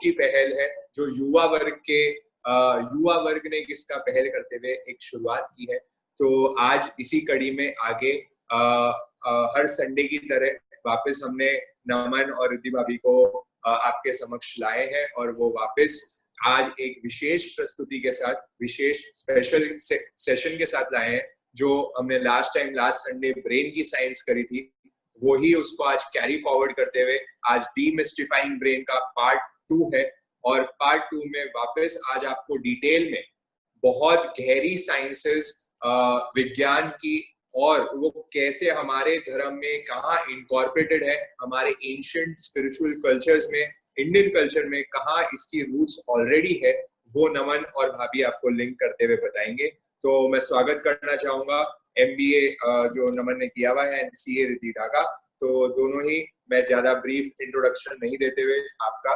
की पहल है, जो युवा वर्ग ने इसका पहल करते हुए एक शुरुआत की है। तो आज इसी कड़ी में आगे हर संडे की तरह वापस हमने नमन और रिद्धि भाभी को आपके समक्ष लाए हैं, और वो वापस आज एक विशेष प्रस्तुति के साथ, विशेष स्पेशल सेशन के साथ लाए हैं। जो हमने लास्ट संडे ब्रेन की साइंस करी थी, वो ही उसको आज कैरी फॉरवर्ड करते हुए आज डीमिस्टिफाइंग ब्रेन का पार्ट 2 है। और पार्ट 2 में वापस आज आपको डिटेल में बहुत गहरी साइंसेस, विज्ञान की, और वो कैसे हमारे धर्म में कहाँ इनकॉर्पोरेटेड है, हमारे एंशिएंट स्पिरिचुअल कल्चर्स में, इंडियन कल्चर में कहाँ इसकी रूट्स ऑलरेडी है, वो नमन और भाभी आपको लिंक करते हुए बताएंगे। तो मैं स्वागत करना चाहूंगा MBA जो नमन ने किया हुआ है, CA रिद्धि ढाका। तो दोनों ही, मैं ज्यादा ब्रीफ इंट्रोडक्शन नहीं देते हुए आपका,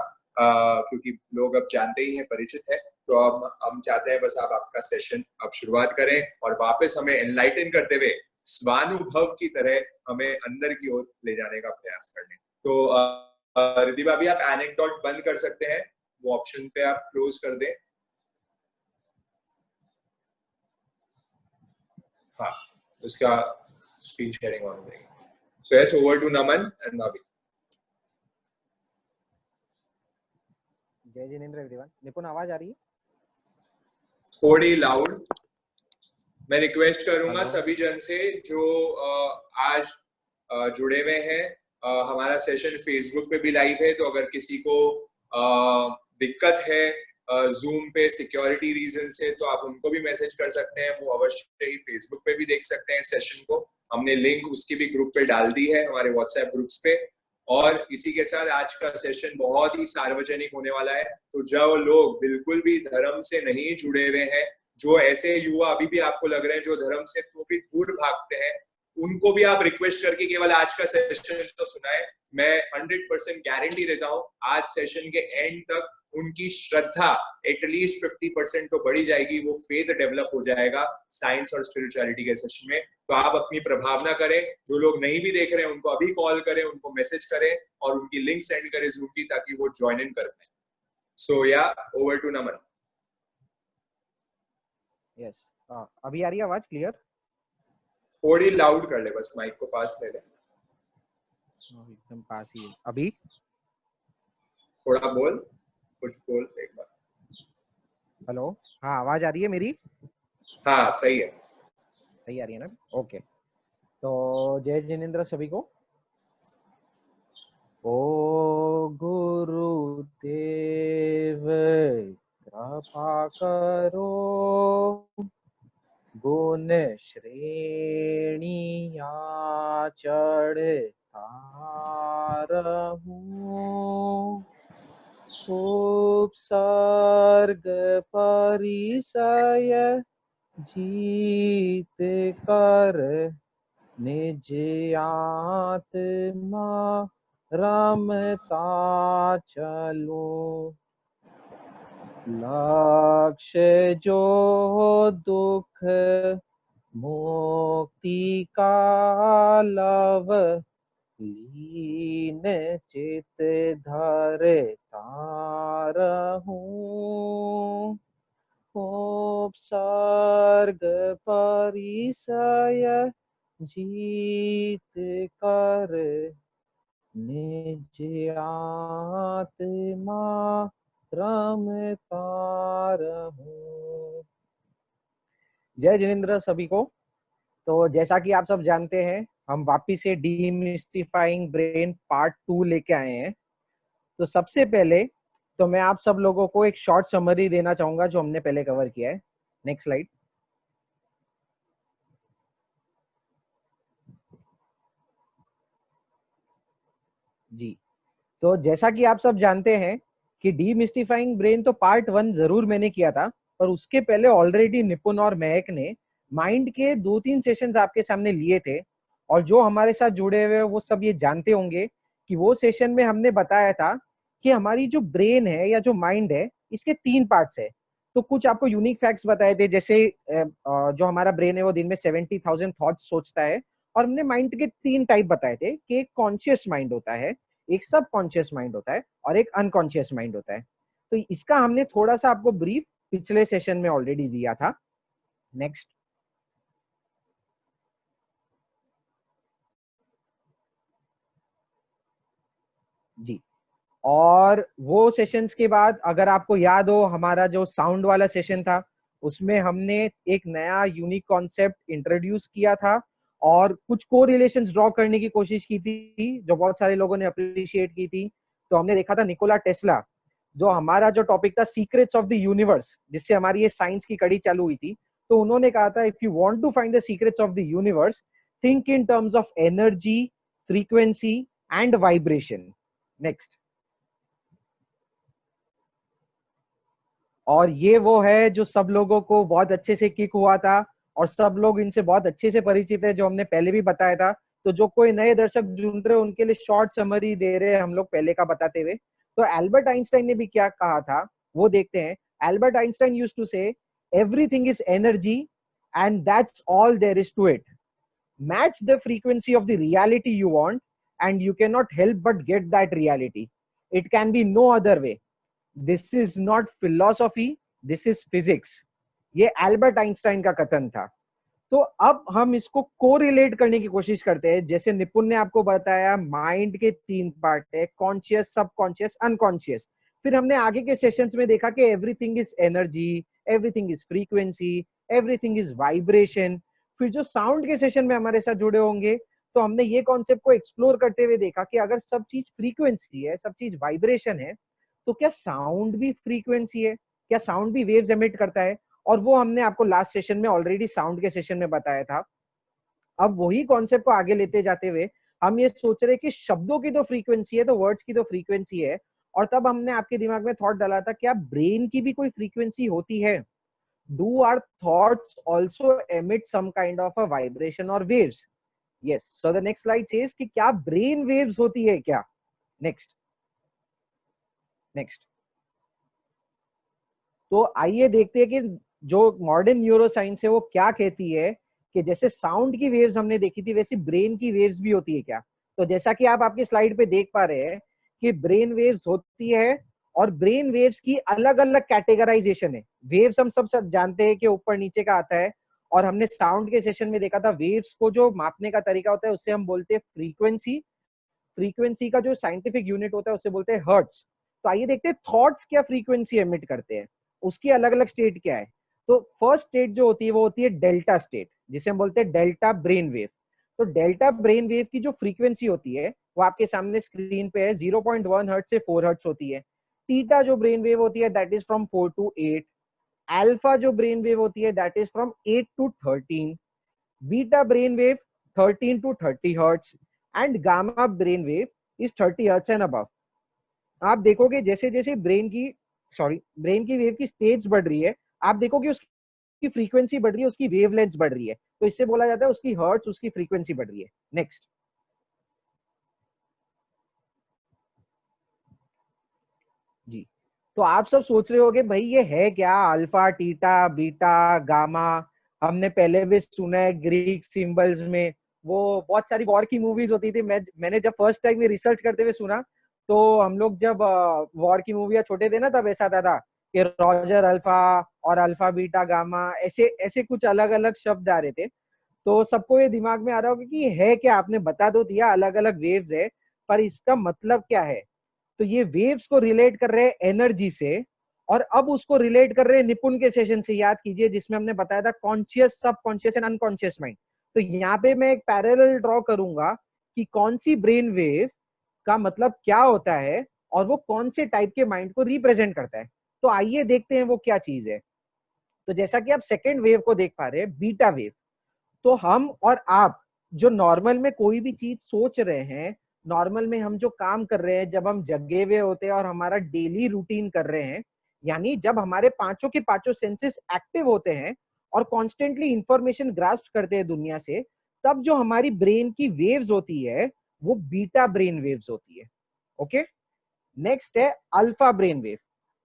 क्योंकि लोग अब जानते ही हैं, परिचित है, तो अब हम चाहते हैं बस आप आपका सेशन अब शुरुआत करें और वापस हमें एनलाइटन करते हुए स्वानुभव की तरह हमें अंदर की ओर ले जाने का प्रयास करने। तो रिद्धि भाभी, आप एनेक्डोट बंद कर सकते हैं, वो ऑप्शन पे आप क्लोज कर दें। हाँ, उसका स्क्रीन शेयरिंग ऑन हो जाएगी। So yes, over to Naman and भाभी। जय जिनेंद्र एवरीवन। निपुण, आवाज आ रही है? थोड़ी लाउड। मैं रिक्वेस्ट करूंगा सभी जन से जो आज जुड़े हुए हैं, हमारा सेशन फेसबुक पे भी लाइव है, तो अगर किसी को दिक्कत है जूम पे सिक्योरिटी रीजन से, तो आप उनको भी मैसेज कर सकते हैं, वो अवश्य ही फेसबुक पे भी देख सकते हैं सेशन को। हमने लिंक उसकी भी ग्रुप पे डाल दी है, हमारे व्हाट्सएप ग्रुप्स पे। और इसी के साथ आज का सेशन बहुत ही सार्वजनिक होने वाला है, तो जो लोग बिल्कुल भी धर्म से नहीं जुड़े हुए हैं, जो ऐसे युवा अभी भी आपको लग रहे हैं जो धर्म से तो भी दूर भागते हैं, उनको भी आप रिक्वेस्ट करके केवल आज का सेशन तो सुनाए। मैं 100% गारंटी देता हूं, आज सेशन के एंड तक उनकी श्रद्धा एटलीस्ट 50% तो बढ़ी जाएगी, वो फेथ डेवलप हो जाएगा साइंस और स्पिरिचुअलिटी के सेशन में। तो आप अपनी प्रभावना करें, जो लोग नहीं भी देख रहे हैं उनको अभी कॉल करें, उनको मैसेज करें और उनकी लिंक सेंड करें जूम की, ताकि वो ज्वाइन इन कर पाए। सो या, ओवर टू नमन। यस, अभी आ रही है आवाज क्लियर? थोड़ी लाउड कर ले, बस माइक को पास ले ले। एकदम पास ही है। अभी थोड़ा बोल, कुछ बोल एक बार। हेलो, हाँ आवाज आ रही है मेरी? हाँ, सही है, सही आ रही है ना? ओके, तो जय जिनेंद्र सभी को। ओ गुरुदेव कृपा करो, गुण श्रेणिया चढ़ता रहूं, उपसर्ग परिचय जीत कर निज आत्मा रमता चलूं, लक्ष्य जो दुख मुक्ति का लव, लीन चित धरता रहूं, उपसर्ग परिचय जीत कर निज आत्मा रमता रहूं। जय जिनेंद्र सभी को। तो जैसा कि आप सब जानते हैं, हम वापिस से डीमिस्टिफाइंग ब्रेन पार्ट 2 लेके आए हैं। तो सबसे पहले तो मैं आप सब लोगों को एक शॉर्ट समरी देना चाहूंगा जो हमने पहले कवर किया है। Next slide. जी, तो जैसा कि आप सब जानते हैं कि डीमिस्टिफाइंग ब्रेन तो पार्ट 1 जरूर मैंने किया था, पर उसके पहले ऑलरेडी निपुण और महक ने माइंड के 2-3 सेशंस आपके सामने लिए थे। और जो हमारे साथ जुड़े हुए वो सब ये जानते होंगे कि वो सेशन में हमने बताया था कि हमारी जो ब्रेन है या जो माइंड है, इसके 3 पार्ट्स है। तो कुछ आपको यूनिक फैक्ट्स बताए थे, जैसे जो हमारा ब्रेन है वो दिन में 70,000 थॉट्स सोचता है। और हमने माइंड के 3 टाइप बताए थे कि एक कॉन्शियस माइंड होता है, एक सब कॉन्शियस माइंड होता है और एक अनकॉन्शियस माइंड होता है। तो इसका हमने थोड़ा सा आपको ब्रीफ पिछले सेशन में ऑलरेडी दिया था। नेक्स्ट। जी, और वो सेशंस के बाद अगर आपको याद हो, हमारा जो साउंड वाला सेशन था उसमें हमने एक नया यूनिक कॉन्सेप्ट इंट्रोड्यूस किया था और कुछ को रिलेशंस ड्रॉ करने की कोशिश की थी जो बहुत सारे लोगों ने अप्रिशिएट की थी। तो हमने देखा था निकोला टेस्ला, जो हमारा जो टॉपिक था सीक्रेट्स ऑफ द यूनिवर्स, जिससे हमारी ये साइंस की कड़ी चालू हुई थी। तो उन्होंने कहा था, if you want to find the secrets of the universe, think in terms of energy, frequency and vibration. Next. और ये वो है जो सब लोगों को बहुत अच्छे से किक हुआ था और सब लोग इनसे बहुत अच्छे से परिचित है, जो हमने पहले भी बताया था। तो जो कोई नए दर्शक जुड़ रहे हैं उनके लिए शॉर्ट समरी दे रहे हैं हम लोग पहले का बताते हुए। तो एल्बर्ट आइंस्टाइन ने भी क्या कहा था वो देखते हैं। Albert Einstein used to say, everything is energy and that's all there is to it. Match the frequency of the reality you want and you can not help but get that reality. It can be no other way. This is not philosophy, this is physics. ये Albert Einstein का कथन था। तो अब हम इसको correlate करने की कोशिश करते हैं। जैसे निपुण ने आपको बताया, माइंड के 3 पार्ट है, कॉन्शियस, सबकॉन्शियस, अनकॉन्शियस। फिर हमने आगे के सेशंस में देखा कि everything is energy, everything is frequency, everything is vibration. फिर जो साउंड के सेशन में हमारे साथ जुड़े होंगे तो हमने ये कॉन्सेप्ट को एक्सप्लोर करते हुए देखा कि अगर सब चीज फ्रीक्वेंसी है, सब चीज वाइब्रेशन है, तो क्या साउंड भी फ्रीक्वेंसी है? क्या साउंड भी वेव्स एमिट करता है? और वो हमने आपको लास्ट सेशन में ऑलरेडी साउंड के सेशन में बताया था। अब वही कॉन्सेप्ट को आगे लेते जाते हुए हम ये सोच रहे कि शब्दों की तो फ्रीक्वेंसी है, तो वर्ड्स की तो फ्रीक्वेंसी है। और तब हमने आपके दिमाग में थॉट डाला था, क्या ब्रेन की भी कोई फ्रीक्वेंसी होती है? Do our thoughts also emit some kind of a vibration और waves? Yes, so the next slide says कि क्या ब्रेन वेव्स होती है क्या? नेक्स्ट। नेक्स्ट। तो आइए देखते हैं कि जो मॉडर्न न्यूरो साइंस है वो क्या कहती है कि जैसे साउंड की वेव्स हमने देखी थी, वैसी ब्रेन की वेव्स भी होती है क्या? तो जैसा कि आप आपकी स्लाइड पे देख पा रहे हैं कि ब्रेन वेव्स होती है और ब्रेन वेव्स की अलग अलग कैटेगराइजेशन है। वेव्स हम सब जानते हैं कि ऊपर नीचे का आता है, और हमने साउंड के सेशन में देखा था वेव्स को जो मापने का तरीका होता है उससे हम बोलते हैं फ्रीक्वेंसी। फ्रीक्वेंसी का जो साइंटिफिक यूनिट होता है उससे बोलते हैं हर्ट्ज। तो आइए देखते हैं थॉट्स क्या फ्रीक्वेंसी एमिट करते हैं, उसकी अलग अलग स्टेट क्या है। तो फर्स्ट स्टेट जो होती है वो होती है डेल्टा स्टेट, जिसे हम बोलते हैं डेल्टा ब्रेन वेव। तो डेल्टा ब्रेन वेव की जो फ्रीक्वेंसी होती है वो आपके सामने स्क्रीन पे है, 0.1 हर्ट्ज से 4 हर्ट्ज होती है। थीटा जो ब्रेन वेव होती है that is from 4 to 8। Alpha जो ब्रेन वेव होती है that is from 8 to 13। Beta brain wave 13 to 30 hertz and gamma brain wave is 30 hertz and above. आप देखोगे जैसे जैसे ब्रेन की वेव की स्टेज बढ़ रही है, आप देखोगे उसकी फ्रीक्वेंसी बढ़ रही है, उसकी वेवलेंथ बढ़ रही है। तो इससे बोला जाता है उसकी हर्ट्ज, उसकी फ्रीक्वेंसी बढ़ रही है। नेक्स्ट। जी, तो आप सब सोच रहे होगे भाई ये है क्या, अल्फा, थीटा, बीटा, गामा? हमने पहले भी सुना है ग्रीक सिंबल्स में। वो बहुत सारी वॉर की मूवीज होती थी। मैंने जब फर्स्ट टाइम ये रिसर्च करते हुए सुना, तो हम लोग जब वॉर की मूवी छोटे थे ना, तब ऐसा आता था कि रॉजर अल्फा और अल्फा बीटा गामा, ऐसे ऐसे कुछ अलग अलग शब्द आ रहे थे। तो सबको ये दिमाग में आ रहा होगा कि ये है क्या, आपने बता दो दिया अलग अलग वेव्स है, पर इसका मतलब क्या है? तो ये वेव्स को रिलेट कर रहे हैं एनर्जी से, और अब उसको रिलेट कर रहे हैं निपुण के सेशन से, याद कीजिए, जिसमें हमने बताया था conscious, subconscious and unconscious mind. तो यहाँ पे मैं एक पैरेलल ड्रॉ करूंगा कि कौन सी ब्रेन वेव का मतलब क्या होता है और वो कौन से टाइप के माइंड को रिप्रेजेंट करता है। तो आइए देखते हैं वो क्या चीज है। तो जैसा कि आप सेकेंड वेव को देख पा रहे हैं, बीटा वेव। तो हम और आप जो नॉर्मल में कोई भी चीज सोच रहे हैं, नॉर्मल में हम जो काम कर रहे हैं, जब हम जगे हुए होते हैं और हमारा डेली रूटीन कर रहे हैं, यानी जब हमारे पांचों के पांचों सेंसेस एक्टिव होते हैं और कॉन्स्टेंटली इंफॉर्मेशन ग्रास्प करते हैं दुनिया से, तब जो हमारी ब्रेन की वेव्स होती है वो बीटा ब्रेन वेव्स होती है। ओके, नेक्स्ट है अल्फा ब्रेन वेव।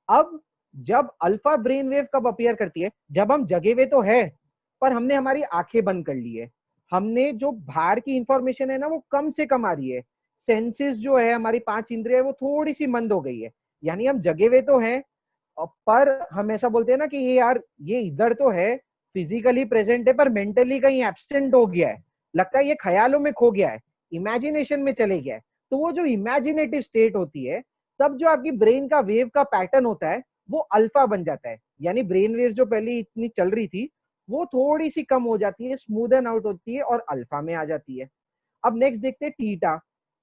अब जब अल्फा ब्रेन वेव कब अपीयर करती है? जब हम जगे हुए तो है, पर हमने हमारी आंखें बंद कर ली है। हमने जो बाहर की इंफॉर्मेशन है ना वो कम से कम आ रही है। सेंसेस जो है, हमारी 5 इंद्रियां, वो थोड़ी सी मंद हो गई है। यानी हम जगे हुए तो हैं, पर हम ऐसा बोलते हैं ना कि ये यार ये इधर तो है, फिजिकली प्रेजेंट है पर मेंटली कहीं एब्सेंट हो गया है, लगता है ये ख्यालों में खो गया है, इमेजिनेशन में चले गया है। तो वो जो इमेजिनेटिव स्टेट होती है, तब जो आपकी ब्रेन का वेव का पैटर्न होता है वो अल्फा बन जाता है, यानी ब्रेन वेव जो पहले इतनी चल रही थी वो थोड़ी सी कम हो जाती है, स्मूदन आउट होती है और अल्फा में आ जाती है। अब नेक्स्ट देखते हैं टीटा।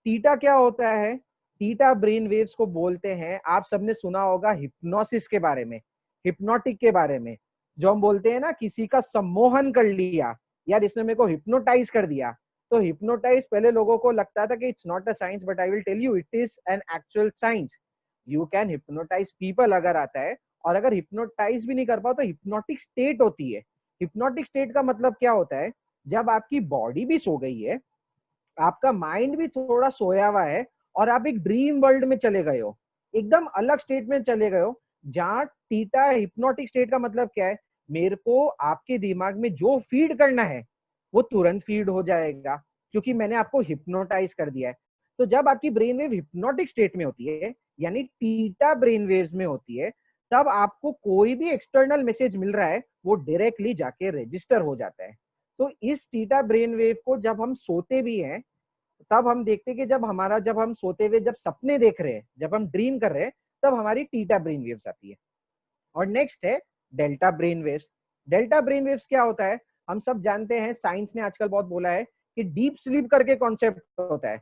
टीटा क्या होता है? टीटा ब्रेन वेव्स को बोलते हैं, आप सबने सुना होगा हिप्नोसिस के बारे में, हिप्नोटिक के बारे में, जो हम बोलते हैं ना किसी का सम्मोहन कर लिया, यार इसने मेरे को हिप्नोटाइज कर दिया। तो हिप्नोटाइज पहले लोगों को लगता था कि it's not a science, but I will tell you it is an actual science. You can hypnotise people अगर आता है, और अगर हिप्नोटाइज भी नहीं कर पाओ तो हिप्नोटिक स्टेट होती है। हिप्नोटिक स्टेट का मतलब क्या होता है? जब आपकी बॉडी भी सो गई है, आपका माइंड भी थोड़ा सोया हुआ है, और आप एक ड्रीम वर्ल्ड में चले गए हो, एकदम अलग स्टेट में चले गए हो, जहां टीटा हिप्नोटिक स्टेट का मतलब क्या है? मेरे को आपके दिमाग में जो फीड करना है वो तुरंत फीड हो जाएगा, क्योंकि मैंने आपको हिप्नोटाइज कर दिया है। तो जब आपकी ब्रेन वेव हिप्नोटिक स्टेट में होती है, यानी टीटा ब्रेन वेव्स में होती है, तब आपको कोई भी एक्सटर्नल मैसेज मिल रहा है वो डायरेक्टली जाके रजिस्टर हो जाता है। तो इस टीटा ब्रेन वेव को जब हम सोते भी हैं, तब हम देखते हैं कि जब हम सोते हुए जब सपने देख रहे हैं, जब हम ड्रीम कर रहे हैं, तब हमारी टीटा ब्रेन वेव्स आती है। और नेक्स्ट है delta brain waves. Delta brain waves क्या होता है? हम सब जानते हैं, साइंस ने आजकल बहुत बोला है कि डीप स्लीप करके कॉन्सेप्ट होता है।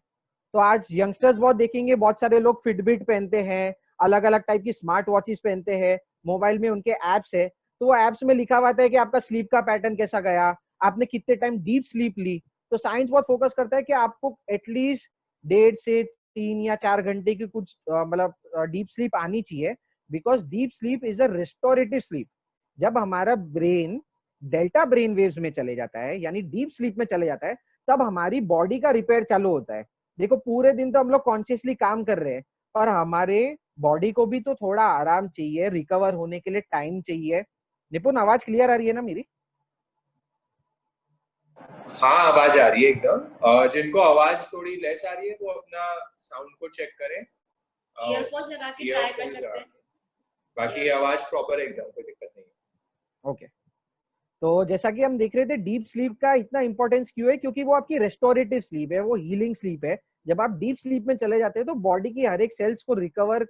तो आज यंगस्टर्स बहुत देखेंगे, बहुत सारे लोग फिटबिट पहनते हैं, अलग अलग टाइप की स्मार्ट वॉचेस पहनते हैं, मोबाइल में उनके एप्स है, तो वो एप्स में लिखा हुआ है कि आपका स्लीप का पैटर्न कैसा गया, आपने कितने टाइम डीप स्लीप ली। तो साइंस बहुत फोकस करता है कि आपको एटलीस्ट 1.5 से 3 या 4 घंटे की कुछ मतलब डीप स्लीप आनी चाहिए, because deep sleep is a restorative sleep. जब हमारा ब्रेन डेल्टा ब्रेन वेव्स में चले जाता है, यानी डीप स्लीप में चले जाता है, तब हमारी बॉडी का रिपेयर चालू होता है। देखो पूरे दिन तो हम लोग कॉन्शियसली काम कर रहे हैं, पर हमारे बॉडी को भी तो थोड़ा आराम चाहिए, रिकवर होने के लिए टाइम चाहिए। निपुण, आवाज क्लियर आ रही है ना मेरी? हाँ, आवाज आ रही है एकदम। जिनको आवाज थोड़ी लेस आ रही है वो अपना साउंड को चेक करें, ईयरफोन्स लगा के ट्राई कर ईयरफोन्स लगा सकते हैं। के। बाकी आवाज प्रॉपर है एकदम, कोई दिक्कत नहीं ओके। तो जैसा कि हम देख रहे थे, डीप स्लीप का इतना इंपॉर्टेंस क्यों है? क्योंकि वो आपकी रेस्टोरेटिव स्लीप है, वो हीलिंग स्लीप है। जब आप डीप स्लीप में चले जाते हैं तो बॉडी की हर एक सेल्स को रिकवर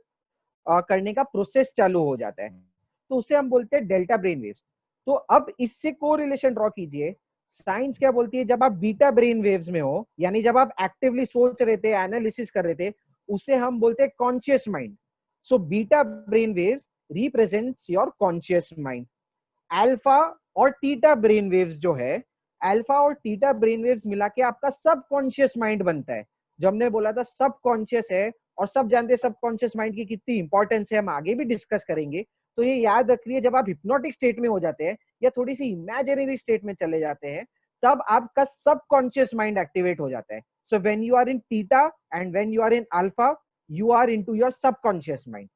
करने का प्रोसेस चालू हो जाता है, तो उसे हम बोलते हैं डेल्टा ब्रेन वेव्स। तो अब इससे को रिलेशन ड्रॉ कीजिए, साइंस क्या बोलती है? जब आप बीटा ब्रेन वेव्स में हो, यानी जब आप एक्टिवली सोच रहे थे, एनालिसिस कर रहे थे, उसे हम बोलते हैं conscious mind. So beta brain waves represents your conscious mind. Alpha और टीटा ब्रेन वेव्स जो है, अल्फा और टीटा ब्रेन वेव्स मिला के आपका सबकॉन्शियस माइंड बनता है। जो हमने बोला था सबकॉन्शियस है, और सब जानते हैं सबकॉन्शियस माइंड की कितनी इंपॉर्टेंस है, हम आगे भी डिस्कस करेंगे। तो ये याद रखिए, जब आप हिप्नोटिक स्टेट में हो जाते हैं या थोड़ी सी इमेजिनरी स्टेट में चले जाते हैं, तब आपका सबकॉन्शियस माइंड एक्टिवेट हो जाता है। So when you are in theta and when you are in alpha, you are into your subconscious mind.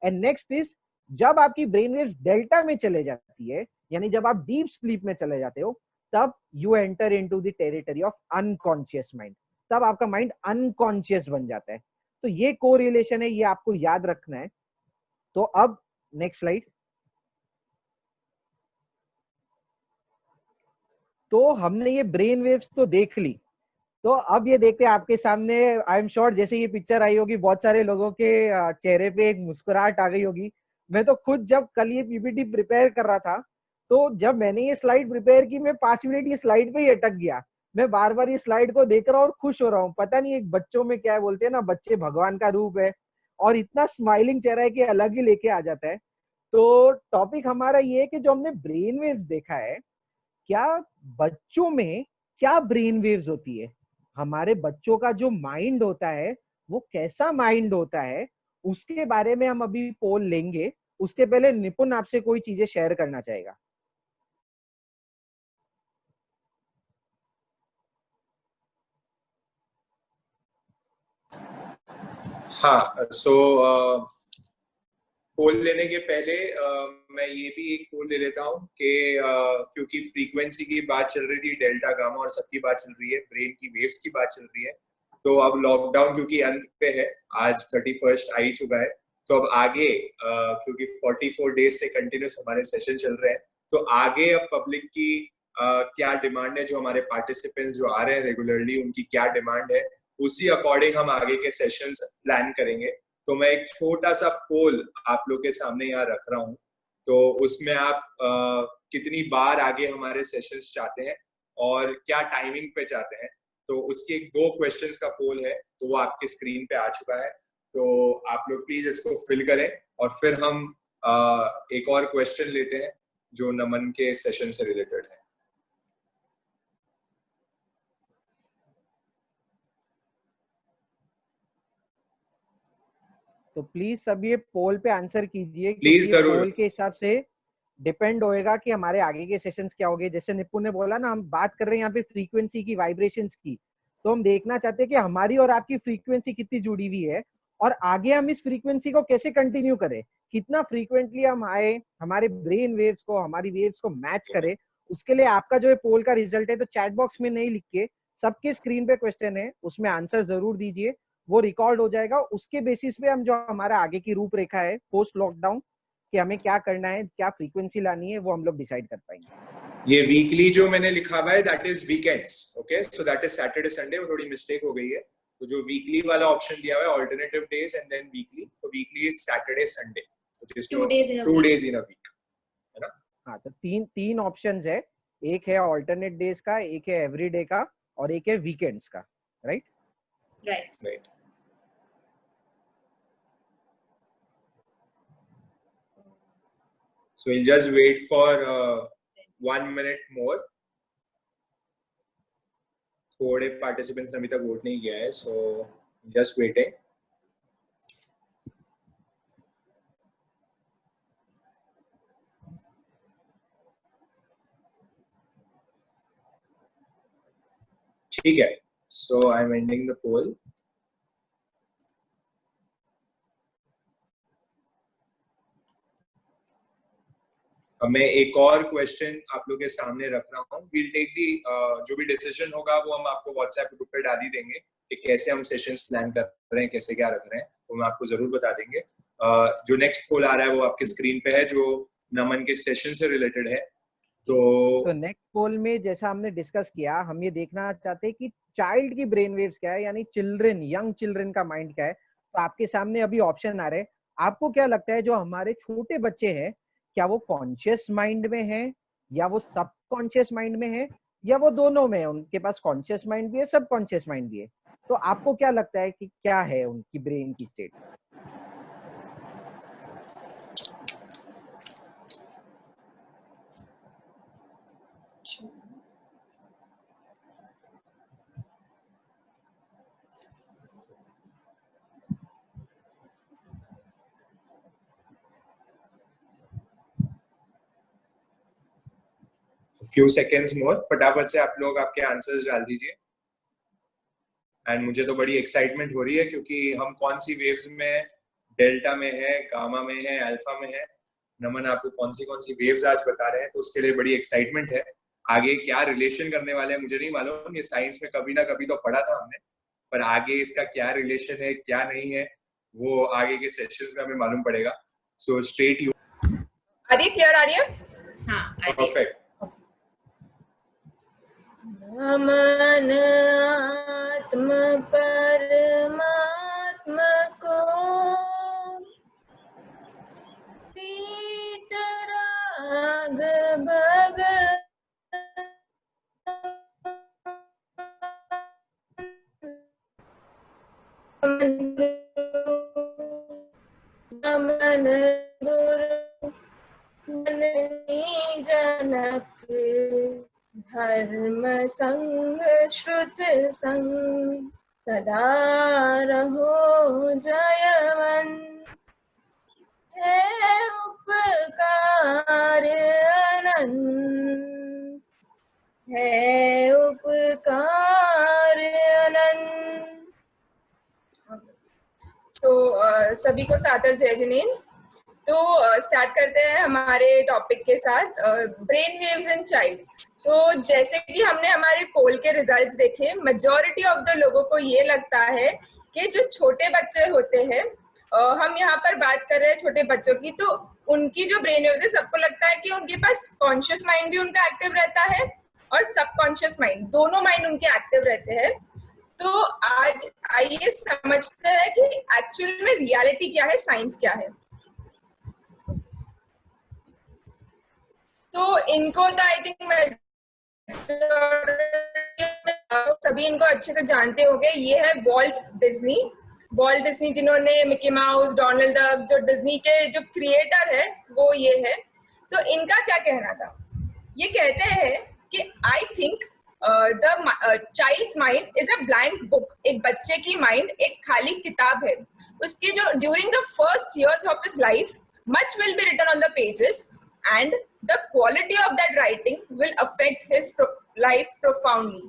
And next is, जब आपकी ब्रेन वेव्स डेल्टा में चले जाती है, यानी जब आप डीप स्लीप में चले जाते हो, तब you enter into the territory of unconscious mind. तब आपका माइंड अनकॉन्शियस बन जाता है। तो ये कोरिलेशन है, ये आपको याद रखना है। तो अब नेक्स्ट स्लाइड। तो हमने ये ब्रेन वेव्स तो देख ली, तो अब ये देखते हैं आपके सामने, आई एम श्योर जैसे ये पिक्चर आई होगी, बहुत सारे लोगों के चेहरे पे एक मुस्कुराहट आ गई होगी। मैं तो खुद जब कल ये पीपीटी प्रिपेयर कर रहा था, तो जब मैंने ये स्लाइड प्रिपेयर की, मैं 5 मिनट ये स्लाइड पे ही अटक गया। मैं बार बार ये स्लाइड को देख रहा हूँ और खुश हो रहा हूँ। पता नहीं एक बच्चों में क्या है, बोलते हैं ना बच्चे भगवान का रूप है, और इतना स्माइलिंग चेहरा है कि अलग ही लेके आ जाता है। तो टॉपिक हमारा ये है कि जो हमने ब्रेन वेव्स देखा है, क्या बच्चों में क्या ब्रेन वेव्स होती है, हमारे बच्चों का जो माइंड होता है वो कैसा माइंड होता है, उसके बारे में हम अभी पोल लेंगे। उसके पहले निपुण आपसे कोई चीजें शेयर करना चाहेगा। हाँ। पोल लेने के पहले मैं ये भी एक पोल ले लेता हूँ कि क्योंकि फ्रीक्वेंसी की बात चल रही थी, डेल्टा गामा और सबकी बात चल रही है, ब्रेन की वेव्स की बात चल रही है, तो अब लॉकडाउन क्योंकि अंत पे है, आज 31 आ ही चुका है, तो अब आगे क्योंकि 44 डेज से कंटिन्यूस हमारे सेशन चल रहे हैं, तो आगे अब पब्लिक की क्या डिमांड है, जो हमारे पार्टिसिपेंट्स जो आ रहे हैं रेगुलरली उनकी क्या डिमांड है, उसी अकॉर्डिंग हम आगे के सेशंस प्लान करेंगे। तो मैं एक छोटा सा पोल आप लोग के सामने यहाँ रख रहा हूँ, तो उसमें आप कितनी बार आगे हमारे सेशंस चाहते हैं और क्या टाइमिंग पे चाहते हैं, तो उसके 2 क्वेश्चंस का पोल है, तो वो आपके स्क्रीन पे आ चुका है। तो आप लोग प्लीज इसको फिल करें और फिर हम एक और क्वेश्चन लेते हैं जो नमन के सेशन से रिलेटेड है। तो प्लीज सब ये पोल पे आंसर कीजिए, प्लीज क्योंकि जरूर। पोल के हिसाब से डिपेंड होएगा कि हमारे आगे के सेशंस क्या होंगे। जैसे निपुण ने बोला ना, हम बात कर रहे हैं यहाँ पे फ्रीक्वेंसी की, वाइब्रेशंस की, तो हम देखना चाहते हैं कि हमारी और आपकी फ्रीक्वेंसी कितनी जुड़ी हुई है और आगे हम इस फ्रीक्वेंसी को कैसे कंटिन्यू करें, कितना फ्रीक्वेंटली हम आए, हमारे ब्रेन वेव्स को, हमारी वेव्स को मैच करें। उसके लिए आपका जो है पोल का रिजल्ट है, तो चैट बॉक्स में नहीं लिख के सबके स्क्रीन पे क्वेश्चन है, उसमें आंसर जरूर दीजिए, वो रिकॉर्ड हो जाएगा। उसके बेसिस पे हम जो हमारा आगे की रूपरेखा है पोस्ट लॉकडाउन कि हमें क्या करना है, क्या फ्रीक्वेंसी लानी है, वो हम लोग डिसाइड कर पाएंगे। ये वीकली जो मैंने लिखा हुआ है that is weekends, okay, so that is Saturday Sunday, वो थोड़ी मिस्टेक हो गई है। तो जो वीकली वाला ऑप्शन दिया हुआ है alternative days and then weekly, तो weekly is Saturday Sunday, two days in 2 days in a week, है ना? हाँ, तो तीन ऑप्शंस है, एक है ऑल्टरनेट डेज का, एक है एवरीडे का और एक है वीकेंड्स का, right? Right. So we'll just wait for 1 minute more. थोड़े पार्टिसिपेंट्स ने अभी तक वोट नहीं किया है, so just waiting. ठीक है, so I'm ending the poll. मैं एक और क्वेश्चन आप लोगों के सामने रख रहा हूँ। We'll take the जो भी डिसीजन होगा वो हम आपको व्हाट्सएप ग्रुप पे डाल ही देंगे कि कैसे हम सेशंस प्लान कर रहे हैं, कैसे क्या रख रहे हैं, वो मैं आपको जरूर बता देंगे। जो नेक्स्ट पोल आ रहा है वो आपके स्क्रीन पे है, जो नमन के सेशन से रिलेटेड है। तो नेक्स्ट पोल में जैसा हमने डिस्कस किया, हम ये देखना चाहते हैं कि चाइल्ड की ब्रेन वेव्स क्या है, यानी चिल्ड्रन, यंग चिल्ड्रन का माइंड क्या है। तो आपके सामने अभी ऑप्शन आ रहे हैं। आपको क्या लगता है जो हमारे छोटे बच्चे हैं, क्या वो कॉन्शियस माइंड में है या वो सब कॉन्शियस माइंड में है या वो दोनों में है? उनके पास कॉन्शियस माइंड भी है, सब कॉन्शियस माइंड भी है। तो आपको क्या लगता है कि क्या है उनकी ब्रेन की स्टेट? फ्यू सेकेंड्स मोर, फटाफट से आप लोग आपके आंसर्स डाल दीजिए। एंड मुझे तो बड़ी एक्साइटमेंट हो रही है क्योंकि हम कौन सी वेव्स में, डेल्टा में है, गामा में है, अल्फा में है। नमन आपको कौन सी वेव्स आज बता रहे हैं, तो उसके लिए बड़ी एक्साइटमेंट है। आगे क्या रिलेशन करने वाले हैं मुझे नहीं मालूम, ये साइंस में कभी ना कभी तो पढ़ा था हमने, पर आगे इसका क्या रिलेशन है क्या नहीं है वो आगे के सेशंस में हमें मालूम पड़ेगा। So stay tuned. Aditya, Arya? हाँ, परफेक्ट। नमन आत्म परमात्मा को वीतराग भगत नमन गुरु जननी जनक धर्म संग श्रुत संग सदा रहो जयवंत। है उपकार अनंत, है उपकार अनंत। सभी को सादर जय जिनेन्द्र। तो स्टार्ट करते हैं हमारे टॉपिक के साथ, ब्रेन वेव्स इन चाइल्ड। तो जैसे कि हमने हमारे पोल के रिजल्ट्स देखे, मेजॉरिटी ऑफ द लोगों को ये लगता है कि जो छोटे बच्चे होते हैं हम यहाँ पर बात कर रहे हैं छोटे बच्चों की, तो उनकी जो ब्रेन वेव्स है, सबको लगता है कि उनके पास कॉन्शियस माइंड भी उनका एक्टिव रहता है और सबकॉन्शियस माइंड, दोनों माइंड उनके एक्टिव रहते हैं। तो आज आइए समझते हैं कि एक्चुअल में रियलिटी क्या है, साइंस क्या है। तो इनको तो आई थिंक सभी इनको अच्छे से जानते होंगे। ये है वॉल्ट डिज्नी। वॉल्ट डिज्नी जिन्होंने मिकी माउस, डोनाल्ड डक, जो डिज्नी के जो क्रिएटर है वो ये है। तो इनका क्या कहना था, ये कहते हैं कि I think the child's mind is a blank book. एक बच्चे की माइंड एक खाली किताब है। उसके जो during the first years of his life much will be written on the pages and the quality of that writing will affect his life profoundly।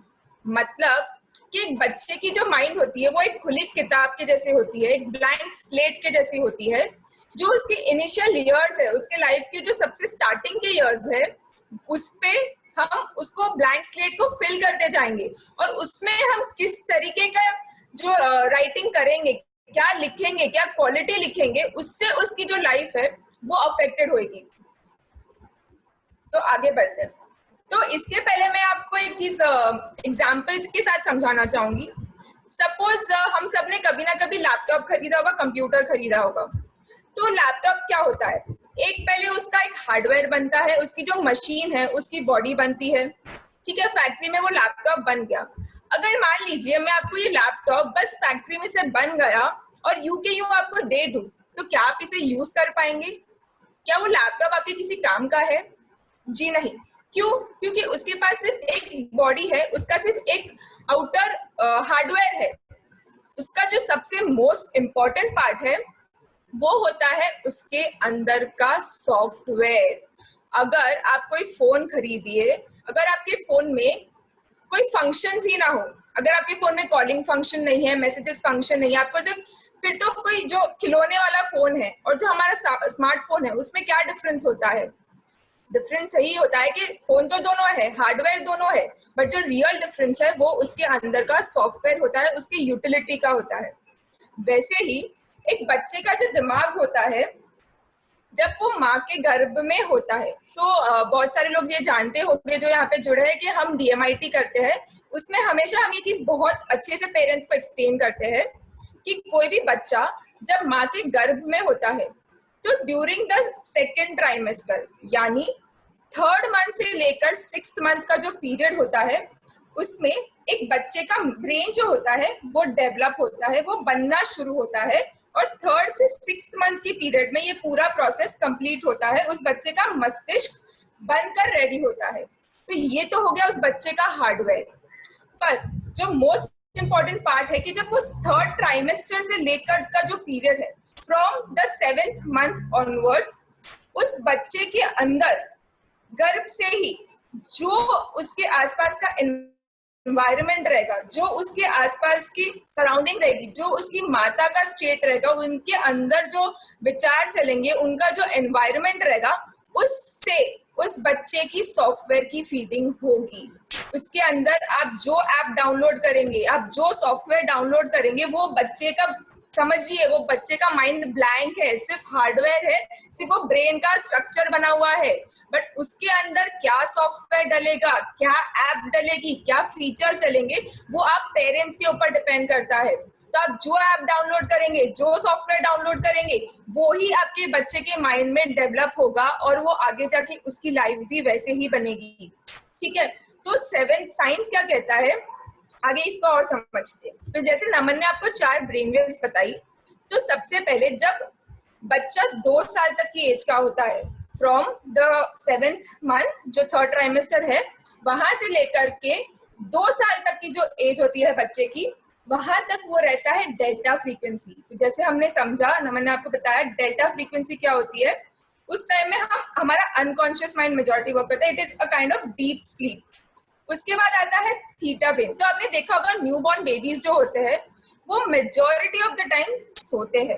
मतलब कि एक बच्चे की जो माइंड होती है वो एक खुली किताब के जैसे होती है, एक ब्लैंक स्लेट के जैसी होती है। जो उसके इनिशियल ईयर्स है, उसके लाइफ के जो सबसे स्टार्टिंग के ईयर्स है, उस पे हम उसको ब्लैंक स्लेट को फिल करते जाएंगे और उसमें हम किस तरीके का जो राइटिंग करेंगे, क्या लिखेंगे, क्या क्वालिटी लिखेंगे, उससे उसकी जो लाइफ है वो अफेक्टेड होगी। तो आगे बढ़ते हैं। तो इसके पहले मैं आपको एक चीज एग्जाम्पल्स के साथ समझाना चाहूंगी। सपोज हम सब ने कभी ना कभी लैपटॉप खरीदा होगा, कंप्यूटर खरीदा होगा। तो लैपटॉप क्या होता है, एक पहले उसका एक हार्डवेयर बनता है, उसकी जो मशीन है उसकी बॉडी बनती है, ठीक है, फैक्ट्री में वो लैपटॉप बन गया। अगर मान लीजिए मैं आपको ये लैपटॉप बस फैक्ट्री में से बन गया और यूं के यूं आपको दे दूं, तो क्या आप इसे यूज कर पाएंगे? क्या वो लैपटॉप आपके किसी काम का है? जी नहीं। क्यों? क्योंकि उसके पास सिर्फ एक बॉडी है, उसका सिर्फ एक आउटर हार्डवेयर है। उसका जो सबसे मोस्ट इम्पोर्टेंट पार्ट है वो होता है उसके अंदर का सॉफ्टवेयर। अगर आप कोई फोन खरीदिए, अगर आपके फोन में कोई फंक्शन ही ना हो, अगर आपके फोन में कॉलिंग फंक्शन नहीं है, मैसेजेस फंक्शन नहीं है, आपको सिर्फ, फिर तो कोई जो खिलौने वाला फोन है और जो हमारा स्मार्टफोन है उसमें क्या डिफरेंस होता है? डिफरेंस यही होता है कि फोन तो दोनों है, हार्डवेयर दोनों है, बट जो रियल डिफरेंस है वो उसके अंदर का सॉफ्टवेयर होता है, उसकी यूटिलिटी का होता है। वैसे ही एक बच्चे का जो दिमाग होता है जब वो माँ के गर्भ में होता है, बहुत सारे लोग ये जानते होंगे जो यहाँ पे जुड़े हैं कि हम DMIT करते हैं, उसमें हमेशा हम ये चीज बहुत अच्छे से पेरेंट्स को एक्सप्लेन करते हैं कि कोई भी बच्चा जब माँ के गर्भ में होता है तो ड्यूरिंग द सेकेंड ट्राइमेस्टर यानी 3rd मंथ से लेकर 6th मंथ का जो पीरियड होता है, उसमें एक बच्चे का ब्रेन जो होता है वो डेवलप होता है, वो बनना शुरू होता है और 3rd से 6th मंथ के पीरियड में ये पूरा प्रोसेस कंप्लीट होता है, उस बच्चे का मस्तिष्क बनकर रेडी होता है। तो ये तो हो गया उस बच्चे का हार्डवेयर। पर जो मोस्ट इम्पोर्टेंट पार्ट है कि जब वो 3rd ट्राइमेस्टर से लेकर का जो पीरियड है, from the 7th month onwards, उस बच्चे के अंदर गर्भ से ही जो उसके आसपास का एनवायरनमेंट रहेगा, जो उसके आसपास की सराउंडिंग रहेगी, जो उसकी माता का स्टेट रहेगा, उनके अंदर जो विचार चलेंगे, उनका जो एनवायरनमेंट रहेगा, उससे उस बच्चे की सॉफ्टवेयर की फीडिंग होगी। उसके अंदर आप जो ऐप डाउनलोड करेंगे, आप जो सॉफ्टवेयर डाउनलोड करेंगे, वो बच्चे का, समझिए वो बच्चे का माइंड ब्लैंक है, सिर्फ हार्डवेयर है, सिर्फ वो ब्रेन का स्ट्रक्चर बना हुआ है, बट उसके अंदर क्या सॉफ्टवेयर डलेगा, क्या ऐप डलेगी, क्या फीचर चलेंगे, वो आप पेरेंट्स के ऊपर डिपेंड करता है। तो आप जो ऐप डाउनलोड करेंगे, जो सॉफ्टवेयर डाउनलोड करेंगे, वो ही आपके बच्चे के माइंड में डेवलप होगा और वो आगे जाके उसकी लाइफ भी वैसे ही बनेगी। ठीक है, तो 7th साइंस क्या कहता है, आगे इसको और समझते हैं। तो जैसे नमन ने आपको 4 ब्रेन वेव्स बताई, तो सबसे पहले जब बच्चा 2 साल तक की एज का होता है, फ्रॉम द 7th मंथ जो 3rd ट्राइमेस्टर है, वहां से लेकर के 2 साल तक की जो एज होती है बच्चे की, वहां तक वो रहता है डेल्टा फ्रीक्वेंसी। तो जैसे हमने समझा, नमन ने आपको बताया डेल्टा फ्रीक्वेंसी क्या होती है, उस टाइम में हमारा अनकॉन्शियस माइंड मेजॉरिटी वर्क करता है, it is a kind of deep sleep. उसके बाद आता है थीटा ब्रेन। तो आपने देखा होगा न्यूबॉर्न बेबीज जो होते हैं वो मेजॉरिटी ऑफ द टाइम सोते हैं,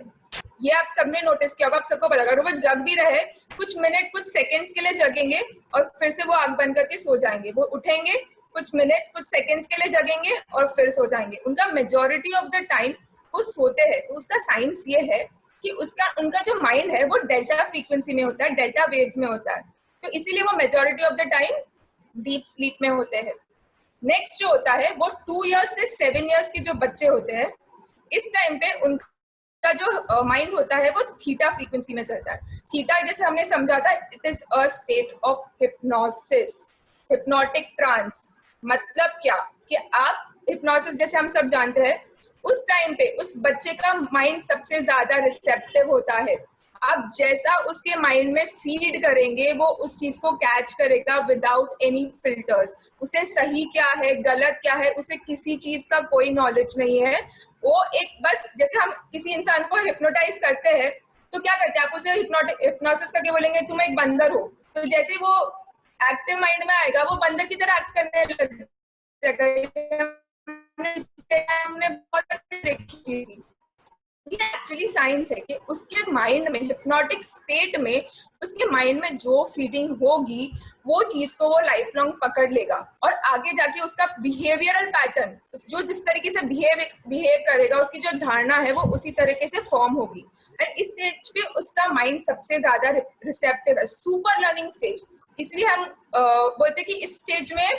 ये आप सबने नोटिस किया होगा, आप सबको पता होगा। वो जग भी रहे, कुछ मिनट कुछ सेकंड्स के लिए जगेंगे और फिर से वो आंख बंद करके सो जाएंगे, वो उठेंगे, कुछ मिनट्स कुछ सेकंड्स के लिए जगेंगे और फिर सो जाएंगे। उनका मेजॉरिटी ऑफ द टाइम वो सोते हैं। तो उसका साइंस ये है कि उसका उनका जो माइंड है वो डेल्टा फ्रीक्वेंसी में होता है, डेल्टा वेव्स में होता है, तो इसीलिए वो majority of the time deep sleep में होते हैं। नेक्स्ट जो होता है वो 2 इयर्स से 7 इयर्स के जो बच्चे होते हैं, इस टाइम पे उनका जो माइंड होता है वो थीटा फ्रीक्वेंसी में चलता है। थीटा जैसे हमने समझा था, it is a state of hypnosis, hypnotic trance. मतलब क्या कि आप हिप्नोसिस जैसे हम सब जानते हैं, उस टाइम पे उस बच्चे का माइंड सबसे ज्यादा रिसेप्टिव होता है। आप जैसा उसके माइंड में फीड करेंगे वो उस चीज को कैच करेगा विदाउट एनी फिल्टर्स। उसे सही क्या है गलत क्या है उसे किसी चीज का कोई नॉलेज नहीं है। वो एक बस जैसे हम किसी इंसान को हिप्नोटाइज करते हैं तो क्या करते हैं, आप उसे हिप्नोसिस करके बोलेंगे तुम एक बंदर हो, तो जैसे वो एक्टिव माइंड में आएगा वो बंदर की तरह एक्ट करने लग जाएगा। हमने बहुत देखी थी, ये एक्चुअली साइंस है कि उसके माइंड में हिप्नोटिक स्टेट में उसके माइंड में जो फीडिंग होगी वो चीज को वो लाइफ लॉन्ग पकड़ लेगा और आगे जाके उसका बिहेवियरल पैटर्न जो जिस तरीके से बिहेव करेगा, उसकी जो धारणा है वो उसी तरीके से फॉर्म होगी। एंड इस स्टेज पे उसका माइंड सबसे ज्यादा रिसेप्टिव है, सुपर लर्निंग स्टेज। इसलिए हम बोलते हैं कि इस स्टेज में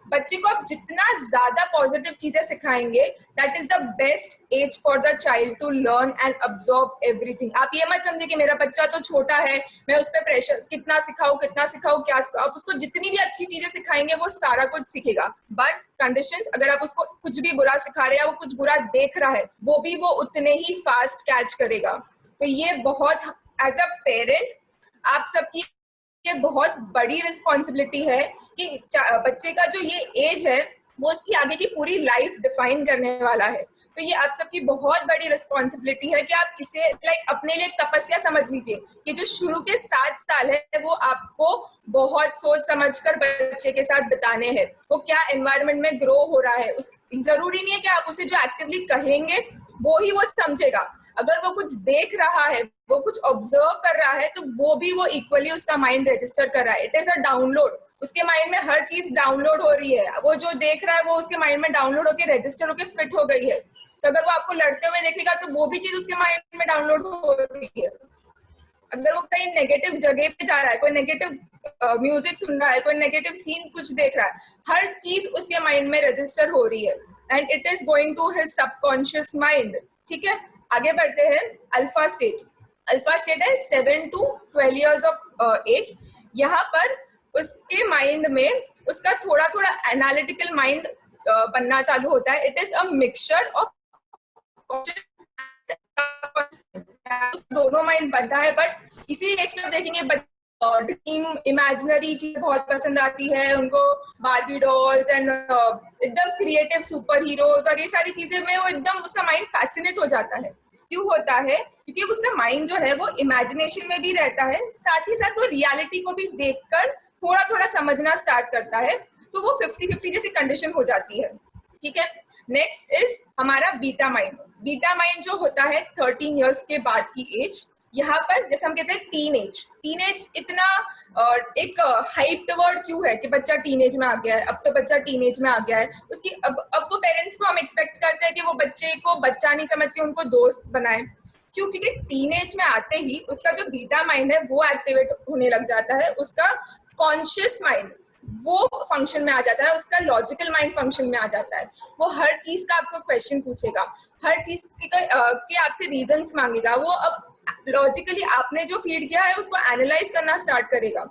बच्चे को आप जितना ज्यादा पॉजिटिव चीजें सिखाएंगे, that is the best age for the child to learn and absorb everything. आप ये मत समझे कि मेरा बच्चा तो छोटा है, मैं उस पर प्रेशर कितना सिखाऊं क्या सिखाऊं। आप उसको जितनी भी अच्छी चीजें सिखाएंगे वो सारा कुछ सीखेगा, बट कंडीशंस, अगर आप उसको कुछ भी बुरा सिखा रहे हैं, वो कुछ बुरा देख रहा है, वो भी वो उतने ही फास्ट कैच करेगा। तो ये बहुत एज अ पेरेंट आप सबकी ये बहुत बड़ी रिस्पॉन्सिबिलिटी है कि बच्चे का जो ये एज है वो उसकी आगे की पूरी लाइफ डिफाइन करने वाला है। तो ये आप सबकी बहुत बड़ी रिस्पॉन्सिबिलिटी है कि आप इसे अपने लिए तपस्या समझ लीजिए कि जो शुरू के 7 साल है वो आपको बहुत सोच समझ कर बच्चे के साथ बिताने हैं। वो क्या एनवायरनमेंट में ग्रो हो रहा है, जरूरी नहीं है कि आप उसे जो एक्टिवली कहेंगे वो ही वो समझेगा। अगर वो कुछ देख रहा है, वो कुछ ऑब्जर्व कर रहा है, तो वो भी वो इक्वली उसका माइंड रजिस्टर कर रहा है। इट इज अ डाउनलोड, उसके माइंड में हर चीज डाउनलोड हो रही है। वो जो देख रहा है वो उसके माइंड में डाउनलोड होकर रजिस्टर होकर फिट हो गई है। तो अगर वो आपको लड़ते हुए देखेगा तो वो भी चीज उसके माइंड में डाउनलोड हो रही है। अगर वो कहीं नेगेटिव जगह पे जा रहा है, कोई नेगेटिव म्यूजिक सुन रहा है, कोई नेगेटिव सीन कुछ देख रहा है, हर चीज उसके माइंड में रजिस्टर हो रही है and it is going to his subconscious mind. ठीक है, आगे बढ़ते हैं। अल्फा स्टेट, अल्फा स्टेट है 7 to 12 years ऑफ एज। यहाँ पर उसके माइंड में उसका थोड़ा थोड़ा एनालिटिकल माइंड बनना चालू होता है। It is a mixture of दोनों माइंड बनता है, बट इसी एज में आप देखेंगे ड्रीम इमेजिनरी चीज बहुत पसंद आती है उनको, बार्बी डॉल्स एंड एकदम क्रिएटिव सुपर हीरोज और ये सारी चीजें में वो एकदम उसका माइंड फैसिनेट हो जाता है। क्यों होता है? क्योंकि उसका माइंड जो है वो इमेजिनेशन में भी रहता है, साथ ही साथ वो रियलिटी को भी देखकर थोड़ा थोड़ा समझना स्टार्ट करता है, तो वो 50-50 जैसी कंडीशन हो जाती है। ठीक है, नेक्स्ट इज हमारा बीटा माइंड। बीटा माइंड जो होता है 13 इयर्स के बाद की एज। यहाँ पर जैसे हम कहते हैं टीनेज इतना एक हाइप्ड वर्ड क्यों है कि बच्चा टीनेज में आ गया है, अब तो बच्चा टीनेज में आ गया है। उसकी अब वो पेरेंट्स को हम एक्सपेक्ट करते हैं कि वो बच्चे को बच्चा नहीं समझ के उनको दोस्त बनाए। क्यों? क्योंकि टीनेज में आते ही उसका जो बीटा माइंड है वो एक्टिवेट होने लग जाता है, उसका कॉन्शियस माइंड वो फंक्शन में आ जाता है, उसका लॉजिकल माइंड फंक्शन में आ जाता है। वो हर चीज का आपको क्वेश्चन पूछेगा, हर चीज के आपसे रीजंस मांगेगा। वो अब लॉजिकली आपने जो फीड किया है उसको एनालाइज करना स्टार्ट करेगा।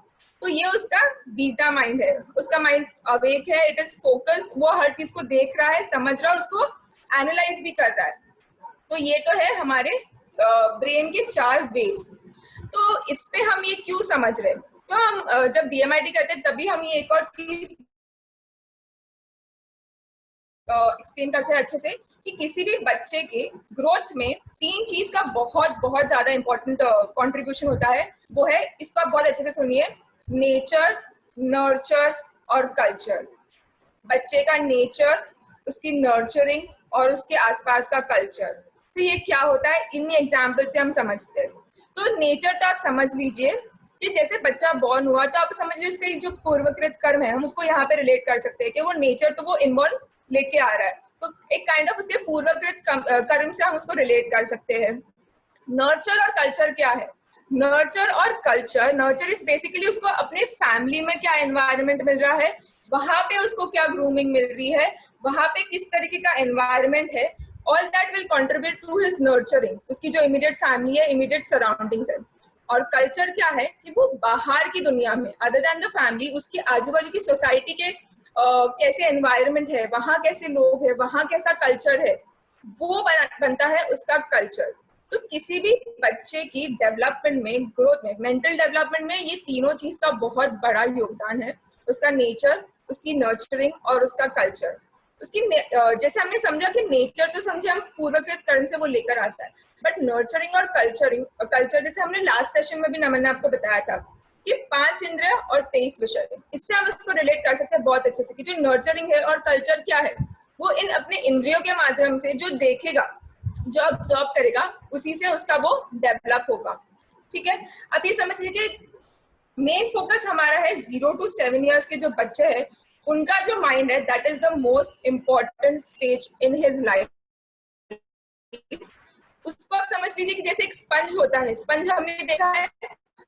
तो ये उसका बीटा माइंड है, उसका माइंड अवेक है, इट इज फोकस्ड, वो हर चीज को देख रहा है, समझ रहा है, उसको एनालाइज भी कर रहा है। तो ये तो है हमारे ब्रेन के 4 वेव्स। तो इस पे हम ये क्यों समझ रहे हैं? तो हम जब DMIT करते हैं तभी हम ये एक और चीज एक्सप्लेन करते हैं अच्छे से कि किसी भी बच्चे के ग्रोथ में 3 चीज का बहुत बहुत ज्यादा इंपॉर्टेंट कंट्रीब्यूशन होता है। वो है, इसको आप बहुत अच्छे से सुनिए, नेचर, नर्चर और कल्चर। बच्चे का नेचर, उसकी नर्चरिंग और उसके आसपास का कल्चर। तो ये क्या होता है, इन एग्जाम्पल से हम समझते हैं। तो नेचर तो आप समझ लीजिए कि जैसे बच्चा बॉर्न हुआ तो आप समझ लीजिए उसके जो पूर्वकृत कर्म है हम उसको यहाँ पे रिलेट कर सकते हैं कि वो नेचर तो वो इन्वॉल्व लेके आ रहा है, तो एक काइंड ऑफ उसके पूर्वकृत कर्म से हम उसको रिलेट कर सकते हैं। नर्चर और कल्चर क्या है? नर्चर इज बेसिकली उसको अपने फैमिली में क्या एनवायरनमेंट मिल रहा है, वहां पे उसको क्या ग्रूमिंग मिल रही है, वहां पे किस तरीके का एनवायरनमेंट है, all that will contribute to his nurturing, उसकी जो इमीडिएट फैमिली है, इमीडिएट सराउंडिंग्स है। और कल्चर क्या है कि वो बाहर की दुनिया में, अदर देन द फैमिली, उसके आजू बाजू की सोसाइटी के कैसे एनवायरनमेंट है, वहाँ कैसे लोग है, वहाँ कैसा कल्चर है, वो बनता है उसका कल्चर। तो किसी भी बच्चे की डेवलपमेंट में, ग्रोथ में, मेंटल डेवलपमेंट में ये तीनों चीज का बहुत बड़ा योगदान है, उसका नेचर, उसकी नर्चरिंग और उसका कल्चर। उसकी जैसे हमने समझा कि नेचर तो समझे हम पूर्वकृत कर्म से वो लेकर आता है, बट नर्चरिंग और कल्चर जैसे हमने लास्ट सेशन में भी नमन ने आपको बताया था कि 5 इंद्रिय और 23 विषय, इससे हम इसको रिलेट कर सकते हैं बहुत अच्छे से कि जो नर्चरिंग है और कल्चर क्या है, वो इन अपने इंद्रियों के माध्यम से जो देखेगा, जो ऑब्जर्व करेगा, उसी से उसका वो डेवलप होगा। ठीक है, अब ये समझ लीजिए मेन फोकस हमारा है 0 to 7 ईयर्स के जो बच्चे हैं, उनका जो माइंड है, that is the most important stage in his life. उसको आप समझ लीजिए कि जैसे एक स्पंज होता है, स्पंज हमने देखा है,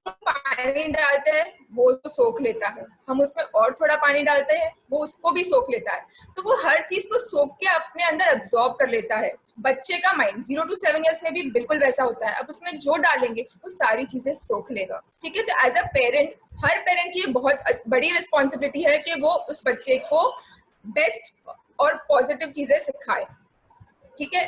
पानी डालते हैं वो उसको सोख लेता है, हम उसमें और थोड़ा पानी डालते हैं वो उसको भी सोख लेता है, तो वो हर चीज को सोख के अपने अंदर एब्जॉर्ब कर लेता है। बच्चे का माइंड 0 to 7 ईयर्स में भी बिल्कुल वैसा होता है, अब उसमें जो डालेंगे वो सारी चीजें सोख लेगा। ठीक है, तो एज अ पेरेंट, हर पेरेंट की बहुत बड़ी रिस्पॉन्सिबिलिटी है कि वो उस बच्चे को बेस्ट और पॉजिटिव चीजें सिखाए। ठीक है,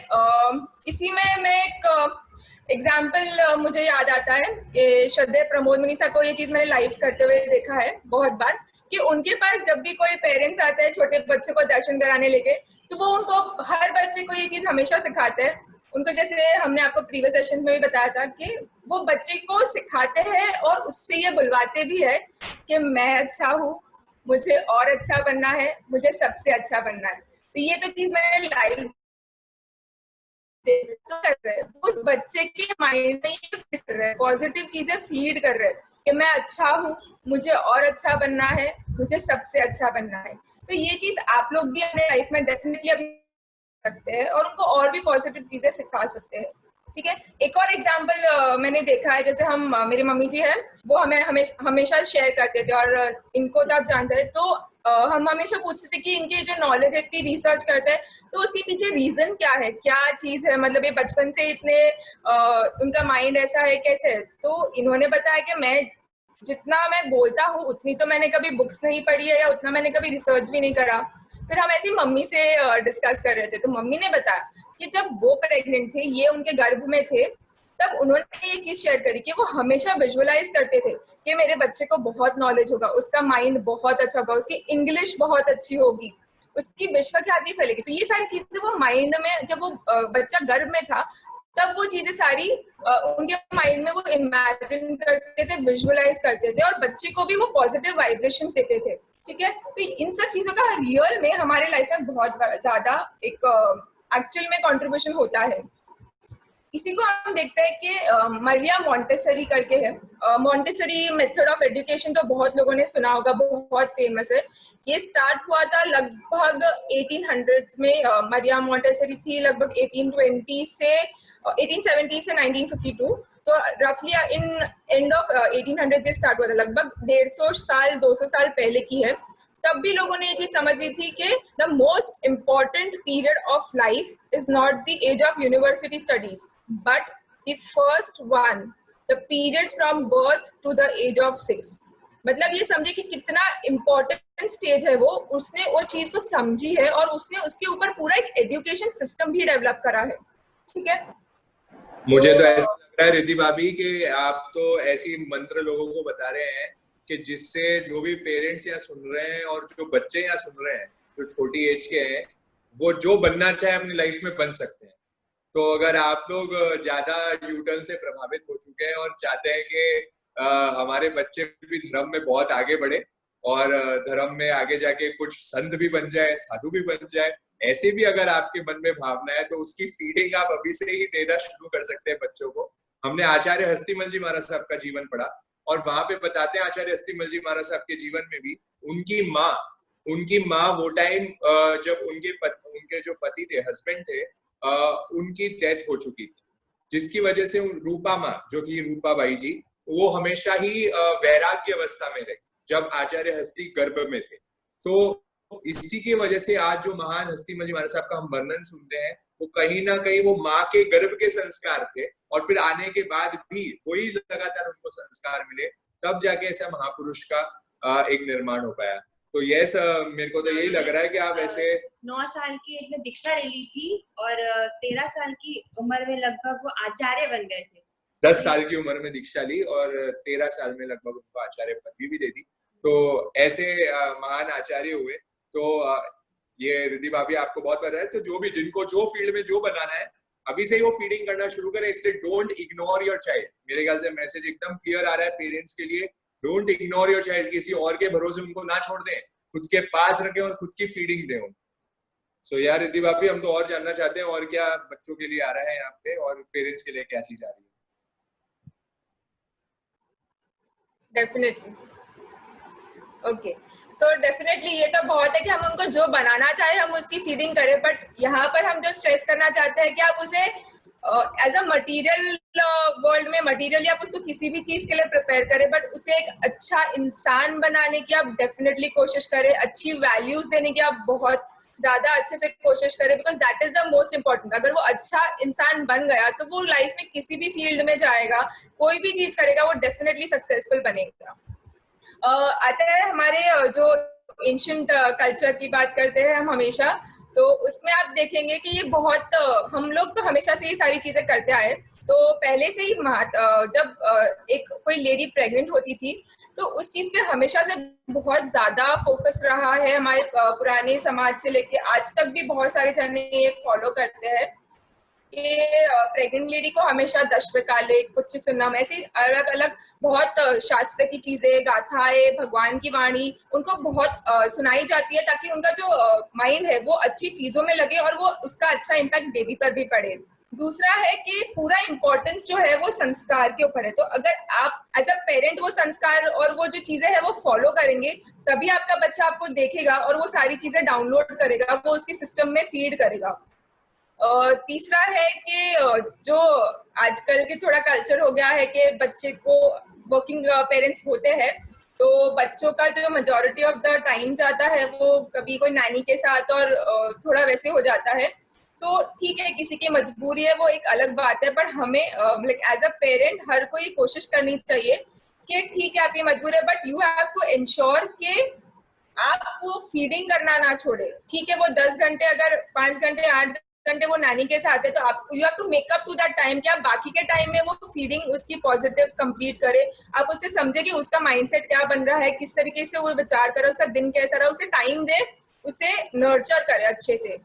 इसी में मैं एक एग्जाम्पल मुझे याद आता है कि श्रद्धेय प्रमोद मुनीसा को ये चीज मैंने लाइव करते हुए देखा है बहुत बार, कि उनके पास जब भी कोई पेरेंट्स आते हैं छोटे बच्चे को दर्शन कराने लेके, तो वो उनको, हर बच्चे को ये चीज हमेशा सिखाते हैं उनको, जैसे हमने आपको प्रीवियस सेशन में भी बताया था कि वो बच्चे को सिखाते हैं और उससे ये बुलवाते भी है कि मैं अच्छा हूँ, मुझे और अच्छा बनना है, मुझे सबसे अच्छा बनना है। तो ये तो चीज मैंने लाइव तो कर रहे हैं, उस बच्चे के माइंड में ये फिट कर रहे हैं, पॉजिटिव चीजें फीड कर रहे हैं कि मैं अच्छा हूँ, मुझे और अच्छा बनना है, मुझे सबसे अच्छा बनना है। तो ये चीज आप लोग भी अपने लाइफ में डेफिनेटली अभी सकते हैं और उनको और भी पॉजिटिव चीजें सिखा सकते हैं। ठीक है, एक और एग्जाम्पल मैंने देखा है, जैसे हम, मेरी मम्मी जी है, वो हमें हमेशा शेयर करते थे, और इनको तो आप जानते हैं, तो हम हमेशा पूछते थे कि इनके जो नॉलेज है, इतनी रिसर्च करते हैं, तो उसके पीछे रीजन क्या है, क्या चीज है, मतलब ये बचपन से इतने उनका माइंड ऐसा है, कैसे है? तो इन्होंने बताया कि मैं जितना मैं बोलता हूँ उतनी तो मैंने कभी बुक्स नहीं पढ़ी है, या उतना मैंने कभी रिसर्च भी नहीं करा। फिर हम ऐसी मम्मी से डिस्कस कर रहे थे, तो मम्मी ने बताया कि जब वो प्रेग्नेंट थे, ये उनके गर्भ में थे, तब उन्होंने ये चीज शेयर करी कि वो हमेशा विजुअलाइज करते थे कि मेरे बच्चे को बहुत नॉलेज होगा, उसका माइंड बहुत अच्छा होगा, उसकी इंग्लिश बहुत अच्छी होगी, उसकी विश्व ख्याति फैलेगी। तो ये सारी चीजें वो माइंड में, जब वो बच्चा गर्भ में था, तब वो चीजें सारी उनके माइंड में वो इमेजिन करते थे, विजुअलाइज करते थे, और बच्चे को भी वो पॉजिटिव वाइब्रेशन देते थे। ठीक है, तो इन सब चीजों का रियल में हमारे लाइफ में बहुत ज्यादा एक एक्चुअल में कंट्रीब्यूशन होता है। इसी को हम देखते हैं कि मरिया मॉन्टेसरी करके है। मॉन्टेसरी मेथड ऑफ एजुकेशन तो बहुत लोगों ने सुना होगा, बहुत फेमस है। ये स्टार्ट हुआ था लगभग 1800s में। मरिया मॉन्टेसरी थी लगभग 1870 से 1952, तो रफली इन एंड ऑफ 1800 से स्टार्ट हुआ था, लगभग 150 साल 200 साल पहले की है। तब भी लोगों ने ये चीज समझ ली थी कि the most important period of life is not the age of university studies, but the first one, the period from birth to the age of 6। मतलब ये समझे कि कितना इम्पोर्टेंट स्टेज है वो, उसने वो चीज को समझी है और उसने उसके ऊपर पूरा एक एजुकेशन सिस्टम भी डेवलप करा है। ठीक है, मुझे तो ऐसा लग रहा है रिद्धि भाभी कि आप तो ऐसी मंत्र लोगों को बता रहे हैं कि जिससे जो भी पेरेंट्स यहाँ सुन रहे हैं और जो बच्चे यहाँ सुन रहे हैं जो छोटी एज के हैं, वो जो बनना चाहे अपनी लाइफ में बन सकते हैं। तो अगर आप लोग ज्यादा यूटर्न से प्रभावित हो चुके हैं और चाहते हैं कि हमारे बच्चे भी धर्म में बहुत आगे बढ़े और धर्म में आगे जाके कुछ संत भी बन जाए, साधु भी बन जाए, ऐसे भी अगर आपके मन में भावना है, तो उसकी फीडिंग आप अभी से ही देना शुरू कर सकते हैं बच्चों को। हमने आचार्य हस्तिमल जी महाराज साहब का जीवन पढ़ा और वहां पे बताते हैं आचार्य हस्तिमल जी महाराज साहब के जीवन में भी उनकी माँ वो टाइम जब उनके जो पति थे, हस्बैंड थे, उनकी डेथ हो चुकी थी। जिसकी वजह से रूपा माँ जो थी रूपा बाई जी, वो हमेशा ही वैराग्य अवस्था में रहे जब आचार्य हस्ती गर्भ में थे। तो इसी की वजह से आज जो महान हस्ती मंजी महाराज साहब का हम वर्णन सुनते हैं, वो कहीं ना कहीं वो माँ के गर्भ के संस्कार थे, और फिर आने के बाद भी वही लगातार उनको संस्कार मिले, तब जाके ऐसा महापुरुष का एक निर्माण हो पाया। तो यस, मेरे को तो यही लग रहा है कि आप ऐसे 9 साल की एज में दीक्षा ले ली थी और 13 साल की उम्र में लगभग वो आचार्य बन गए थे। 10 साल की उम्र में दीक्षा ली और 13 साल में लगभग उनको आचार्य पदवी भी दे दी। तो ऐसे महान आचार्य हुए। तो ये रिद्धि भाभी आपको बहुत पता है, तो जो भी जिनको जो फील्ड में जो बनाना है, अभी से ही वो फीडिंग करना शुरू करें। इसलिए डोंट इग्नोर योर चाइल्ड। मेरे ख्याल से मैसेज एकदम क्लियर आ रहा है पेरेंट्स के लिए। Don't ignore your child. किसी और के भरोसे उनको ना छोड़ दें, खुद के पास रखें और खुद की फीडिंग दें। सो यार रिद्धि भाभी, हम तो और जानना चाहते हैं और क्या बच्चों के लिए आ रहा है यहाँ पे, और पेरेंट्स के लिए क्या चीज आ रही है। डेफिनेटली ओके, सो डेफिनेटली ये तो बहुत है कि हम उनको जो बनाना चाहे हम उसकी फीडिंग करें, बट यहाँ पर हम जो स्ट्रेस करना चाहते हैं कि आप उसे एज अ मटेरियल वर्ल्ड में मटेरियली आप उसको किसी भी चीज के लिए प्रिपेयर करें, बट उसे एक अच्छा इंसान बनाने की आप डेफिनेटली कोशिश करें, अच्छी वैल्यूज देने की आप बहुत ज्यादा अच्छे से कोशिश करें, because that is the most important. अगर वो अच्छा इंसान बन गया तो वो लाइफ में किसी भी फील्ड में जाएगा, कोई भी चीज करेगा, वो डेफिनेटली सक्सेसफुल बनेगा। आता है हमारे जो एंशिएंट कल्चर की बात करते हैं हम हमेशा, तो उसमें आप देखेंगे कि ये बहुत हम लोग तो हमेशा से ये सारी चीजें करते आए। तो पहले से ही जब एक कोई लेडी प्रेग्नेंट होती थी तो उस चीज पे हमेशा से बहुत ज्यादा फोकस रहा है हमारे पुराने समाज से लेके आज तक भी बहुत सारे जन ये फॉलो करते हैं कि प्रेग्नेंट लेडी को हमेशा दशवकाले, कुछ सुन्नम, ऐसी अलग अलग बहुत शास्त्र की चीजें, गाथाएं, भगवान की वाणी उनको बहुत सुनाई जाती है, ताकि उनका जो माइंड है वो अच्छी चीजों में लगे और वो उसका अच्छा इम्पैक्ट बेबी पर भी पड़े। दूसरा है कि पूरा इम्पोर्टेंस जो है वो संस्कार के ऊपर है। तो अगर आप एज अ पेरेंट वो संस्कार और वो जो चीजें है वो फॉलो करेंगे, तभी आपका बच्चा आपको देखेगा और वो सारी चीजें डाउनलोड करेगा, वो उसके सिस्टम में फीड करेगा। तीसरा है कि जो आजकल के थोड़ा कल्चर हो गया है कि बच्चे को वर्किंग पेरेंट्स होते हैं, तो बच्चों का जो मेजॉरिटी ऑफ द टाइम जाता है वो कभी कोई नानी के साथ और थोड़ा वैसे हो जाता है। तो ठीक है, किसी की मजबूरी है वो एक अलग बात है, पर हमें लाइक एज अ पेरेंट हर कोई कोशिश करनी चाहिए कि ठीक है आपकी मजबूरी है, but you have to ensure कि आप वो फीडिंग करना ना छोड़े। ठीक है, वो 10 घंटे अगर 5 घंटे 8 घंटे वो नानी के साथ है तो आप you have to make up to that time कि आप बाकी के टाइम में वो फीडिंग उसकी पॉजिटिव कंप्लीट करे। आप उससे समझे कि उसका माइंडसेट क्या बन रहा है, किस तरीके से वो विचार करे, उसका दिन कैसा रहा, उसे टाइम दे, उसे नर्चर करे अच्छे से।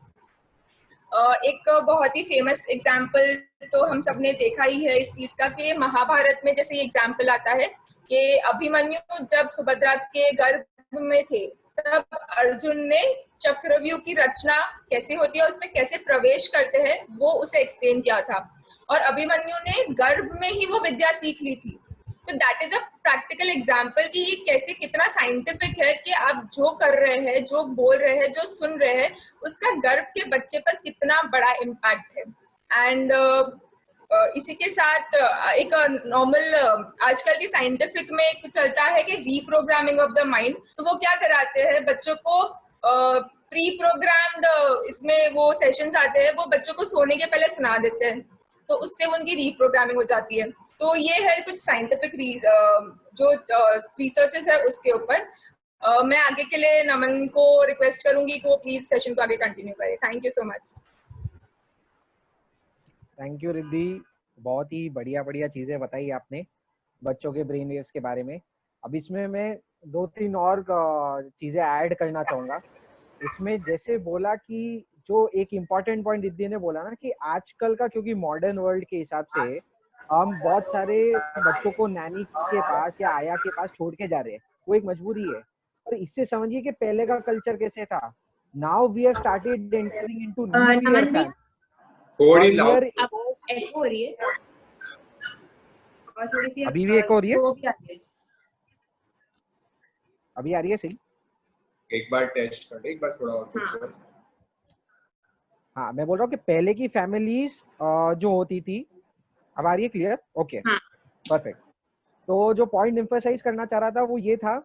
एक बहुत ही फेमस एग्जाम्पल तो हम सबने देखा ही है इस चीज का कि महाभारत में जैसे ये एग्जाम्पल आता है कि अभिमन्यु जब सुभद्रा के गर्भ में थे तब अर्जुन ने चक्रव्यूह की रचना कैसे होती है, उसमें कैसे प्रवेश करते हैं, वो उसे एक्सप्लेन किया था। और अभिमन्यु ने गर्भ में ही वो विद्या सीख ली थी। तो that is a practical example कि ये कैसे कितना साइंटिफिक है कि आप जो कर रहे हैं, जो बोल रहे हैं, जो सुन रहे हैं, उसका गर्भ के बच्चे पर कितना बड़ा इम्पैक्ट है। एंड इसी के साथ एक नॉर्मल आजकल की साइंटिफिक में एक चलता है कि रीप्रोग्रामिंग ऑफ द माइंड। तो वो क्या कराते हैं बच्चों को, प्री प्रोग्राम्ड इसमें वो सेशंस आते हैं, वो बच्चों को सोने के पहले सुना देते हैं, तो उससे उनकी रीप्रोग्रामिंग हो जाती है। तो ये है कुछ साइंटिफिक जो रिसर्चेस है उसके ऊपर। मैं आगे के लिए नमन को रिक्वेस्ट करूंगी कि वो प्लीज सेशन को आगे कंटिन्यू करे। Thank you so much. Thank you Riddhi, बहुत ही बढ़िया बढ़िया चीजें बताई आपने बच्चों के ब्रेन वेव्स के बारे में। अब इसमें मैं 2-3 और चीजें ऐड करना चाहूंगा। इसमें जैसे बोला कि जो एक इम्पॉर्टेंट पॉइंट रिद्धि ने बोला ना कि आजकल का क्योंकि मॉडर्न वर्ल्ड के हिसाब से हम बहुत सारे बच्चों को नैनी के पास या आया के पास छोड़ के जा रहे हैं, वो एक मजबूरी है। और इससे समझिए कि पहले का कल्चर कैसे था। Now we have started entering into nuclear family. थोड़ी लाउड एको हो रही है और थोड़ी सी अभी भी एको हो रही है, है। अभी आ रही है सही? एक बार टेस्ट कर, एक बार थोड़ा और कुछ। हाँ, मैं बोल रहा हूँ कि पहले की फैमिलीज जो होती थी अब आ रही है क्लियर? ओके, हाँ। परफेक्ट। तो जो पॉइंट एम्फसाइज करना चाह रहा था वो ये था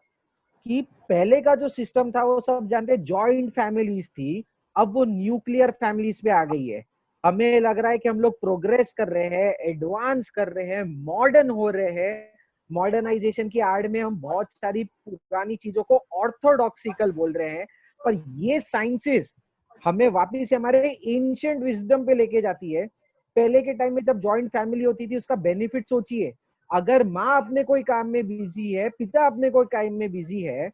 कि पहले का जो सिस्टम था वो सब जानते, जॉइंट फैमिलीज थी, अब वो न्यूक्लियर फैमिलीज पे आ गई है। हमें लग रहा है कि हम लोग प्रोग्रेस कर रहे हैं, एडवांस कर रहे हैं, मॉडर्न हो रहे हैं। मॉडर्नाइजेशन की आड़ में हम बहुत सारी पुरानी चीजों को ऑर्थोडॉक्सिकल बोल रहे हैं, पर ये साइंसेस हमें वापस से हमारे एंशिएंट विजडम पे लेके जाती है। पहले के टाइम में जब जॉइंट फैमिली होती थी उसका बेनिफिट सोचिए। अगर माँ अपने कोई काम में बिजी है, पिता अपने कोई काम में बिजी है,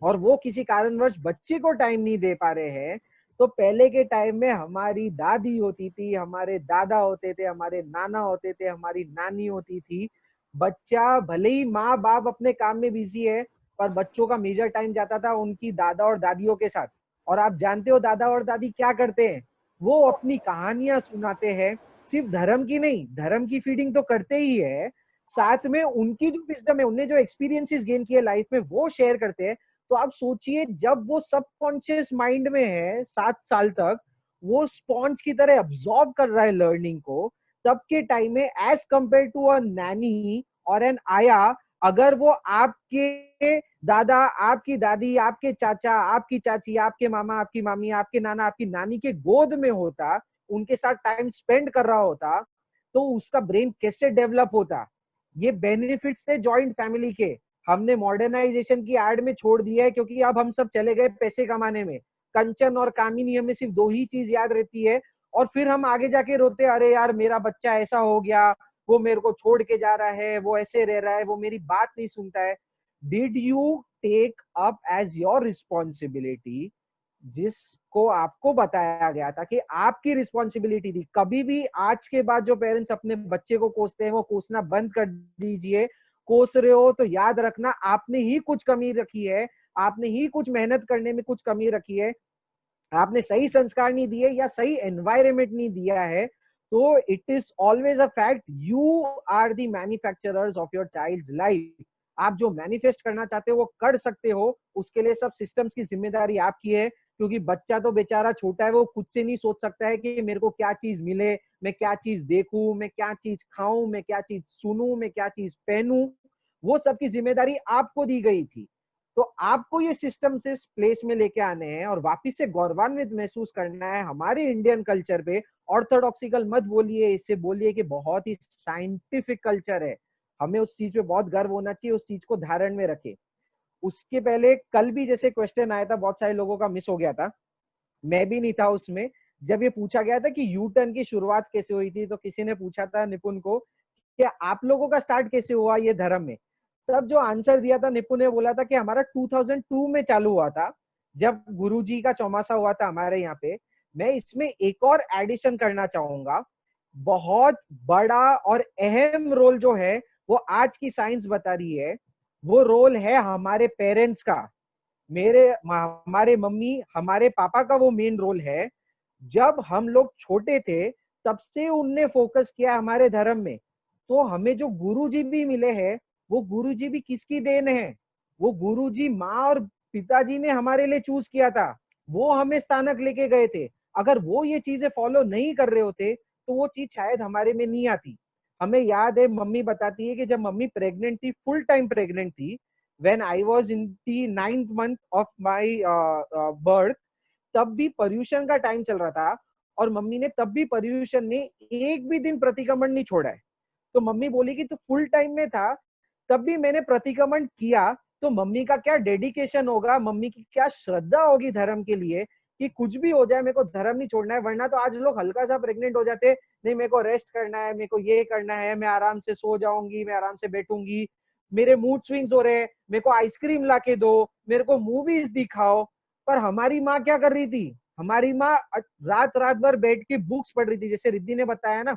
और वो किसी कारणवश बच्चे को टाइम नहीं दे पा रहे हैं, तो पहले के टाइम में हमारी दादी होती थी, हमारे दादा होते थे, हमारे नाना होते थे, हमारी नानी होती थी। बच्चा भले ही माँ बाप अपने काम में बिजी है, पर बच्चों का मेजर टाइम जाता था उनकी दादा और दादियों के साथ। और आप जानते हो दादा और दादी क्या करते हैं? वो अपनी कहानियां सुनाते हैं, सिर्फ धर्म की नहीं, धर्म की फीडिंग तो करते ही है, साथ में उनकी जो विजडम है, उन्हें जो एक्सपीरियंसेस गेन किए लाइफ में वो शेयर करते हैं। तो आप सोचिए, जब वो सबकॉन्शियस माइंड में है 7 साल तक, वो स्पॉन्ज की तरह अब्सॉर्ब कर रहा है लर्निंग को, तब के टाइम में as compare to a nanny और एन आया, अगर वो आपके दादा, आपकी दादी, आपके चाचा, आपकी चाची, आपके मामा, आपकी मामी, आपके नाना, आपकी नानी के गोद में होता, उनके साथ टाइम स्पेंड कर रहा होता, तो उसका ब्रेन कैसे डेवलप होता? ये बेनिफिट्स थे जॉइंट फैमिली के। हमने मॉडर्नाइजेशन की आड़ में छोड़ दिया है, क्योंकि अब हम सब चले गए पैसे कमाने में। कंचन और कामिनी, हमें सिर्फ 2 ही चीज याद रहती है, और फिर हम आगे जाके रोते, अरे यार मेरा बच्चा ऐसा हो गया, वो मेरे को छोड़ के जा रहा है, वो ऐसे रह रहा है, वो मेरी बात नहीं सुनता है। Did you take up as your responsibility जिसको आपको बताया गया था कि आपकी रिस्पॉन्सिबिलिटी थी? कभी भी आज के बाद जो पेरेंट्स अपने बच्चे को कोसते हैं, वो कोसना बंद कर दीजिए। कोस रहे हो तो याद रखना, आपने ही कुछ कमी रखी है, आपने ही कुछ मेहनत करने में कुछ कमी रखी है, आपने सही संस्कार नहीं दिए या सही एनवायरमेंट नहीं दिया है। तो it is always a fact, you are the manufacturers of your child's life. आप जो मैनिफेस्ट करना चाहते हो वो कर सकते हो, उसके लिए सब सिस्टम्स की जिम्मेदारी आपकी है। क्योंकि बच्चा तो बेचारा छोटा है, वो खुद से नहीं सोच सकता है कि मेरे को क्या चीज मिले, मैं क्या चीज देखूं, मैं क्या चीज खाऊं, मैं क्या चीज सुनूं, मैं क्या चीज पहनूं। वो सबकी जिम्मेदारी आपको दी गई थी। तो आपको ये सिस्टम से प्लेस में लेके आने हैं और वापिस से गौरवान्वित महसूस करना है हमारे इंडियन कल्चर पे। ऑर्थोडॉक्सिकल मत बोलिए, इससे बोलिए कि बहुत ही साइंटिफिक कल्चर है। हमें उस चीज पे बहुत गर्व होना चाहिए, उस चीज को धारण में रखे। उसके पहले कल भी जैसे क्वेश्चन आया था, बहुत सारे लोगों का मिस हो गया था, मैं भी नहीं था उसमें। जब ये पूछा गया था कि यू टर्न की शुरुआत कैसे हुई थी, तो किसी ने पूछा था निपुण को कि आप लोगों का स्टार्ट कैसे हुआ ये धर्म में। तब जो आंसर दिया था, निपुण ने बोला था कि हमारा 2002 में चालू हुआ था, जब गुरुजी का चौमासा हुआ था हमारे यहाँ पे। मैं इसमें एक और एडिशन करना चाहूंगा, बहुत बड़ा और अहम रोल जो है वो आज की साइंस बता रही है, वो रोल है हमारे पेरेंट्स का। हमारे मम्मी, हमारे पापा का वो मेन रोल है। जब हम लोग छोटे थे तब से उनने फोकस किया हमारे धर्म में। तो हमें जो गुरुजी भी मिले हैं, वो गुरुजी भी किसकी देन है? वो गुरुजी माँ और पिताजी ने हमारे लिए चूज किया था, वो हमें स्थानक लेके गए थे। अगर वो ये चीजें फॉलो नहीं कर रहे होते तो वो चीज शायद हमारे में नहीं आती। हमें याद है, मम्मी बताती है कि जब मम्मी प्रेग्नेंट थी, फुल टाइम प्रेग्नेंट थी, when I was in the 9th month of my birth, तब भी पर्यूषण का टाइम चल रहा था, और मम्मी ने तब भी पर्यूषण में एक भी दिन प्रतिक्रमण नहीं छोड़ा है। तो मम्मी बोली कि तू फुल टाइम में था, तब भी मैंने प्रतिक्रमण किया। तो मम्मी का क्या डेडिकेशन होगा, मम्मी की क्या श्रद्धा होगी धर्म के लिए, कि कुछ भी हो जाए मेरे को धर्म नहीं छोड़ना है। वरना तो आज लोग हल्का सा प्रेग्नेंट हो जाते, नहीं मेरे को रेस्ट करना है, मेरे को ये करना है, मैं आराम से सो जाऊंगी, मैं आराम से बैठूंगी, मेरे मूड स्विंग्स हो रहे हैं, मेरे को आइसक्रीम ला के दो, मेरे को मूवीज दिखाओ। पर हमारी माँ क्या कर रही थी? हमारी माँ रात रात भर बैठ के बुक्स पढ़ रही थी। जैसे रिद्धि ने बताया ना,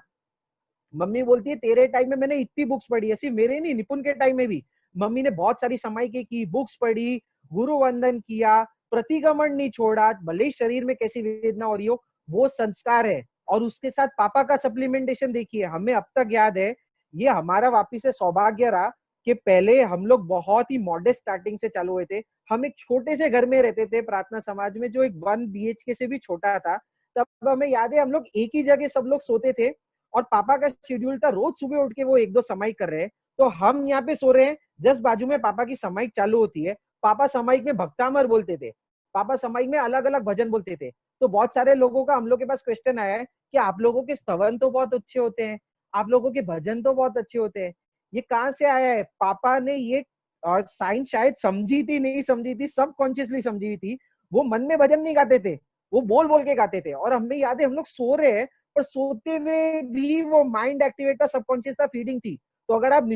मम्मी बोलती है तेरे टाइम में मैंने इतनी बुक्स पढ़ी है, सिर्फ मेरे नहीं, निपुण के टाइम में भी मम्मी ने बहुत सारी समय की बुक्स पढ़ी, गुरु वंदन किया, प्रतिक्रमण नहीं छोड़ा, भले ही शरीर में कैसी वेदना हो रही हो। वो संस्कार है। और उसके साथ पापा का सप्लीमेंटेशन देखिए, हमें अब तक याद है। ये हमारा वापिस से सौभाग्य रहा कि पहले हम लोग बहुत ही मॉडेस्ट स्टार्टिंग से चालू हुए थे। हम एक छोटे से घर में रहते थे प्रार्थना समाज में, जो एक 1 BHK से भी छोटा था। तब हमें याद है हम लोग एक ही जगह सब लोग सोते थे, और पापा का शेड्यूल था रोज सुबह उठ के वो 1-2 समाई कर रहे हैं, तो हम यहाँ पे सो रहे हैं, जस्ट बाजू में पापा की समाई चालू होती है। पापा समाई में भक्तामर बोलते थे, पापा समाई में अलग अलग भजन बोलते थे। तो बहुत सारे लोगों का हम लोग के पास क्वेश्चन आया है कि आप लोगों के स्तवन तो बहुत अच्छे होते हैं, आप लोगों के भजन तो बहुत अच्छे होते हैं, ये कहाँ से आया है? पापा ने ये और साइंस शायद समझी थी, नहीं समझी थी, सब कॉन्शियसली समझी हुई थी। वो मन में भजन नहीं गाते थे, वो बोल बोल के गाते थे। और हमें याद है हम लोग सो रहे हैं, पर सोते हुए भी वो माइंड एक्टिवेट था, सबकॉन्शियस था, फीडिंग थी। तो अगर आप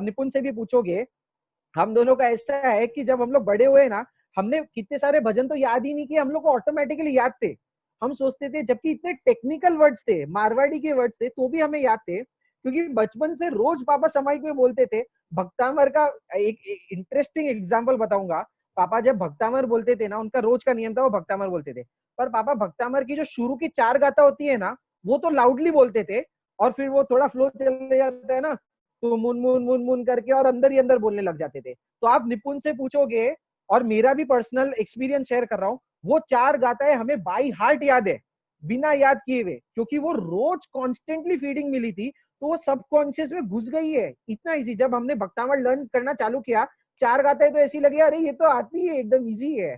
निपुण से भी पूछोगे, हम दोनों का ऐसा है कि जब हम लोग बड़े हुए ना, हमने कितने सारे भजन तो याद ही नहीं किए, हम लोग को ऑटोमेटिकली याद थे। हम सोचते थे, जबकि इतने टेक्निकल वर्ड्स थे, मारवाड़ी के वर्ड्स थे, तो भी हमें याद थे, क्योंकि बचपन से रोज पापा समाई में बोलते थे। भक्तामर का एक इंटरेस्टिंग एग्जाम्पल बताऊंगा। पापा जब भक्तामर बोलते थे ना, उनका रोज का नियम था, वो भक्तामर बोलते थे। पर पापा भक्तामर की जो शुरू की 4 गाथा होती है ना, वो तो लाउडली बोलते थे, और फिर वो थोड़ा फ्लो चले जाता है ना, तो मुन मुन मुन मुन करके और अंदर ही अंदर बोलने लग जाते थे। तो आप निपुण से पूछोगे, और मेरा भी पर्सनल एक्सपीरियंस शेयर कर रहा हूँ, वो 4 गाथाएं हमें बाई हार्ट याद है, बिना याद किए हुए, क्योंकि वो रोज कॉन्स्टेंटली फीडिंग मिली थी, तो वो सबकॉन्शियस में घुस गई है। इतना इजी, जब हमने भक्तामर लर्न करना चालू किया, 4 गाथाएं तो ऐसी लगी, अरे ये तो आती है, एकदम इजी है।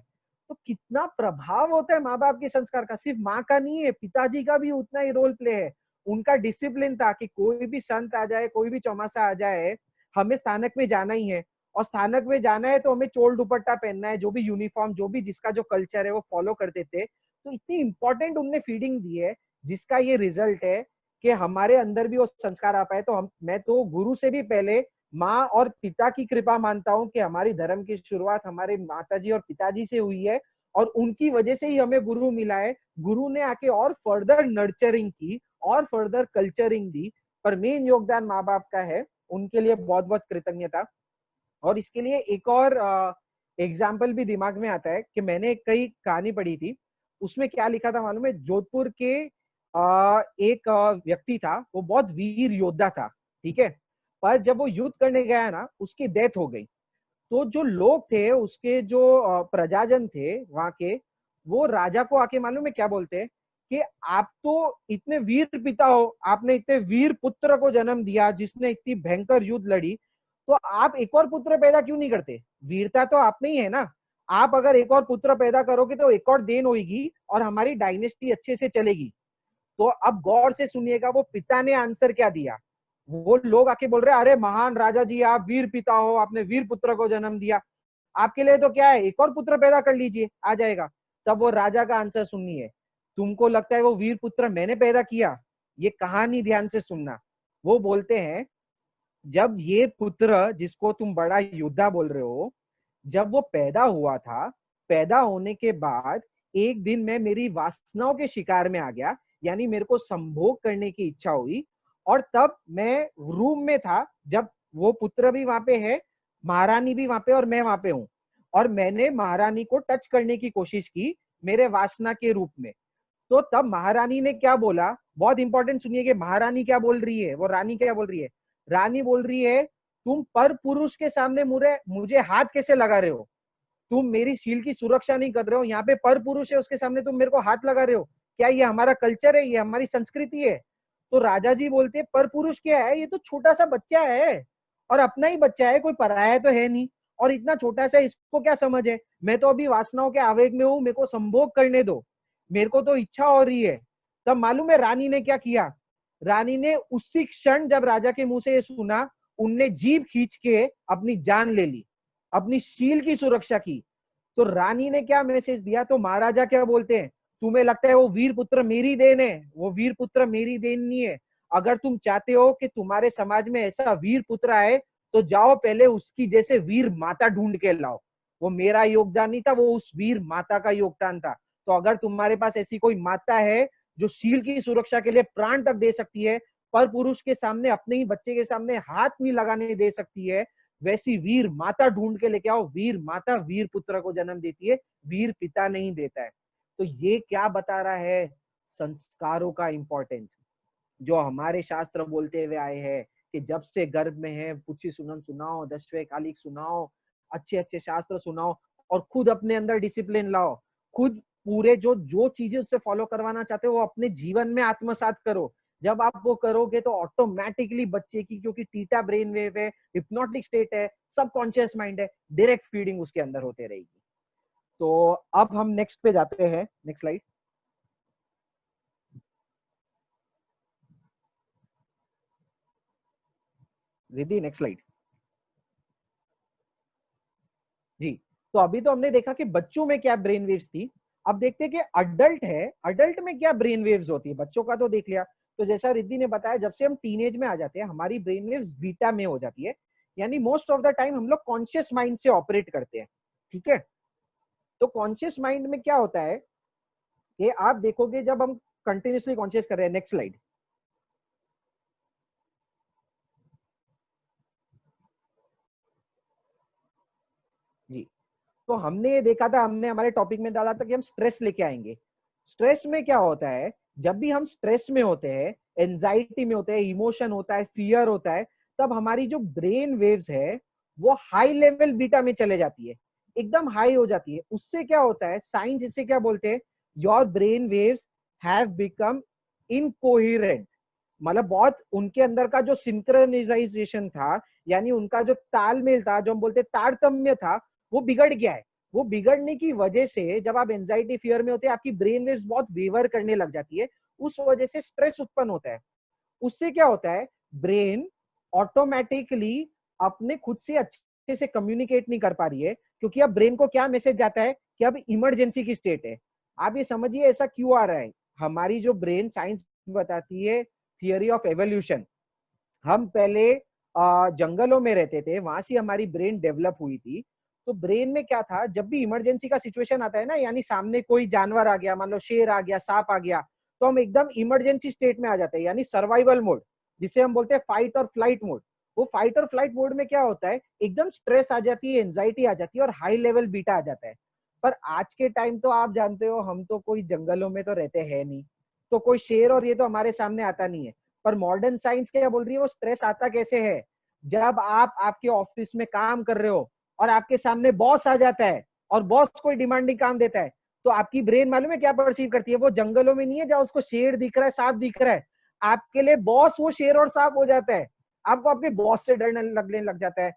तो कितना प्रभाव होता है माँ बाप के संस्कार का, सिर्फ माँ का नहीं है, पिताजी का भी उतना ही रोल प्ले है। उनका डिसिप्लिन था कि कोई भी संत आ जाए, कोई भी चौमासा आ जाए, हमें स्थानक में जाना ही है, और स्थानक में जाना है तो हमें चोल दुपट्टा पहनना है, जो भी यूनिफॉर्म, जो भी जिसका जो कल्चर है वो फॉलो करते थे। तो इतनी इंपॉर्टेंट उनने फीडिंग दी है, जिसका ये रिजल्ट है कि हमारे अंदर भी वो संस्कार आ पाए। तो मैं तो गुरु से भी पहले माँ और पिता की कृपा मानता हूँ कि हमारी धर्म की शुरुआत हमारे माताजी और पिताजी से हुई है, और उनकी वजह से ही हमें गुरु मिला है। गुरु ने आके और फर्दर नर्चरिंग की और फर्दर कल्चरिंग दी, पर मेन योगदान माँ बाप का है। उनके लिए बहुत बहुत कृतज्ञता। और इसके लिए एक और एग्जाम्पल भी दिमाग में आता है कि मैंने कई कहानी पढ़ी थी, उसमें क्या लिखा था मालूम है? जोधपुर के एक व्यक्ति था, वो बहुत वीर योद्धा था, ठीक है, पर जब वो युद्ध करने गया ना, उसकी डेथ हो गई। तो जो लोग थे, उसके जो प्रजाजन थे वहां के, वो राजा को आके मालूम है क्या बोलते हैं कि आप तो इतने वीर पिता हो, आपने इतने वीर पुत्र को जन्म दिया जिसने इतनी भयंकर युद्ध लड़ी, तो आप एक और पुत्र पैदा क्यों नहीं करते? वीरता तो आप में ही है ना, आप अगर एक और पुत्र पैदा करोगे तो एक और देन होगी और हमारी डायनेस्टी अच्छे से चलेगी। तो अब गौर से सुनिएगा, वो पिता ने आंसर क्या दिया। वो लोग आके बोल रहे हैं, अरे महान राजा जी, आप वीर पिता हो, आपने वीर पुत्र को जन्म दिया, आपके लिए तो क्या है, एक और पुत्र पैदा कर लीजिए, आ जाएगा। तब वो राजा का आंसर सुनिए, तुमको लगता है वो वीर पुत्र मैंने पैदा किया? ये कहानी ध्यान से सुनना। वो बोलते हैं, जब ये पुत्र जिसको तुम बड़ा योद्धा बोल रहे हो, जब वो पैदा हुआ था, पैदा होने के बाद एक दिन मैं मेरी वासनाओं के शिकार में आ गया, यानी मेरे को संभोग करने की इच्छा हुई, और तब मैं रूम में था, जब वो पुत्र भी वहां पे है, महारानी भी वहां पे, और मैं वहां पे हूं, और मैंने महारानी को टच करने की कोशिश की मेरे वासना के रूप में। तो तब महारानी ने क्या बोला, बहुत इंपॉर्टेंट सुनिए कि महारानी क्या बोल रही है, वो रानी क्या बोल रही है। रानी बोल रही है, तुम पर पुरुष के सामने मुझे हाथ कैसे लगा रहे हो? तुम मेरी शील की सुरक्षा नहीं कर रहे हो, यहाँ पे पर पुरुष है, उसके सामने तुम मेरे को हाथ लगा रहे हो? क्या ये हमारा कल्चर है? ये हमारी संस्कृति है? तो राजा जी बोलते, पर पुरुष क्या है, ये तो छोटा सा बच्चा है, और अपना ही बच्चा है, कोई पराया तो है नहीं, और इतना छोटा सा, इसको क्या समझ है? मैं तो अभी वासनाओं के आवेग में हूं, मेरे को संभोग करने दो, मेरे को तो इच्छा हो रही है। तब मालूम है रानी ने क्या किया? रानी ने उसी क्षण जब राजा के मुंह से ये सुना, उनने जीभ खींच के अपनी जान ले ली, अपनी शील की सुरक्षा की। तो रानी ने क्या मैसेज दिया? तो महाराजा क्या बोलते हैं, तुम्हें लगता है वो वीर पुत्र मेरी देन है? वो वीर पुत्र मेरी देन नहीं है। अगर तुम चाहते हो कि तुम्हारे समाज में ऐसा वीर पुत्र आए, तो जाओ पहले उसकी जैसे वीर माता ढूंढ के लाओ। वो मेरा योगदान नहीं था, वो उस वीर माता का योगदान था। तो अगर तुम्हारे पास ऐसी कोई माता है जो शील की सुरक्षा के लिए प्राण तक दे सकती है, पर पुरुष के सामने, अपने ही बच्चे के सामने हाथ नहीं लगाने दे सकती है, वैसी वीर माता ढूंढ के लेके आओ। वीर माता वीर पुत्र को जन्म देती है, वीर पिता नहीं देता है। तो ये क्या बता रहा है? संस्कारों का इंपॉर्टेंस, जो हमारे शास्त्र बोलते हुए आए हैं कि जब से गर्भ में है, पुच्छी सुनन सुनाओ, दशवे कालिक सुनाओ, अच्छे अच्छे शास्त्र सुनाओ, और खुद अपने अंदर डिसिप्लिन लाओ। खुद पूरे जो जो चीजें उससे फॉलो करवाना चाहते हो वो अपने जीवन में आत्मसात करो। जब आप वो करोगे तो ऑटोमेटिकली बच्चे की, क्योंकि थीटा ब्रेन वेव है, हिप्नोटिक स्टेट है, सबकॉन्शियस माइंड है, डायरेक्ट फीडिंग उसके अंदर होते रहेगी। तो अब हम नेक्स्ट पे जाते हैं, next slide. Riddhi next slide. जी, तो अभी तो हमने देखा कि बच्चों में क्या ब्रेन वेव्स थी, अब देखते हैं कि अडल्ट है, अडल्ट में क्या ब्रेन वेव्स होती है। बच्चों का तो देख लिया, तो जैसा रिद्धि ने बताया, जब से हम टीनेज में आ जाते हैं हमारी ब्रेन वेव्स बीटा में हो जाती है, यानी मोस्ट ऑफ द टाइम हम लोग कॉन्शियस माइंड से ऑपरेट करते हैं। ठीक है, तो कॉन्शियस माइंड में क्या होता है कि आप देखोगे जब हम कंटिन्यूसली कॉन्शियस कर रहे हैं, नेक्स्ट स्लाइड। जी, तो हमने ये देखा था, हमने हमारे टॉपिक में डाला था कि हम स्ट्रेस लेके आएंगे। स्ट्रेस में क्या होता है, जब भी हम स्ट्रेस में होते हैं, एंजाइटी में होते हैं, इमोशन होता है, फियर होता है, तब हमारी जो ब्रेन वेव्स है वो हाई लेवल बीटा में चले जाती है, एकदम हाई हो जाती है। उससे क्या होता है, साइंस इससे क्या बोलते हैं, your brain waves have become incoherent, मतलब बहुत उनके अंदर का जो सिंक्रोनाइजेशन था, यानी उनका जो तालमेल था, जो हम बोलते तारतम्य था, वो बिगड़ गया है। वो बिगड़ने की वजह से जब आप एंजाइटी फियर में होते हैं, आपकी ब्रेन वेव्स बहुत वेवर करने लग जाती है, उस वजह से स्ट्रेस उत्पन्न होता है। उससे क्या होता है, ब्रेन ऑटोमेटिकली अपने खुद से अच्छे से कम्युनिकेट नहीं कर पा रही है, क्योंकि अब ब्रेन को क्या मैसेज जाता है कि अब इमरजेंसी की स्टेट है। आप ये समझिए ऐसा क्यों आ रहा है, हमारी जो ब्रेन, साइंस बताती है, थियरी ऑफ एवोल्यूशन, हम पहले जंगलों में रहते थे, वहां से हमारी ब्रेन डेवलप हुई थी। तो ब्रेन में क्या था, जब भी इमरजेंसी का सिचुएशन आता है ना, यानी सामने कोई जानवर आ गया, मान लो शेर आ गया, सांप आ गया, तो हम एकदम इमरजेंसी स्टेट में आ जाते हैं, यानी सर्वाइवल मोड, जिसे हम बोलते हैं फाइट और फ्लाइट मोड। वो फाइट और फ्लाइट मोड में क्या होता है, एकदम स्ट्रेस आ जाती है, एंजाइटी आ जाती है, और हाई लेवल बीटा आ जाता है। पर आज के टाइम तो आप जानते हो, हम तो कोई जंगलों में तो रहते हैं नहीं, तो कोई शेर और ये तो हमारे सामने आता नहीं है। पर मॉडर्न साइंस क्या बोल रही है, वो स्ट्रेस आता कैसे है, जब आप आपके ऑफिस में काम कर रहे हो और आपके सामने बॉस आ जाता है, और बॉस कोई डिमांडिंग काम देता है, तो आपकी ब्रेन मालूम है क्या परसीव करती है, वो जंगलों में नहीं है जहां उसको शेर दिख रहा है, सांप दिख रहा है, आपके लिए बॉस वो शेर और सांप हो जाता है। आपको आपके बॉस से डर लगने लग जाता है,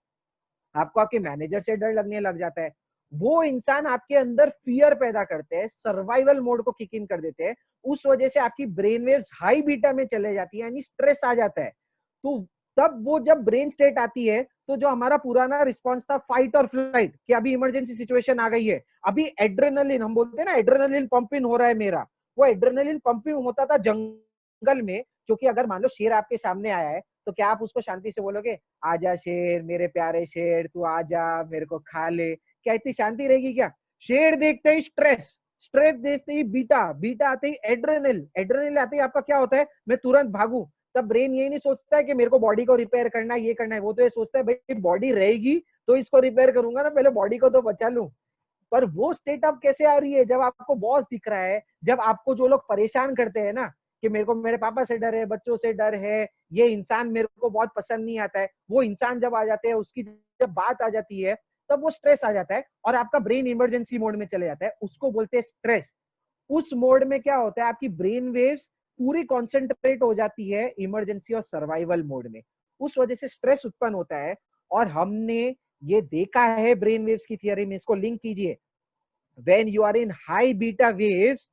आपको आपके मैनेजर से डर लगने लग जाता है। वो इंसान आपके अंदर फियर पैदा करते हैं, सर्वाइवल मोड को किक इन कर देते हैं, उस वजह से आपकी ब्रेन वेव्स हाई बीटा में चले जाती है, यानी स्ट्रेस आ जाता है। तो तब वो जब ब्रेन स्टेट आती है, तो जो हमारा पुराना रिस्पॉन्स था फाइट और फ्लाइट, कि अभी इमरजेंसी सिचुएशन आ गई है, अभी एड्रेनलिन, हम बोलते हैं ना एड्रेनलिन पंपिंग हो रहा है मेरा, वो एड्रेनलिन पंपिंग होता था जंगल में, क्योंकि अगर मान लो शेर आपके सामने आया है, तो क्या आप उसको शांति से बोलोगे, आजा शेर, मेरे प्यारे शेर, तू आजा, मेरे को खा ले, क्या इतनी शांति रहेगी क्या? शेर देखते ही स्ट्रेस, स्ट्रेस देखते ही बीटा, बीटा आते ही एड्रेनल, एड्रेनल आते ही आपका क्या होता है, मैं तुरंत भागू। तब ब्रेन ये नहीं सोचता है कि मेरे को बॉडी को रिपेयर करना है, ये करना है, वो तो ये सोचता है भाई बॉडी रहेगी तो इसको रिपेयर करूंगा ना, पहले बॉडी को तो बचा लूं। पर वो स्टेट अब कैसे आ रही है, जब आपको बॉस दिख रहा है, जब आपको जो लोग परेशान करते हैं ना, कि मेरे को मेरे पापा से डर है, बच्चों से डर है, ये इंसान मेरे को बहुत पसंद नहीं आता है, वो इंसान जब आ जाते हैं, उसकी जब बात आ जाती है, तब वो स्ट्रेस आ जाता है और आपका ब्रेन इमरजेंसी मोड में चले जाता है, उसको बोलते हैं स्ट्रेस। उस मोड में क्या होता है, आपकी ब्रेन वेव्स पूरी कॉन्सेंट्रेट हो जाती है इमरजेंसी और सर्वाइवल मोड में, उस वजह से स्ट्रेस उत्पन्न होता है। और हमने ये देखा है ब्रेन वेव्स की थियरी में, इसको लिंक कीजिए, when you are in high beta waves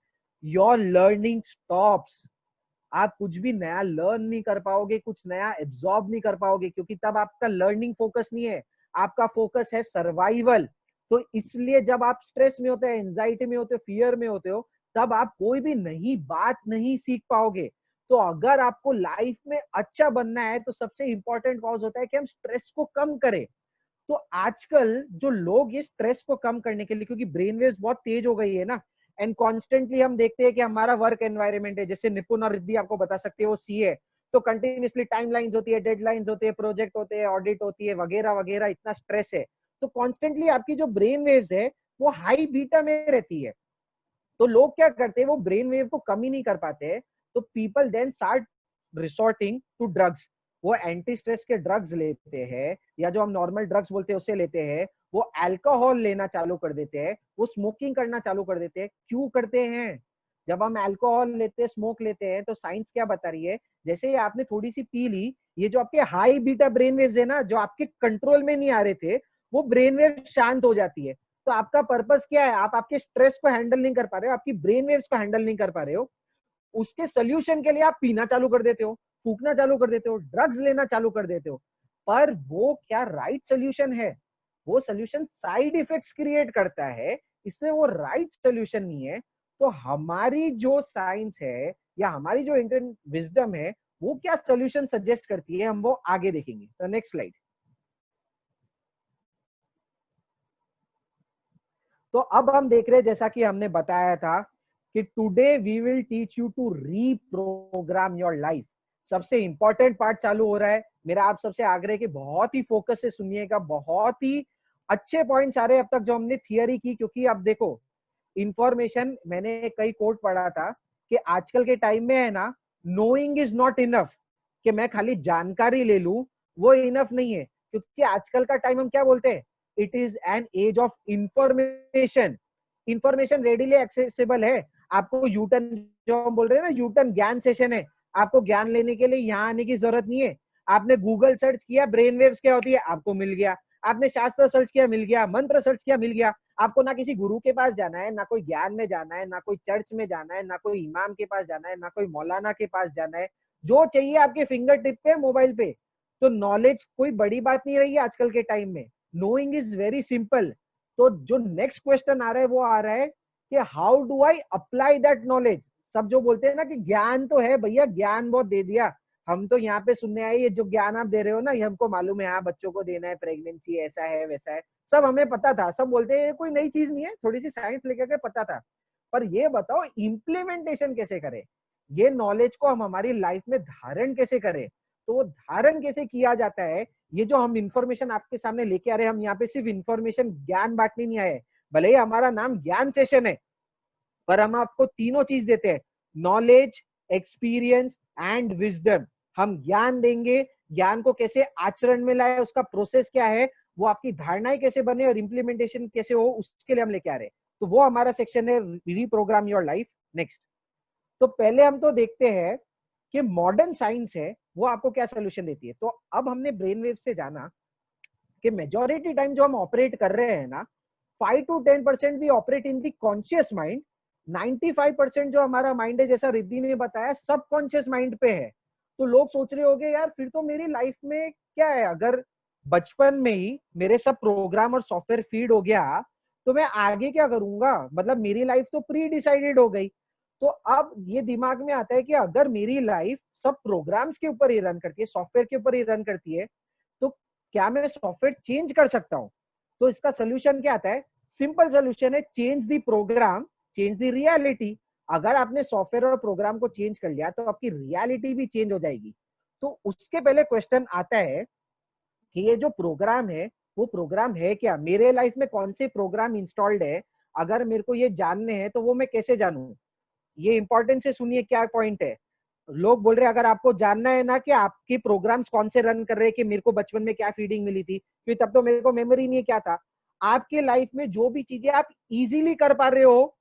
your learning stops, आप कुछ भी नया लर्न नहीं कर पाओगे, कुछ नया एब्जॉर्ब नहीं कर पाओगे, क्योंकि तब आपका लर्निंग फोकस नहीं है, आपका फोकस है सर्वाइवल। तो इसलिए जब आप स्ट्रेस में होते हैं, एंजाइटी में होते हो, फियर में होते हो, तब आप कोई भी नई बात नहीं सीख पाओगे। तो अगर आपको लाइफ में अच्छा बनना है, तो सबसे इंपॉर्टेंट कॉज होता है कि हम स्ट्रेस को कम करें। तो आजकल जो लोग ये स्ट्रेस को कम करने के लिए, क्योंकि ब्रेन वेव्स बहुत तेज हो गई है ना, एंड कॉन्स्टेंटली हम देखते हैं कि हमारा वर्क एनवायरनमेंट है, जैसे निपुण और रिद्धि आपको बता सकते हैं, वो सीए, तो कंटिन्यूसली टाइमलाइंस होती है, डेडलाइंस होते हैं, प्रोजेक्ट होते हैं, ऑडिट होती है, वगैरह वगैरह, इतना स्ट्रेस है। तो कॉन्स्टेंटली आपकी जो ब्रेन वेव्स है वो हाई बीटा में रहती है। तो लोग क्या करते हैं, वो ब्रेन वेव को कम ही नहीं कर पाते, तो people then start resorting to drugs. वो एंटी स्ट्रेस के ड्रग्स लेते हैं, या जो हम नॉर्मल ड्रग्स बोलते हैं उसे लेते हैं, वो अल्कोहल लेना चालू कर देते हैं, वो स्मोकिंग करना चालू कर देते हैं। क्यों करते हैं? जब हम अल्कोहल लेते हैं, स्मोक लेते हैं, तो साइंस क्या बता रही है, जैसे ही आपने थोड़ी सी पी ली, ये जो आपके हाई बीटा ब्रेन वेव्स है ना, जो आपके कंट्रोल में नहीं आ रहे थे, वो ब्रेन वेव शांत हो जाती है। तो आपका पर्पस क्या है, आप आपके स्ट्रेस को हैंडल नहीं कर पा रहे हो, आपकी ब्रेन वेव्स को हैंडल नहीं कर पा रहे हो, उसके सोल्यूशन के लिए आप पीना चालू कर देते हो, फूकना चालू कर देते हो, ड्रग्स लेना चालू कर देते हो। पर वो क्या राइट सोल्यूशन है? वो सोल्यूशन साइड इफेक्ट्स क्रिएट करता है, इसलिए वो राइट सोल्यूशन नहीं है। तो हमारी जो साइंस है या हमारी जो इंडियन विजडम है, वो क्या सोल्यूशन सजेस्ट करती है, हम वो आगे देखेंगे। तो नेक्स्ट स्लाइड। तो अब हम देख रहे हैं, जैसा कि हमने बताया था कि today we will teach you to reprogram your life. सबसे इंपॉर्टेंट पार्ट चालू हो रहा है। मेरा आप सबसे आग्रह है कि बहुत ही फोकस से सुनिएगा, बहुत ही अच्छे पॉइंट्स आ रहे हैं अब तक जो हमने थियरी की। क्योंकि अब देखो, इंफॉर्मेशन, मैंने कई कोट पढ़ा था कि आजकल के टाइम में है ना, नोइंग इज नॉट इनफ, कि मैं खाली जानकारी ले लूं वो इनफ नहीं है। क्योंकि आजकल का टाइम हम क्या बोलते हैं, it is an age of information. Information readily accessible है। आपको यूटर्न, जो हम बोल रहे हैं ना, यूटर्न ज्ञान सेशन है, आपको ज्ञान लेने के लिए यहाँ आने की जरूरत नहीं है। आपने गूगल सर्च किया ब्रेन वेव्स क्या होती है, आपको मिल गया। आपने शास्त्र सर्च किया, मिल गया। मंत्र सर्च किया, मिल गया। आपको ना किसी गुरु के पास जाना है, ना कोई ज्ञान में जाना है, ना कोई चर्च में जाना है, ना कोई इमाम के पास जाना है, ना कोई मौलाना के पास जाना है। जो चाहिए आपके फिंगर टिप पे, मोबाइल पे। तो नॉलेज कोई बड़ी बात नहीं रही है आजकल के टाइम में। Knowing is very simple. तो जो नेक्स्ट क्वेश्चन आ रहा है वो आ रहा है कि how do I apply that knowledge. सब जो बोलते हैं ना कि ज्ञान तो है भैया, ज्ञान बहुत दे दिया, हम तो यहाँ पे सुनने आए, ये जो ज्ञान आप दे रहे हो ना, ये हमको मालूम है, हाँ बच्चों को देना है, प्रेगनेंसी ऐसा है वैसा है, सब हमें पता था। सब बोलते हैं कोई नई चीज नहीं है, थोड़ी सी साइंस लेकर के पता था। पर ये बताओ इम्प्लीमेंटेशन कैसे करें, ये नॉलेज को हम हमारी लाइफ में धारण कैसे करें। तो वो धारण कैसे किया जाता है, ये जो हम इंफॉर्मेशन आपके सामने लेके आ रहे हैं, हम यहाँ पे सिर्फ इंफॉर्मेशन ज्ञान बांटने नहीं आए। भले ही हमारा नाम ज्ञान सेशन है, पर हम आपको तीनों चीज देते हैं, नॉलेज, एक्सपीरियंस एंड विजडम। हम ज्ञान देंगे, ज्ञान को कैसे आचरण में लाए, उसका प्रोसेस क्या है, वो आपकी धारणाएं कैसे बने और इंप्लीमेंटेशन कैसे हो, उसके लिए हम लेके आ रहे हैं। तो वो हमारा सेक्शन है, रीप्रोग्राम योर लाइफ। नेक्स्ट। तो पहले हम तो देखते हैं कि मॉडर्न साइंस है वो आपको क्या सोल्यूशन देती है। तो अब हमने ब्रेन वेव से जाना कि मेजॉरिटी टाइम जो हम ऑपरेट कर रहे हैं ना, 5 to 10% we operate in the conscious mind. 95% जो हमारा माइंड है, जैसा रिद्धि ने बताया, सब कॉन्शियस माइंड पे है। तो लोग सोच रहे होंगे यार फिर तो मेरी लाइफ में क्या है, अगर बचपन में ही मेरे सब प्रोग्राम और सॉफ्टवेयर फीड हो गया तो मैं आगे क्या करूंगा, मतलब मेरी लाइफ तो प्री डिसाइडेड हो गई। तो अब ये दिमाग में आता है कि अगर मेरी लाइफ सब प्रोग्राम्स के ऊपर ही रन करती है, सॉफ्टवेयर के ऊपर ही रन करती है, तो क्या मैं सॉफ्टवेयर चेंज कर सकता हूँ। तो इसका सोल्यूशन क्या आता है, सिंपल सोल्यूशन है, change the program, change the reality. अगर आपने सॉफ्टवेयर और प्रोग्राम को चेंज कर लिया तो आपकी रियलिटी भी चेंज हो जाएगी। तो उसके पहले क्वेश्चन आता है कि ये जो प्रोग्राम है वो प्रोग्राम है क्या, मेरे लाइफ में कौन से प्रोग्राम इंस्टॉल्ड है। अगर मेरे को ये जानने हैं तो वो मैं कैसे जानूं। ये इंपॉर्टेंट से सुनिए क्या पॉइंट है। लोग बोल रहे हैं अगर आपको जानना है ना कि आपके प्रोग्राम्स कौन से रन कर रहे हैं, कि मेरे को बचपन में क्या फीडिंग मिली थी, क्योंकि तब तो मेरे को मेमोरी नहीं है क्या था। आपके लाइफ में जो भी चीजें आप इजीली कर पा रहे हो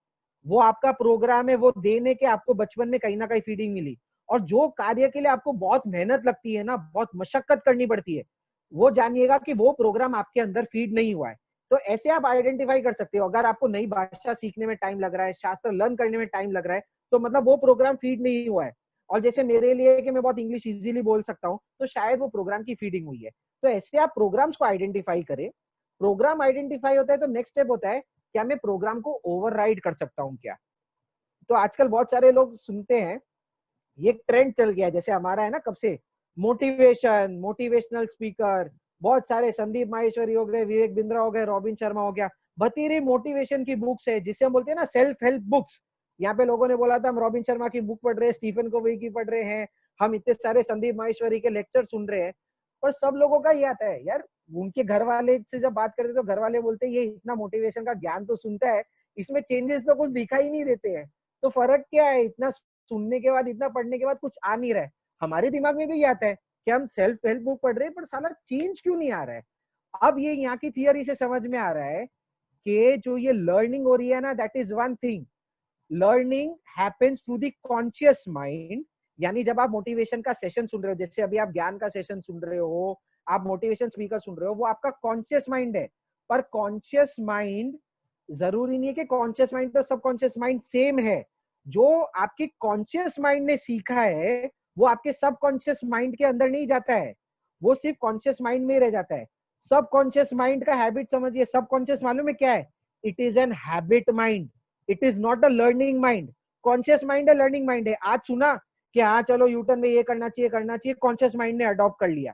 वो आपका प्रोग्राम है, वो देने के आपको बचपन में कहीं ना कहीं फीडिंग मिली। और जो कार्य के लिए आपको बहुत मेहनत लगती है ना, बहुत मशक्कत करनी पड़ती है, वो जानिएगा कि वो प्रोग्राम आपके अंदर फीड नहीं हुआ है। तो ऐसे आप आइडेंटिफाई कर सकते हो। अगर आपको नई भाषा सीखने में टाइम लग रहा है, शास्त्र लर्न करने में टाइम लग रहा है, तो मतलब वो प्रोग्राम फीड नहीं हुआ है। और जैसे मेरे लिए कि मैं बहुत इंग्लिश इजीली बोल सकता हूँ, तो शायद वो प्रोग्राम की फीडिंग हुई है। तो ऐसे आप प्रोग्राम्स को आइडेंटिफाई करें। प्रोग्राम आइडेंटिफाई होता है तो नेक्स्ट स्टेप होता है, क्या मैं प्रोग्राम को ओवरराइड कर सकता हूँ क्या। तो आजकल बहुत सारे लोग सुनते हैं, ये ट्रेंड चल गया, जैसे हमारा है ना कब से, मोटिवेशन, मोटिवेशनल स्पीकर, बहुत सारे, संदीप माहेश्वरी हो गए, विवेक बिंद्रा हो गए, रॉबिन शर्मा हो गया, बतीरी मोटिवेशन की बुक्स है जिसे हम बोलते हैं ना सेल्फ हेल्प बुक्स। यहाँ पे लोगों ने बोला था हम रॉबिन शर्मा की बुक पढ़ रहे हैं, स्टीफन कोवी की पढ़ रहे हैं, हम इतने सारे संदीप माहेश्वरी के लेक्चर सुन रहे हैं। पर सब लोगों का ये आता है यार, उनके घर वाले से जब बात करते तो घर वाले बोलते हैं ये इतना मोटिवेशन का ज्ञान तो सुनता है, इसमें चेंजेस तो कुछ दिखाई नहीं देते हैं। तो फर्क क्या है, इतना सुनने के बाद, इतना पढ़ने के बाद कुछ आ नहीं रहा है। हमारे दिमाग में भी आता है कि हम सेल्फ हेल्प बुक पढ़ रहे हैं पर साला चेंज क्यों नहीं आ रहा है। अब ये यहाँ की थियरी से समझ में आ रहा है कि जो ये लर्निंग हो रही है ना, that is one thing, learning happens through the conscious mind, यानी जब आप मोटिवेशन का सेशन सुन रहे हो, जैसे अभी आप ज्ञान का सेशन सुन रहे हो, आप मोटिवेशन स्पीकर सुन रहे हो, वो आपका कॉन्शियस माइंड है। पर कॉन्शियस माइंड जरूरी नहीं है कि कॉन्शियस माइंड तो सबकॉन्शियस माइंड सेम है। जो आपके कॉन्शियस माइंड ने सीखा है वो आपके सबकॉन्शियस माइंड के अंदर नहीं जाता है, वो सिर्फ कॉन्शियस माइंड में रह जाता है। सबकॉन्शियस माइंड का हैबिट समझिए, सबकॉन्शियस मालूम है क्या है? It is an habit mind, it is not a learning mind. Conscious mind है, लर्निंग माइंड है। आज सुना कि हाँ चलो यूटर्न में ये करना चाहिए, कॉन्शियस माइंड ने अडॉप्ट कर लिया।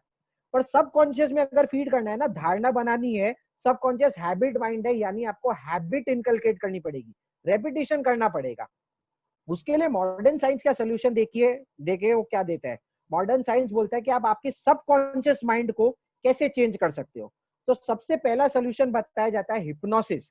पर सबकॉन्शियस में अगर फीड करना है ना, धारणा बनानी है, सबकॉन्शियस हैबिट माइंड है, यानी आपको हैबिट इनकलकेट करनी पड़ेगी, रेपिटेशन करना पड़ेगा। उसके लिए मॉडर्न साइंस का सोल्यूशन देखिए वो क्या देता है। मॉडर्न साइंस बोलता है कि आप आपके सबकॉन्शियस माइंड को कैसे चेंज कर सकते हो। तो सबसे पहला सोल्यूशन बताया जाता है हिप्नोसिस।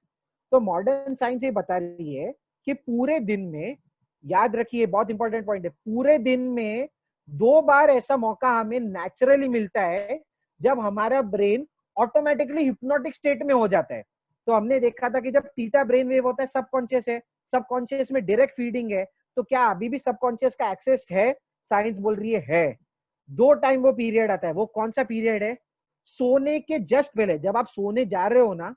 तो मॉडर्न साइंस ये बता रही है कि पूरे दिन में, याद रखिए बहुत इंपॉर्टेंट पॉइंट है, पूरे दिन में 2 बार ऐसा मौका हमें नेचुरली मिलता है जब हमारा ब्रेन ऑटोमेटिकली हिप्नोटिक स्टेट में हो जाता है। तो हमने देखा था कि जब थीटा ब्रेन वेव होता है, सबकॉन्शियस है, सबकॉन्शियस में डायरेक्ट फीडिंग है। तो क्या अभी भी सबकॉन्शियस का एक्सेस है? साइंस बोल रही है। 2 टाइम वो पीरियड आता है। वो कौन सा पीरियड है? सोने के जस्ट पहले, जब आप सोने जा रहे हो ना,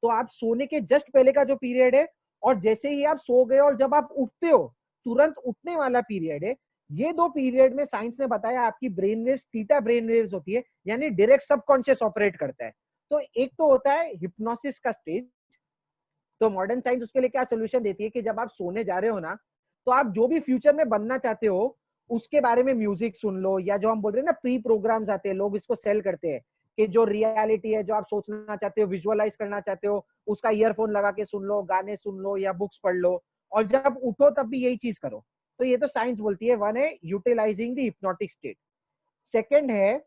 तो आप सोने के जस्ट पहले का जो पीरियड है, और जैसे ही आप सो गए और जब आप उठते हो तुरंत उठने वाला पीरियड है। ये 2 पीरियड में साइंस ने बताया आपकी brain waves theta brain waves होती है, यानी डायरेक्ट सबकॉन्शियस ऑपरेट करता है। तो एक तो होता है हिप्नोसिस का स्टेज। तो मॉडर्न साइंस उसके लिए क्या सोल्यूशन देती है कि जब आप सोने जा रहे हो ना, तो आप जो भी फ्यूचर में बनना चाहते हो उसके बारे में म्यूजिक सुन लो, या जो हम बोल रहे हैं ना प्री प्रोग्राम्स आते हैं, लोग इसको सेल करते हैं कि जो रियलिटी है, जो आप सोचना चाहते हो, विजुअलाइज करना चाहते हो, उसका ईयरफोन लगा के सुन लो, गाने सुन लो या बुक्स पढ़ लो, और जब उठो तब भी यही चीज करो। तो ये तो साइंस बोलती है। वन है utilising the hypnotic state. Second है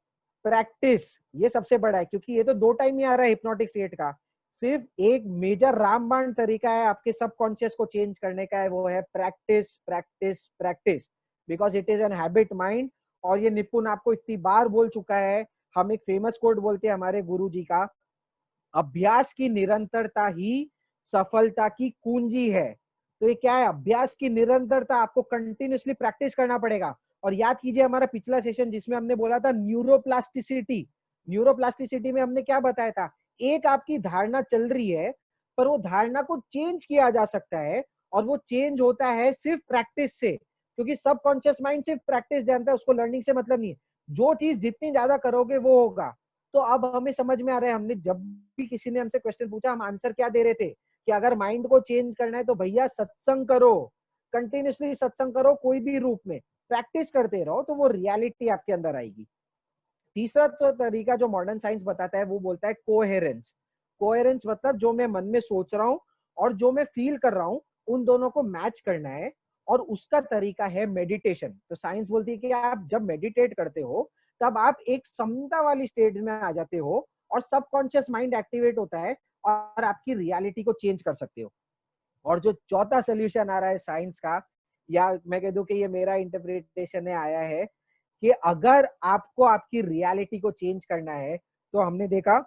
प्रैक्टिस। ये सबसे बड़ा है, क्योंकि ये तो 2 टाइम ही आ रहा है हिप्नोटिक स्टेट का। सिर्फ एक मेजर रामबाण तरीका है आपके सबकॉन्शियस को चेंज करने का है, वो है practice practice practice, because it is an habit mind. और ये निपुण आपको इतनी बार बोल चुका है। हम एक फेमस कोट बोलते हैं हमारे गुरु जी का, अभ्यास की निरंतरता ही सफलता की कुंजी है। तो ये क्या है? अभ्यास की निरंतरता, आपको कंटिन्यूअसली प्रैक्टिस करना पड़ेगा। और याद कीजिए हमारा पिछला सेशन जिसमें हमने बोला था न्यूरोप्लास्टिसिटी। न्यूरोप्लास्टिसिटी में हमने क्या बताया था? एक आपकी धारणा चल रही है, पर वो धारणा को चेंज किया जा सकता है, और वो चेंज होता है सिर्फ प्रैक्टिस से, क्योंकि सबकॉन्शियस माइंड सिर्फ प्रैक्टिस जानता है, उसको लर्निंग से मतलब नहीं है। जो चीज जितनी ज्यादा करोगे वो होगा। तो अब हमें समझ में आ रहा है, हमने जब भी किसी ने हमसे क्वेश्चन पूछा, हम आंसर क्या दे रहे थे कि अगर माइंड को चेंज करना है तो भैया सत्संग करो, कंटिन्यूअसली सत्संग करो, कोई भी रूप में प्रैक्टिस करते रहो, तो वो रियलिटी आपके अंदर आएगी। तीसरा तो तरीका जो मॉडर्न साइंस बताता है वो बोलता है कोहेरेंस। कोहेरेंस मतलब जो मैं मन में सोच रहा हूँ और जो मैं फील कर रहा हूँ, उन दोनों को मैच करना है, और उसका तरीका है मेडिटेशन। तो साइंस बोलती है कि आप जब मेडिटेट करते हो तब आप एक समता वाली स्टेट में आ जाते हो, और सबकॉन्शियस माइंड एक्टिवेट होता है, और आपकी रियलिटी को चेंज कर सकते हो। और जो चौथा सोल्यूशन आ रहा है साइंस का, या मैं कह दूं कि ये मेरा इंटरप्रिटेशन है, आया है कि अगर आपको आपकी रियलिटी को चेंज करना है, तो हमने देखा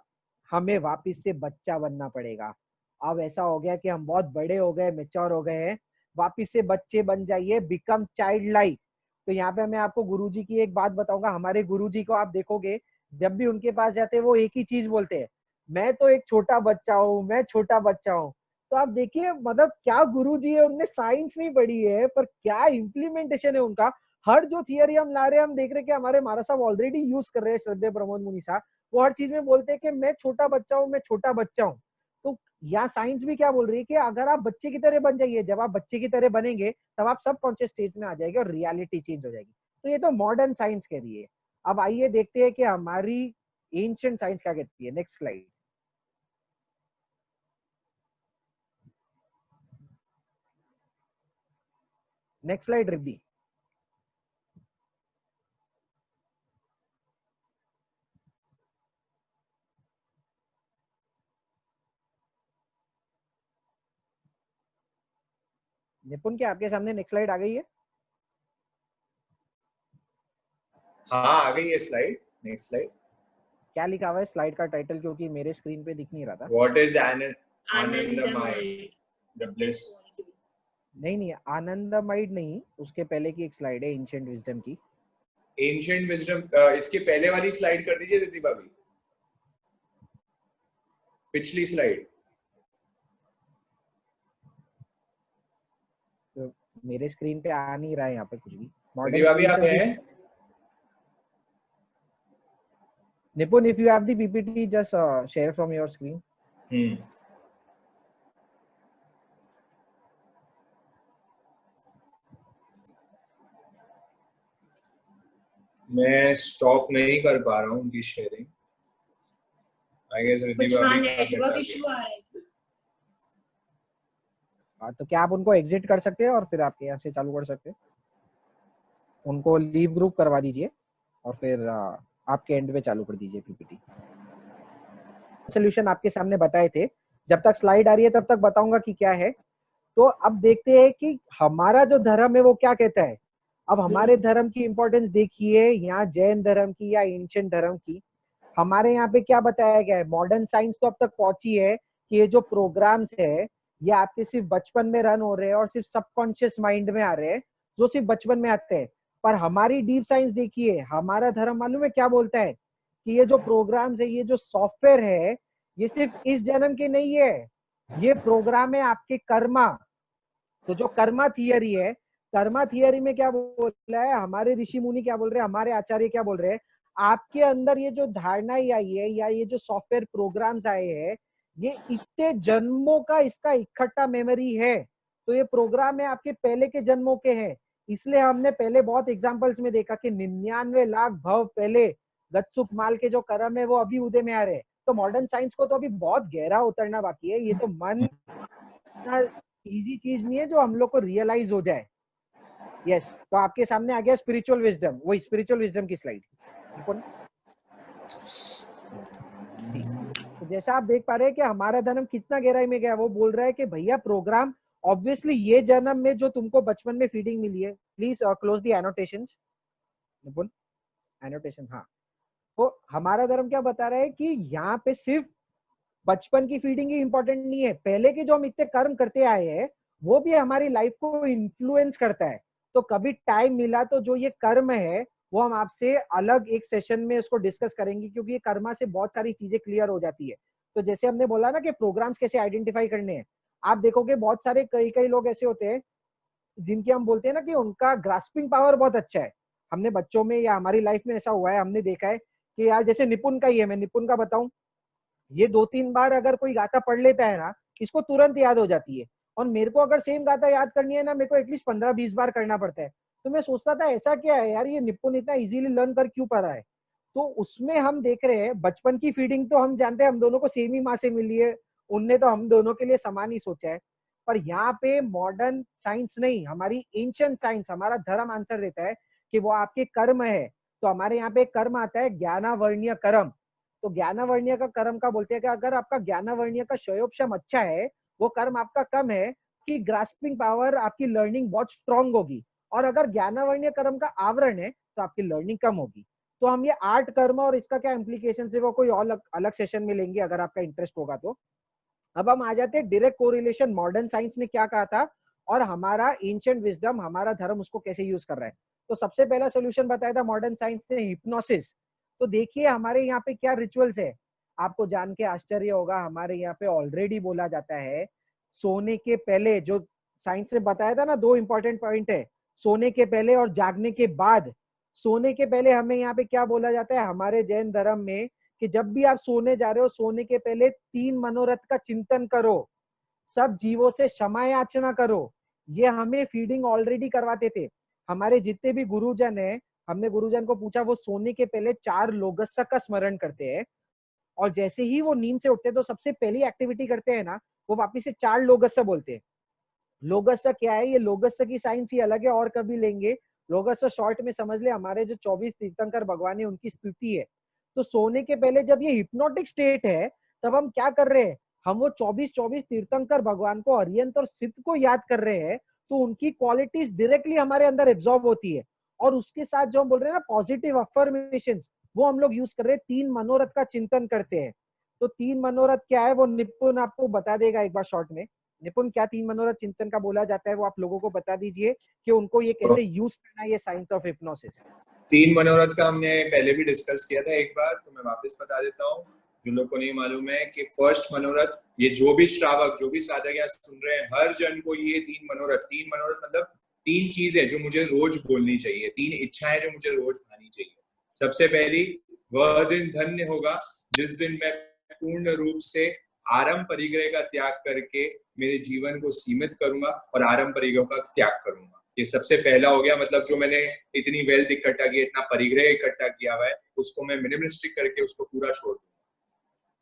हमें वापस से बच्चा बनना पड़ेगा। अब ऐसा हो गया कि हम बहुत बड़े हो गए, मेच्योर हो गए हैं, वापस से बच्चे बन जाइए, बिकम चाइल्ड लाइक। तो यहाँ पे मैं आपको गुरुजी की एक बात बताऊंगा। हमारे गुरुजी को आप देखोगे, जब भी उनके पास जाते हैं वो एक ही चीज बोलते हैं, मैं तो एक छोटा बच्चा हूँ, मैं छोटा बच्चा हूँ। तो आप देखिए मतलब क्या गुरुजी है, उनने साइंस नहीं पढ़ी है, पर क्या इम्प्लीमेंटेशन है उनका। हर जो थियरी हम ला रहे हैं, हम देख रहे हैं कि हमारे महाराज साहब ऑलरेडी यूज कर रहे हैं, श्रद्धेय प्रमोद मुनि साहब। वो हर चीज में बोलते हैं कि मैं छोटा बच्चा हूँ, मैं छोटा बच्चा हूँ। तो यहाँ साइंस भी क्या बोल रही है कि अगर आप बच्चे की तरह बन जाइए, जब आप बच्चे की तरह बनेंगे तब आप सब कॉन्शियस स्टेट में आ जाएंगे और रियलिटी चेंज हो जाएगी। तो ये तो मॉडर्न साइंस कह रही है। अब आइए देखते हैं कि हमारी एंशिएंट साइंस क्या कहती है। Next slide. Next slide Riddhi. निपुण क्या आपके सामने नेक्स्ट स्लाइड आ गई है? हाँ आ गई है स्लाइड। Next slide. क्या लिखा हुआ है स्लाइड का टाइटल, क्योंकि मेरे स्क्रीन पे दिख नहीं रहा था। व्हाट इज आनंदमय आनंदमय द ब्लिस नहीं नहीं, आनंदमाइड नहीं, उसके पहले की एक स्लाइड है एंशिएंट विजडम की। एंशिएंट विजडम, इसके पहले वाली स्लाइड कर दीजिए रिद्धि भाभी, पिछली स्लाइड। तो मेरे स्क्रीन पे आ नहीं रहा है यहाँ पे कुछ भी। रिद्धि मॉडर्न भाभी आप स्पिरिचुअल हैं? Nipun, if you have the PPT, just share from your screen. मैं स्टॉप नहीं कर पा रहा हूँ उनकी शेयरिंग। आई गेस रिद्धि कुछ हाँ भाभी का नेटवर्क इशू आ रहा है। तो क्या आप उनको एग्जिट कर सकते हैं और फिर आपके यहाँ से चालू कर सकते हैं? उनको लीव ग्रुप करवा दीजिए और फिर आपके एंड पे चालू कर दीजिए पीपीटी। सोल्यूशन आपके सामने बताए थे, जब तक स्लाइड आ रही है तब तक बताऊंगा कि क्या है। तो अब देखते हैं कि हमारा जो धर्म है वो क्या कहता है। अब हमारे धर्म की इंपॉर्टेंस देखिए, यहाँ जैन धर्म की या एंशिएंट धर्म की, हमारे यहाँ पे क्या बताया गया है। मॉडर्न साइंस तो अब तक पहुंची है कि ये जो प्रोग्राम्स है ये आपके सिर्फ बचपन में रन हो रहे हैं और सिर्फ सबकॉन्शियस माइंड में आ रहे हैं, जो सिर्फ बचपन में आते हैं। पर हमारी डीप साइंस देखिए, हमारा धर्म मालूम है क्या बोलता है कि ये जो प्रोग्राम्स है, ये जो सॉफ्टवेयर है, ये सिर्फ इस जन्म के नहीं है, ये प्रोग्राम है आपके कर्मा। तो जो कर्मा थियरी है, कर्मा थियरी में क्या बोल रहा है, हमारे ऋषि मुनि क्या बोल रहे हैं, हमारे आचार्य क्या बोल रहे हैं, आपके अंदर ये जो धारणाएं आई है या ये जो सॉफ्टवेयर प्रोग्राम्स आए हैं, ये इतने जन्मों का इसका इकट्ठा मेमोरी है। तो ये प्रोग्राम है आपके पहले के जन्मों के हैं। इसलिए हमने पहले बहुत एग्जांपल्स में देखा कि 99 लाख भव पहले गतसुख माल के जो कर्म है वो अभी उदय में आ रहे हैं। तो मॉडर्न साइंस को तो अभी बहुत गहरा उतरना बाकी है। ये तो मन इजी चीज नहीं है जो हम लोग को रियलाइज हो जाए। यस, तो आपके सामने आ गया स्पिरिचुअल विजडम, वही स्पिरिचुअल विजडम की स्लाइड। तो जैसा आप देख पा रहे हैं कि हमारा धर्म कितना गहराई में गया। वो बोल रहा है कि भैया प्रोग्राम ऑब्वियसली ये जन्म में जो तुमको बचपन में फीडिंग मिली है, प्लीज क्लोज द एनोटेशंस। निपुण, एनोटेशन, हाँ। तो हमारा धर्म क्या बता रहा है कि यहाँ पे सिर्फ बचपन की फीडिंग ही इंपॉर्टेंट नहीं है, पहले के जो हम इतने कर्म करते आए हैं वो भी हमारी लाइफ को इन्फ्लुएंस करता है। तो कभी टाइम मिला तो जो ये कर्म है वो हम आपसे अलग एक सेशन में उसको डिस्कस करेंगे, क्योंकि ये कर्मा से बहुत सारी चीजें क्लियर हो जाती है। तो जैसे हमने बोला ना कि प्रोग्राम्स कैसे आइडेंटिफाई करने हैं, आप देखोगे बहुत सारे कई कई लोग ऐसे होते हैं जिनके हम बोलते हैं ना कि उनका ग्रास्पिंग पावर बहुत अच्छा है। हमने बच्चों में या हमारी लाइफ में ऐसा हुआ है, हमने देखा है कि यार जैसे निपुण का ही है, मैं निपुण का बताऊं, ये 2-3 बार अगर कोई गाथा पढ़ लेता है ना, इसको तुरंत याद हो जाती है। और मेरे को अगर सेम गाथा याद करनी है ना, मेरे को एटलीस्ट 15-20 बार करना पड़ता है। तो मैं सोचता था ऐसा क्या है यार, ये निपुण इतना इजीली लर्न कर क्यों पा रहा है। तो उसमें हम देख रहे हैं बचपन की फीडिंग तो हम जानते हैं, हम दोनों को सेम ही माँ से मिली है, उनने तो हम दोनों के लिए समान ही सोचा है। पर यहाँ पे मॉडर्न साइंस नहीं, हमारी एंशिएंट साइंस, हमारा धर्म आंसर देता है कि वो आपके कर्म है। तो हमारे यहाँ पे एक कर्म आता है ज्ञानावर्णीय कर्म। तो ज्ञानावर्णीय का कर्म का बोलते हैं कि अगर आपका ज्ञानावर्णीय का क्षयोपशम अच्छा है, वो कर्म आपका कम है, कि ग्रास्पिंग पावर, आपकी लर्निंग बहुत स्ट्रांग होगी। और अगर ज्ञानावर्णीय कर्म का आवरण है तो आपकी लर्निंग कम होगी। तो हम ये 8 कर्म और इसका क्या इम्प्लीकेशन है वो कोई और अलग सेशन में लेंगे अगर आपका इंटरेस्ट होगा तो। अब हम आ जाते हैं डायरेक्ट कोरिलेशन, मॉडर्न साइंस ने क्या कहा था और हमारा एंशिएंट विजडम, हमारा धर्म उसको कैसे यूज कर रहा है। तो सबसे पहला सोल्यूशन बताया था मॉडर्न साइंस ने, हिप्नोसिस। तो देखिए हमारे यहाँ पे क्या रिचुअल्स है, आपको जान के आश्चर्य होगा। हमारे यहाँ पे ऑलरेडी बोला जाता है सोने के पहले, जो साइंस ने बताया था ना, 2 इंपॉर्टेंट पॉइंट है, सोने के पहले और जागने के बाद। सोने के पहले हमें यहाँ पे क्या बोला जाता है हमारे जैन धर्म में, कि जब भी आप सोने जा रहे हो, सोने के पहले 3 मनोरथ का चिंतन करो, सब जीवों से क्षमा याचना करो। ये हमें फीडिंग ऑलरेडी करवाते थे हमारे जितने भी गुरुजन है। हमने गुरुजन को पूछा, वो सोने के पहले 4 लोगस्स का स्मरण करते हैं, और जैसे ही वो नींद से उठते हैं तो सबसे पहली एक्टिविटी करते हैं ना, वो वापिस से 4 लोगस्स बोलते हैं। लोगस्स क्या है, ये लोगस्स की साइंस ही अलग है, और कभी लेंगे। लोगस्स शॉर्ट में समझ ले, हमारे जो 24 तीर्थंकर भगवान है उनकी स्तुति है। तो सोने के पहले जब ये हिप्नोटिक स्टेट है, तब हम क्या कर रहे हैं, हम वो 24 तीर्थंकर भगवान को, अरिहंत और सिद्ध को याद कर रहे हैं। तो उनकी क्वालिटीज डायरेक्टली हमारे अंदर एब्जॉर्ब होती है। और उसके साथ जो हम बोल रहे हैं ना पॉजिटिव अफर्मेशन, वो हम लोग यूज कर रहे हैं, 3 मनोरथ का चिंतन करते हैं। तो 3 मनोरथ क्या है वो निपुण आपको बता देगा एक बार शॉर्ट में। निपुण क्या 3 मनोरथ चिंतन का बोला जाता है वो आप लोगों को बता दीजिए कि उनको ये कैसे यूज करना है, ये साइंस ऑफ हिप्नोसिस। 3 मनोरथ का हमने पहले भी डिस्कस किया था एक बार, तो मैं वापस बता देता हूँ जो लोग को नहीं मालूम है कि फर्स्ट मनोरथ, ये जो भी श्रावक जो भी साधक यहाँ सुन रहे हैं हर जन को ये 3 मनोरथ मतलब 3 चीजें जो मुझे रोज बोलनी चाहिए, 3 इच्छाएं जो मुझे रोज पानी चाहिए। सबसे पहली, वह दिन धन्य होगा जिस दिन मैं पूर्ण रूप से आरंभ परिग्रह का त्याग करके मेरे जीवन को सीमित करूंगा और आरंभ परिग्रह का त्याग करूंगा। ये सबसे पहला हो गया, मतलब जो मैंने इतनी वेल्थ इकट्ठा की, इतना परिग्रह इकट्ठा किया हुआ है, उसको मैं मिनिमलिस्टिक करके उसको पूरा छोड़ दूंगा।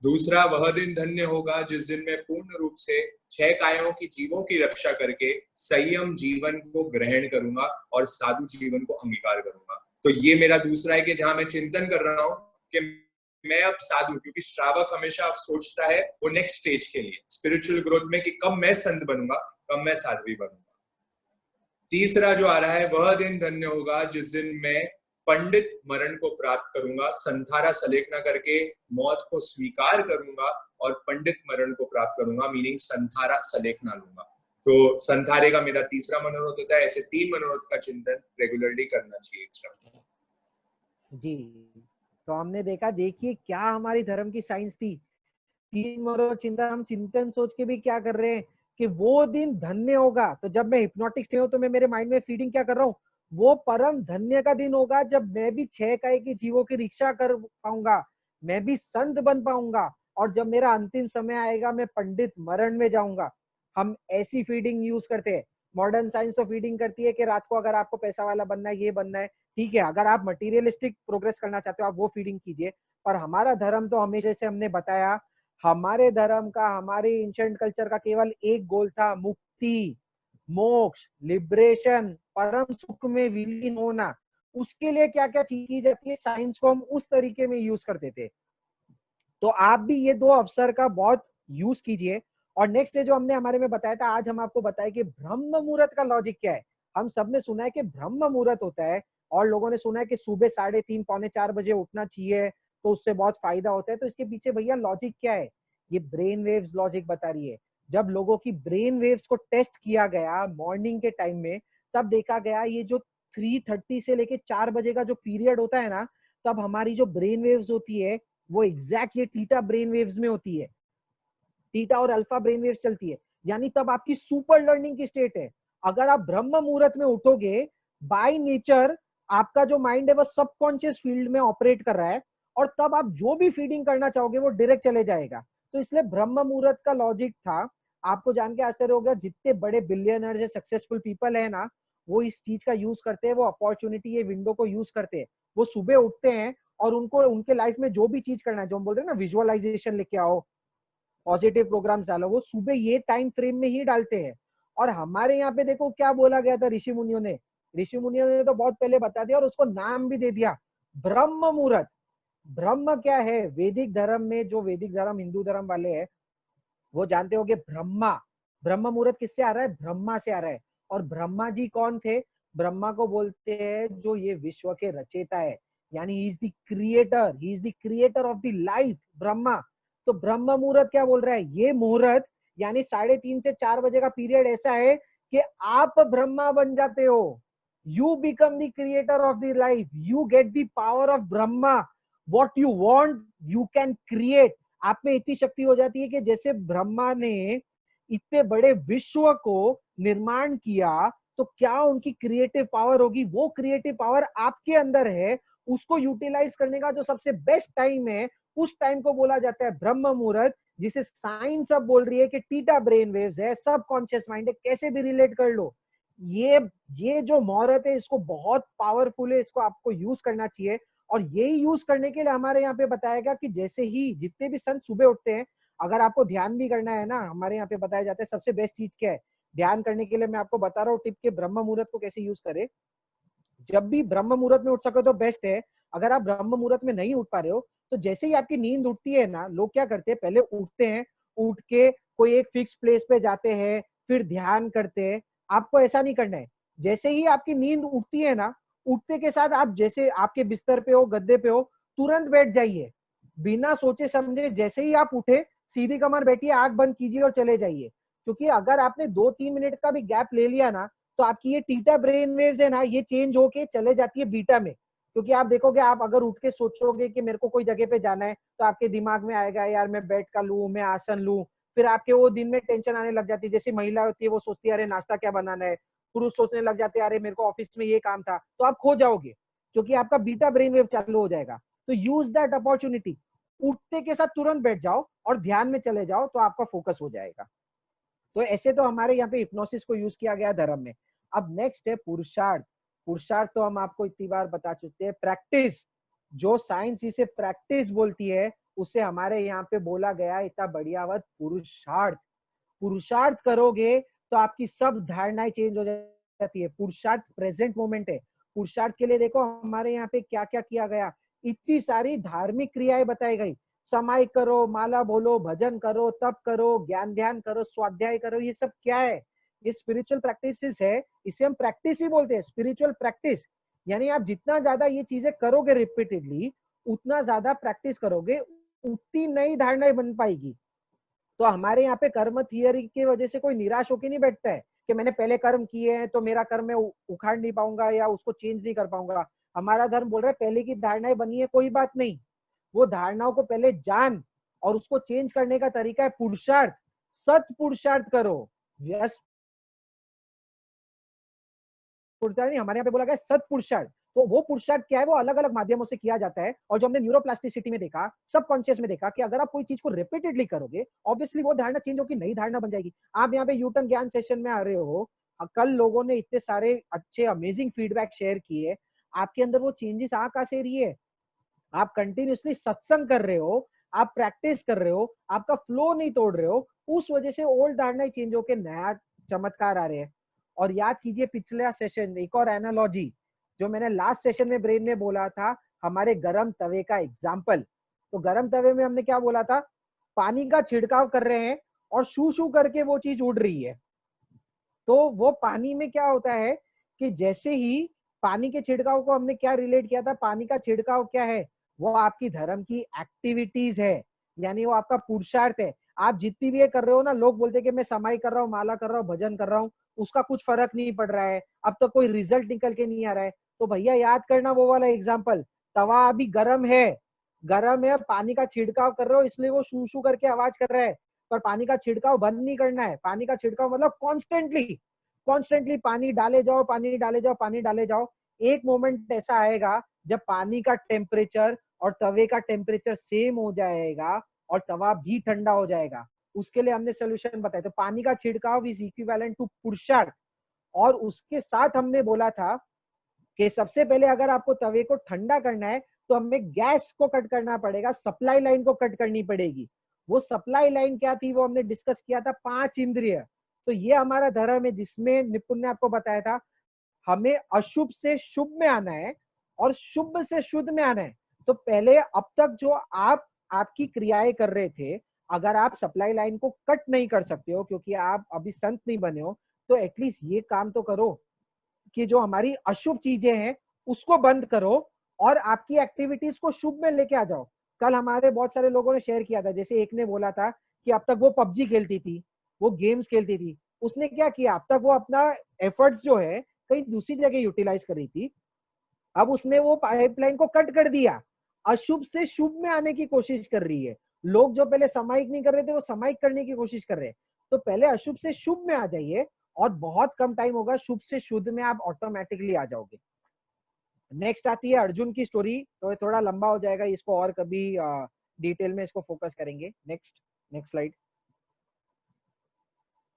दूसरा, वह दिन धन्य होगा जिस दिन मैं पूर्ण रूप से 6 कायों की जीवों की रक्षा करके संयम जीवन को ग्रहण करूंगा और साधु जीवन को अंगीकार करूंगा। तो ये मेरा दूसरा है कि जहां मैं चिंतन कर रहा हूँ कि मैं अब साधु, क्योंकि श्रावक हमेशा अब सोचता है वो नेक्स्ट स्टेज के लिए स्पिरिचुअल ग्रोथ में कि कब मैं संत बनूंगा, कब मैं साध्वी बनूंगा। तीसरा जो आ रहा है, वह दिन धन्य होगा जिस दिन मैं पंडित मरण को प्राप्त करूंगा, संथारा सलेखना करके मौत को स्वीकार करूंगा और पंडित मरण को प्राप्त करूंगा, मीनिंग संथारा सलेखना लूंगा। तो संथारे का मेरा तीसरा मनोरथ होता है। ऐसे 3 मनोरथ का चिंतन रेगुलरली करना चाहिए जी। तो हमने देखा, देखिए क्या हमारी धर्म की साइंस थी। 3 मनोरथ चिंतन, हम चिंतन सोच के भी क्या कर रहे हैं कि वो दिन धन्य होगा। तो जब मैं हिप्नोटिक स्टेट हूं तो मैं मेरे माइंड में फीडिंग क्या कर रहा हूँ, वो परम धन्य का दिन होगा जब मैं भी 6 काय की जीवों की रक्षा कर पाऊंगा, मैं भी संत बन पाऊंगा, और जब मेरा अंतिम समय आएगा मैं पंडित मरण में जाऊंगा। हम ऐसी फीडिंग यूज करते हैं। मॉडर्न साइंस तो फीडिंग करती है कि रात को अगर आपको पैसा वाला बनना है, ये बनना है, ठीक है, अगर आप मटीरियलिस्टिक प्रोग्रेस करना चाहते हो आप वो फीडिंग कीजिए। पर हमारा धर्म तो हमेशा से हमने बताया, हमारे धर्म का, हमारे एंशिएंट कल्चर का केवल एक गोल था, मुक्ति, मोक्ष, लिबरेशन, परम सुख में विलीन होना। उसके लिए क्या क्या चीज की जाती है, साइंस को हम उस तरीके में यूज करते थे। तो आप भी ये 2 अवसर का बहुत यूज कीजिए। और नेक्स्ट डे जो हमने हमारे में बताया था, आज हम आपको बताए कि ब्रह्म मुहूर्त का लॉजिक क्या है। हम सबने सुना है कि ब्रह्म मुहूर्त होता है, और लोगों ने सुना है कि सुबह 3:30 पौने 4 बजे उठना चाहिए, तो उससे बहुत फायदा होता है। तो इसके पीछे भैया लॉजिक क्या है, ये ब्रेन वेव्स लॉजिक बता रही है। जब लोगों की ब्रेन वेव्स को टेस्ट किया गया मॉर्निंग के टाइम में, तब देखा गया ये जो 3:30 से लेके 4 बजे का जो पीरियड होता है ना, तब हमारी जो ब्रेन वेव्स होती है वो एग्जैक्ट ये थीटा ब्रेन वेव्स में होती है, थीटा और अल्फा ब्रेन वेव्स चलती है, यानी तब आपकी सुपर लर्निंग की स्टेट है। अगर आप ब्रह्म मुहूर्त में उठोगे, बाय नेचर आपका जो माइंड है वो सबकॉन्शियस फील्ड में ऑपरेट कर रहा है, और तब आप जो भी फीडिंग करना चाहोगे वो डायरेक्ट चले जाएगा। तो इसलिए ब्रह्म मुहूर्त का लॉजिक था। आपको जान के आश्चर्य होगा, जितने बड़े बिलियनर है, सक्सेसफुल पीपल है ना, वो इस चीज का यूज करते हैं, वो अपॉर्चुनिटी, ये विंडो को यूज करते हैं। वो सुबह उठते हैं और उनको उनके लाइफ में जो भी चीज करना है, जो हम बोल रहे हैं ना, विजुअलाइजेशन लेके आओ, पॉजिटिव प्रोग्राम्स डालो, वो सुबह ये टाइम फ्रेम में ही डालते हैं। और हमारे यहाँ पे देखो क्या बोला गया था ऋषि मुनियों ने, ऋषि मुनियों ने तो बहुत पहले बता दिया और उसको नाम भी दे दिया, ब्रह्म मुहूर्त। ब्रह्म क्या है, वैदिक धर्म में, जो वैदिक धर्म हिंदू धर्म वाले हैं वो जानते होंगे, ब्रह्मा, ब्रह्म मुहूर्त किससे आ रहा है, ब्रह्मा से आ रहा है। और ब्रह्मा जी कौन थे, ब्रह्मा को बोलते हैं जो ये विश्व के रचयिता है, यानी he is the creator, he is the creator of the life, Brahma. तो ब्रह्म मुहूर्त क्या बोल रहा है, ये मुहूर्त यानी 3:30 से 4 बजे का पीरियड ऐसा है कि आप ब्रह्मा बन जाते हो, you become the creator of the life, you get the power of Brahma, what you want you can create. आप में इतनी शक्ति हो जाती है कि जैसे ब्रह्मा ने इतने बड़े विश्व को निर्माण किया, तो क्या उनकी क्रिएटिव पावर होगी, वो क्रिएटिव पावर आपके अंदर है। उसको यूटिलाइज करने का जो सबसे बेस्ट टाइम है, उस टाइम को बोला जाता है ब्रह्म मुहूर्त, जिसे साइंस अब बोल रही है कि थीटा ब्रेन वेव्स है, सब कॉन्शियस माइंड है, कैसे भी रिलेट कर लो। ये जो मुहूर्त है इसको बहुत पावरफुल है, इसको आपको यूज करना चाहिए। और यही यूज करने के लिए हमारे यहाँ पे बताया गया कि जैसे ही जितने भी संत सुबह उठते हैं, अगर आपको ध्यान भी करना है ना, हमारे यहाँ पे बताया जाता है सबसे बेस्ट चीज क्या है ध्यान करने के लिए, मैं आपको बता रहा हूँ टिप के ब्रह्म मुहूर्त को कैसे यूज करें। जब भी ब्रह्म मुहूर्त में उठ सके तो बेस्ट है। अगर आप ब्रह्म मुहूर्त में नहीं उठ पा रहे हो, तो जैसे ही आपकी नींद उठती है ना, लोग क्या करते हैं, पहले उठते हैं, उठ के कोई एक फिक्स प्लेस पे जाते हैं, फिर ध्यान करते हैं। आपको ऐसा नहीं करना है। जैसे ही आपकी नींद उठती है ना, उठते के साथ आप जैसे आपके बिस्तर पे हो, गद्दे पे हो, तुरंत बैठ जाइए, बिना सोचे समझे। जैसे ही आप उठे, सीधी कमर बैठिए, आंख बंद कीजिए और चले जाइए। क्योंकि अगर आपने 2-3 मिनट का भी गैप ले लिया ना, तो आपकी ये थीटा ब्रेन वेव्स है ना, ये चेंज होके चले जाती है बीटा में। क्योंकि आप देखोगे, आप अगर उठ के सोचोगे कि मेरे को कोई जगह पे जाना है, तो आपके दिमाग में आएगा यार मैं बेड का लूं, मैं आसन लूं। फिर आपके वो दिन में टेंशन आने लग जाती है। जैसे महिला होती है वो सोचती है अरे नाश्ता क्या बनाना है, पुरुष सोचने लग जाते हैं अरे मेरे को ऑफिस में ये काम था। तो आप खो जाओगे क्योंकि आपका बीटा ब्रेन वेव चालू हो जाएगा। तो यूज दैट अपॉर्चुनिटी, उठते के साथ तुरंत बैठ जाओ और ध्यान में चले जाओ, तो आपका फोकस हो जाएगा। तो ऐसे तो हमारे यहाँ पे हिप्नोसिस को यूज किया गया धर्म में। अब नेक्स्ट है पुरुषार्थ। पुरुषार्थ तो हम आपको इतनी बार बता चुके हैं। प्रैक्टिस, जो साइंस इसे प्रैक्टिस बोलती है, उसे हमारे यहाँ पे बोला गया इतना बढ़िया वर्ड पुरुषार्थ। पुरुषार्थ करोगे तो आपकी सब धारणाएं चेंज हो जाती है। पुरुषार्थ प्रेजेंट मोमेंट है। पुरुषार्थ के लिए देखो हमारे यहाँ पे क्या क्या किया गया, इतनी सारी धार्मिक क्रियाएं बताई गई। समाई करो, माला बोलो, भजन करो, तप करो, ज्ञान ध्यान करो, स्वाध्याय करो, ये सब क्या है? ये स्पिरिचुअल प्रैक्टिसेस है। इसे हम प्रैक्टिस ही बोलते हैं, स्पिरिचुअल प्रैक्टिस। यानी आप जितना ज्यादा ये चीजें करोगे रिपीटेडली, उतना ज्यादा प्रैक्टिस करोगे, उतनी नई धारणाएं बन पाएगी। तो हमारे यहाँ पे कर्म थियरी की वजह से कोई निराश होकर नहीं बैठता है कि मैंने पहले कर्म किए हैं तो मेरा कर्म मैं उखाड़ नहीं पाऊंगा या उसको चेंज नहीं कर पाऊंगा। हमारा धर्म बोल रहा है पहले की धारणाएं बनी है कोई बात नहीं, वो धारणाओं को पहले जान और उसको चेंज करने का तरीका है पुरुषार्थ। सत पुरुषार्थ करो, व्यस्त पुरुषार्थ नहीं, हमारे यहाँ पे बोला गया सत पुरुषार्थ। तो वो पुरुषार्थ क्या है? वो अलग अलग माध्यमों से किया जाता है। और जो हमने न्यूरोप्लास्टिसिटी में देखा, सबकॉन्शियस में देखा कि अगर आप कोई चीज को रिपीटेडली करोगे, ऑब्वियसली वो धारणा चेंज होगी, नई धारणा बन जाएगी। आप यहाँ पे यूटर्न ज्ञान सेशन में आ रहे हो, कल लोगों ने इतने सारे अच्छे अमेजिंग फीडबैक शेयर किए, आपके अंदर वो चेंजेस आ कहां से रही है? आप कंटिन्यूसली सत्संग कर रहे हो, आप प्रैक्टिस कर रहे हो, आपका फ्लो नहीं तोड़ रहे हो, उस वजह से ओल्ड धारणा चेंज होकर नया चमत्कार आ रहे हैं। और याद कीजिए पिछला सेशन, एक और एनालॉजी जो मैंने लास्ट सेशन में ब्रेन में बोला था, हमारे गरम तवे का एग्जाम्पल। तो गरम तवे में हमने क्या बोला था? पानी का छिड़काव कर रहे हैं और शू शू करके वो चीज उड़ रही है। तो वो पानी में क्या होता है कि जैसे ही पानी के छिड़काव को हमने क्या रिलेट किया था, पानी का छिड़काव क्या है? वो आपकी धर्म की एक्टिविटीज है, यानी वो आपका पुरुषार्थ है। आप जितनी भी ये कर रहे हो ना, लोग बोलते हैं कि मैं समाई कर रहा हूँ, माला कर रहा हूँ, भजन कर रहा हूँ, उसका कुछ फर्क नहीं पड़ रहा है, अब तक कोई रिजल्ट निकल के नहीं आ रहा है। तो भैया याद करना वो वाला एग्जाम्पल, तवा अभी गर्म है, गर्म है, पानी का छिड़काव कर रहे हो इसलिए वो शू शू करके आवाज कर रहा है, पर पानी का छिड़काव बंद नहीं करना है। पानी का छिड़काव मतलब कॉन्स्टेंटली कॉन्स्टेंटली पानी डाले जाओ, पानी डाले जाओ, पानी डाले जाओ। एक मोमेंट ऐसा आएगा जब पानी का टेम्परेचर और तवे का टेम्परेचर सेम हो जाएगा और तवा भी ठंडा हो जाएगा। उसके लिए हमने सोल्यूशन बताया। तो पानी का छिड़काव इज इक्विवेलेंट टू पुरुषार्थ। और उसके साथ हमने बोला था कि सबसे पहले अगर आपको तवे को ठंडा करना है तो हमें गैस को कट करना पड़ेगा, सप्लाई लाइन को कट करनी पड़ेगी। वो सप्लाई लाइन क्या थी वो हमने डिस्कस किया था, 5 इंद्रिय। तो ये हमारा धर्म है जिसमें निपुण ने आपको बताया था हमें अशुभ से शुभ में आना है और शुभ से शुद्ध में आना है। तो पहले अब तक जो आप आपकी क्रियाएं कर रहे थे, अगर आप सप्लाई लाइन को कट नहीं कर सकते हो क्योंकि आप अभी संत नहीं बने हो, तो एटलीस्ट ये काम तो करो कि जो हमारी अशुभ चीजें हैं उसको बंद करो और आपकी एक्टिविटीज को शुभ में लेके आ जाओ। कल हमारे बहुत सारे लोगों ने शेयर किया था, जैसे एक ने बोला था कि अब तक वो पबजी खेलती थी, वो गेम्स खेलती थी, उसने क्या किया, अब तक वो अपना एफर्ट्स जो है कहीं दूसरी जगह यूटिलाइज कर रही थी, अब उसने वो पाइपलाइन को कट कर दिया, अशुभ से शुभ में आने की कोशिश कर रही है। लोग जो पहले सामायिक नहीं कर रहे थे वो सामायिक करने की कोशिश कर रहे हैं। तो पहले अशुभ से शुभ में आ जाइए और बहुत कम टाइम होगा, शुभ से शुद्ध में आप ऑटोमेटिकली आ जाओगे। नेक्स्ट आती है अर्जुन की स्टोरी, तो ये थोड़ा लंबा हो जाएगा, इसको और कभी डिटेल में इसको फोकस करेंगे। नेक्स्ट स्लाइड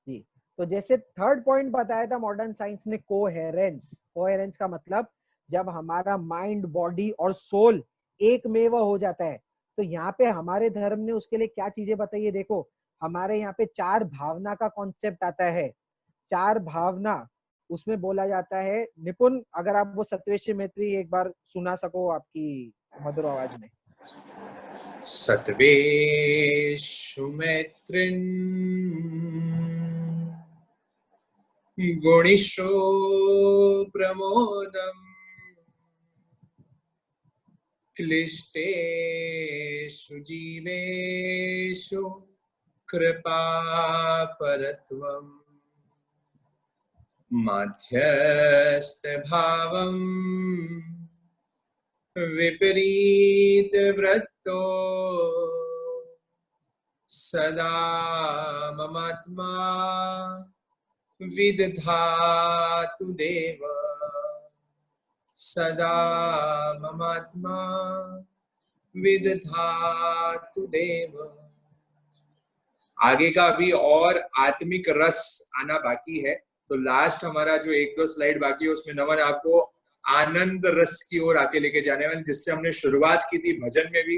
जी। तो जैसे थर्ड पॉइंट बताया था मॉडर्न साइंस ने, कोहेरेंस। कोहेरेंस का मतलब जब हमारा माइंड, बॉडी और सोल एक में हो जाता है। तो यहाँ पे हमारे धर्म ने उसके लिए क्या चीजें बताई है, देखो हमारे यहाँ पे 4 भावना का कॉन्सेप्ट आता है। 4 भावना उसमें बोला जाता है। निपुण अगर आप वो सत्वेश मैत्री एक बार सुना सको आपकी मधुर आवाज में। सत्वेषु मैत्रिन् गुणिषु प्रमोदम् क्लिष्टेषु जीवेषु कृपा परत्वम् माध्यस्थ भावम् विपरीत वृत्तो सदा ममात्मा विदधातु देव सदा ममात्मा विदधातु देव। आगे का भी और आत्मिक रस आना बाकी है, तो लास्ट हमारा जो एक दो स्लाइड बाकी है उसमें नमन आपको आनंद रस की ओर आके लेके जाने वाले, जिससे हमने शुरुआत की थी भजन में भी